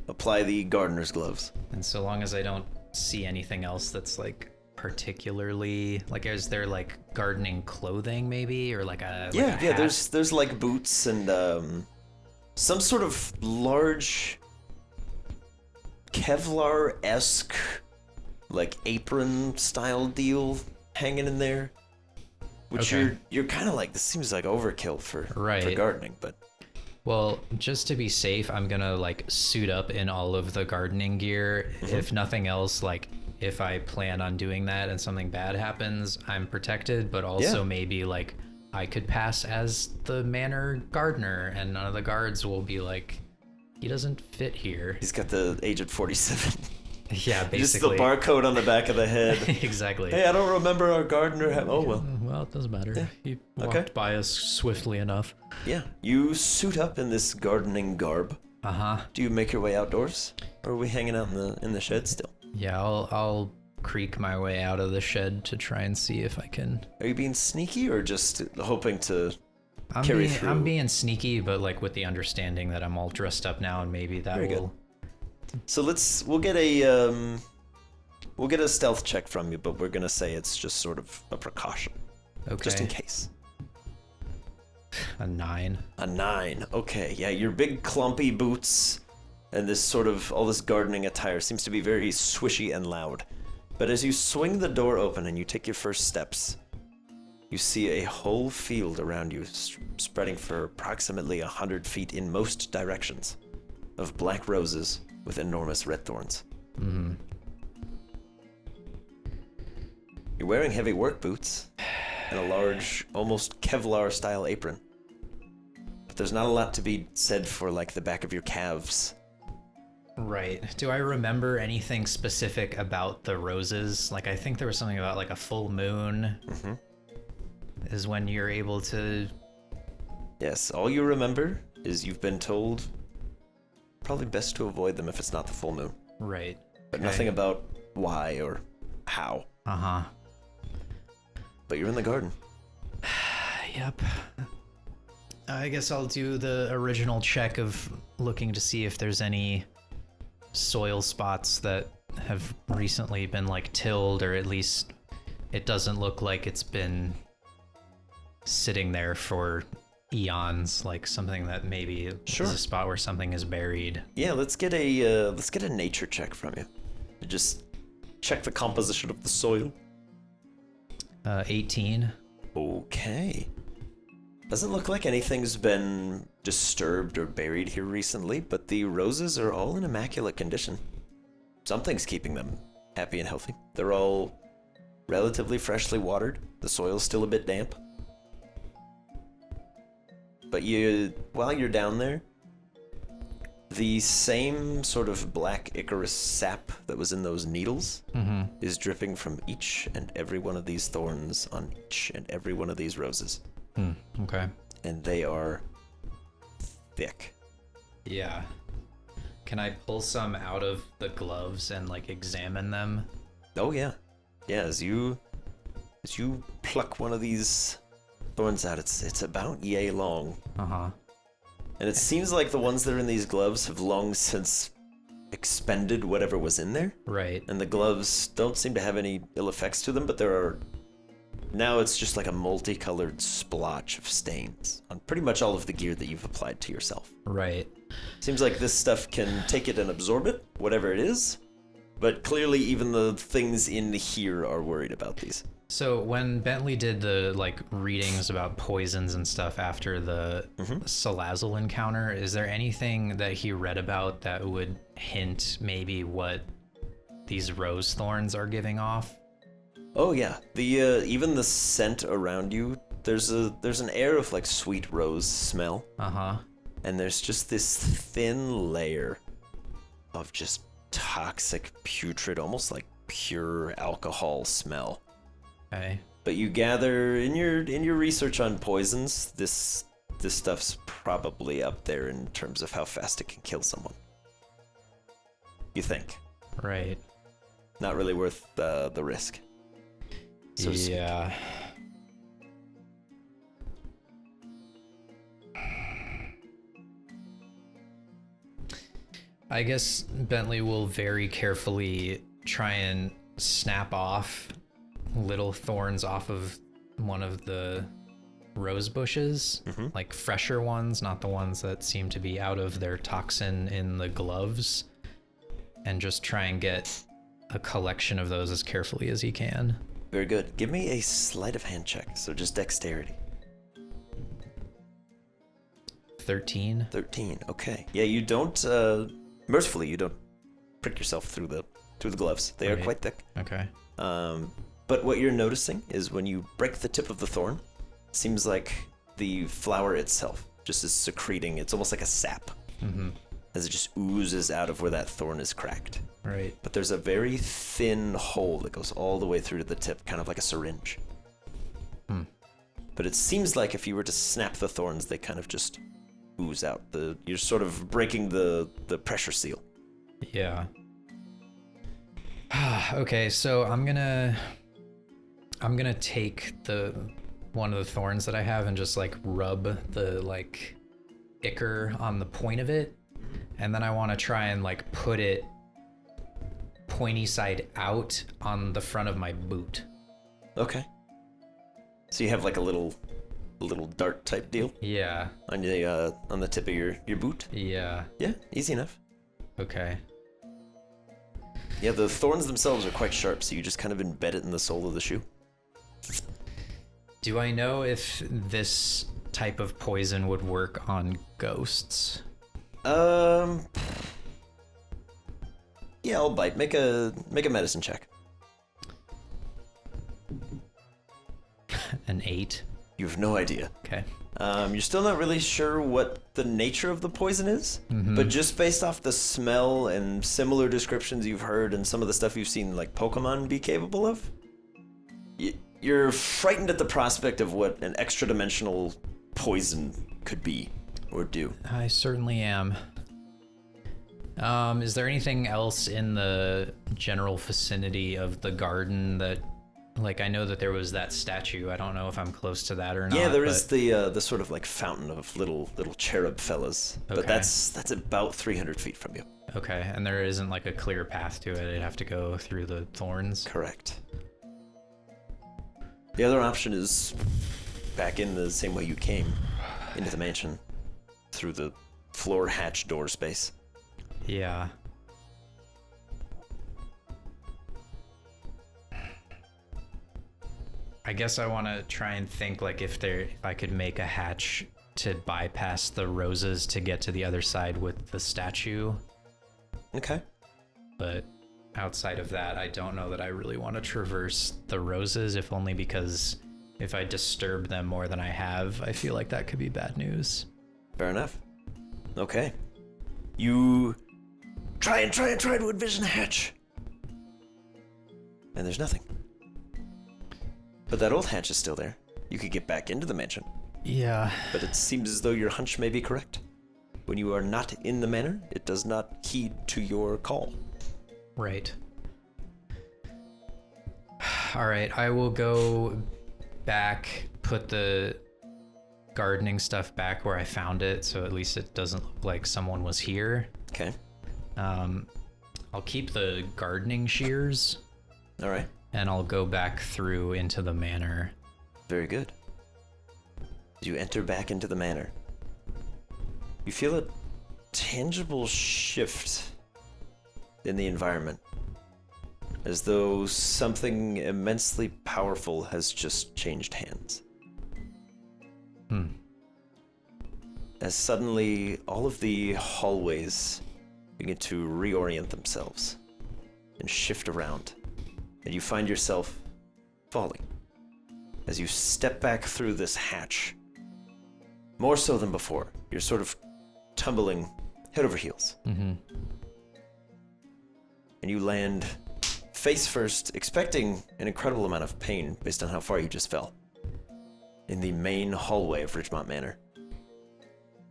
apply the gardener's gloves. And so long as I don't see anything else that's like particularly like, is there like gardening clothing maybe, or like a Yeah, hat? there's like boots and some sort of large Kevlar-esque like apron style deal hanging in there. Which Okay. you're kind of like, this seems like overkill for Right. gardening, but Well, just to be safe, I'm gonna like suit up in all of the gardening gear. If nothing else, like if I plan on doing that and something bad happens, I'm protected, but also Yeah. maybe like I could pass as the manor gardener and none of the guards will be like, he doesn't fit here. he's got the aged 47. Yeah, Just the basically. barcode on the back of the head. Exactly. Hey, I don't remember our gardener. Oh, well. Well, it doesn't matter. He walked Okay. by us swiftly enough. Yeah, you suit up in this gardening garb. Uh-huh. Do you make your way outdoors? Or are we hanging out in the shed still? Yeah, I'll creak my way out of the shed to try and see if I can. Are you being sneaky or just hoping to I'm carry being, through? I'm being sneaky, but like with the understanding that I'm all dressed up now, and maybe that Very good. will. So we'll get a stealth check from you, but we're gonna say it's just sort of a precaution, Okay. just in case. A 9. A 9. Okay, yeah, your big clumpy boots and this sort of all this gardening attire seems to be very swishy and loud. But as you swing the door open and you take your first steps, you see a whole field around you spreading for approximately 100 feet in most directions of black roses with enormous red thorns. Mm-hmm. You're wearing heavy work boots and a large, almost Kevlar-style apron. But there's not a lot to be said for, like, the back of your calves. Right. Do I remember anything specific about the roses? Like, I think there was something about like a full moon is when you're able to. Yes, all you remember is you've been told probably best to avoid them if it's not the full moon. Right. But Okay. nothing about why or how. Uh-huh. But you're in the garden. Yep. I guess I'll do the original check of looking to see if there's any soil spots that have recently been like tilled, or at least it doesn't look like it's been sitting there for eons, like something that maybe Sure. is a spot where something is buried. Yeah, let's get a nature check from you. To just check the composition of the soil. 18. Okay. Doesn't look like anything's been disturbed or buried here recently, but the roses are all in immaculate condition. Something's keeping them happy and healthy. They're all relatively freshly watered. The soil's still a bit damp. But while you're down there, the same sort of black Icarus sap that was in those needles is dripping from each and every one of these thorns on each and every one of these roses. Okay. And they are thick. Yeah. Can I pull some out of the gloves and like examine them? Oh yeah. Yeah, as you pluck one of these thorns out, it's about yay long. Uh-huh. And it seems like the ones that are in these gloves have long since expended whatever was in there. Right. And the gloves don't seem to have any ill effects to them, but now it's just like a multicolored splotch of stains on pretty much all of the gear that you've applied to yourself. Right. Seems like this stuff can take it and absorb it, whatever it is, but clearly even the things in here are worried about these. So when Bentley did the like readings about poisons and stuff after the Salazzle encounter, is there anything that he read about that would hint maybe what these rose thorns are giving off? Oh yeah, the even the scent around you, there's an air of like sweet rose smell, Uh-huh. and there's just this thin layer of just toxic, putrid, almost like pure alcohol smell. Okay. But you gather in your research on poisons, this stuff's probably up there in terms of how fast it can kill someone. You think? Right. Not really worth the risk. So to speak. Yeah. I guess Bentley will very carefully try and snap off little thorns off of one of the rose bushes, like fresher ones, not the ones that seem to be out of their toxin in the gloves, and just try and get a collection of those as carefully as he can. Very good. Give me a sleight of hand check, so just dexterity. 13. 13. Okay. Yeah, you don't. Mercifully, you don't prick yourself through the gloves. They are quite thick. Okay. But what you're noticing is when you break the tip of the thorn, it seems like the flower itself just is secreting. It's almost like a sap, as it just oozes out of where that thorn is cracked. Right. But there's a very thin hole that goes all the way through to the tip, kind of like a syringe. But it seems like if you were to snap the thorns, they kind of just ooze out. You're sort of breaking the pressure seal. Yeah. Okay, so I'm gonna take one of the thorns that I have and just like rub the like ichor on the point of it, and then I want to try and like put it pointy side out on the front of my boot. Okay. So you have like a little dart type deal? Yeah. On the tip of your boot? Yeah. Yeah, easy enough. Okay. Yeah, the thorns themselves are quite sharp, so you just kind of embed it in the sole of the shoe. Do I know if this type of poison would work on ghosts? Yeah, I'll bite. Make a medicine check. An 8. You have no idea. Okay. You're still not really sure what the nature of the poison is, but just based off the smell and similar descriptions you've heard and some of the stuff you've seen like Pokemon be capable of, you're frightened at the prospect of what an extra-dimensional poison could be or do. I certainly am. Is there anything else in the general vicinity of the garden that, like, I know that there was that statue. I don't know if I'm close to that or not. Yeah, there is the sort of like fountain of little cherub fellas, but Okay. that's about 300 feet from you. Okay, and there isn't like a clear path to it. I'd have to go through the thorns. Correct. The other option is back in the same way you came, into the mansion, through the floor hatch door space. Yeah. I guess I want to try and think like if I could make a hatch to bypass the roses to get to the other side with the statue. Okay. But outside of that, I don't know that I really want to traverse the roses, if only because if I disturb them more than I have, I feel like that could be bad news. Fair enough. Okay. You try to envision a hatch. And there's nothing. But that old hatch is still there. You could get back into the mansion. Yeah. But it seems as though your hunch may be correct. When you are not in the manor, it does not heed to your call. Right. All right, I will go back, put the gardening stuff back where I found it, so at least it doesn't look like someone was here. Okay. I'll keep the gardening shears, All right. and I'll go back through into the manor. Very good. As you enter back into the manor, you feel a tangible shift in the environment, as though something immensely powerful has just changed hands. As suddenly all of the hallways begin to reorient themselves and shift around, and you find yourself falling as you step back through this hatch. More so than before, you're sort of tumbling head over heels. And you land face first, expecting an incredible amount of pain based on how far you just fell, in the main hallway of Ridgemont Manor.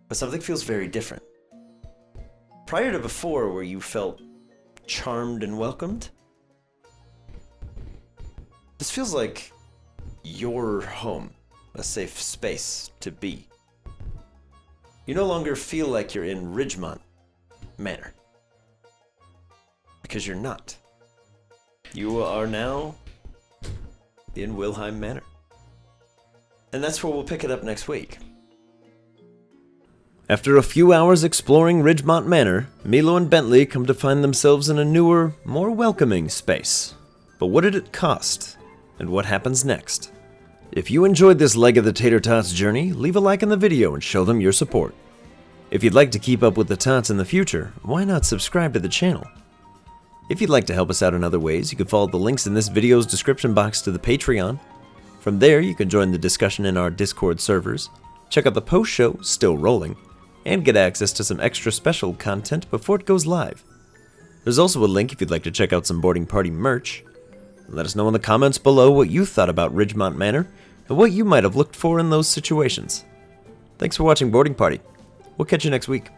But something feels very different. Prior to before, where you felt charmed and welcomed, this feels like your home, a safe space to be. You no longer feel like you're in Ridgemont Manor. because you're not. You are now in Wilhelm Manor. And that's where we'll pick it up next week. After a few hours exploring Ridgemont Manor, Milo and Bentley come to find themselves in a newer, more welcoming space. But what did it cost? And what happens next? If you enjoyed this leg of the Tater Tots journey, leave a like on the video and show them your support. If you'd like to keep up with the Tots in the future, why not subscribe to the channel? If you'd like to help us out in other ways, you can follow the links in this video's description box to the Patreon. From there, you can join the discussion in our Discord servers, check out the post-show, Still Rolling, and get access to some extra special content before it goes live. There's also a link if you'd like to check out some Boarding Party merch. Let us know in the comments below what you thought about Ridgemont Manor, and what you might have looked for in those situations. Thanks for watching Boarding Party. We'll catch you next week.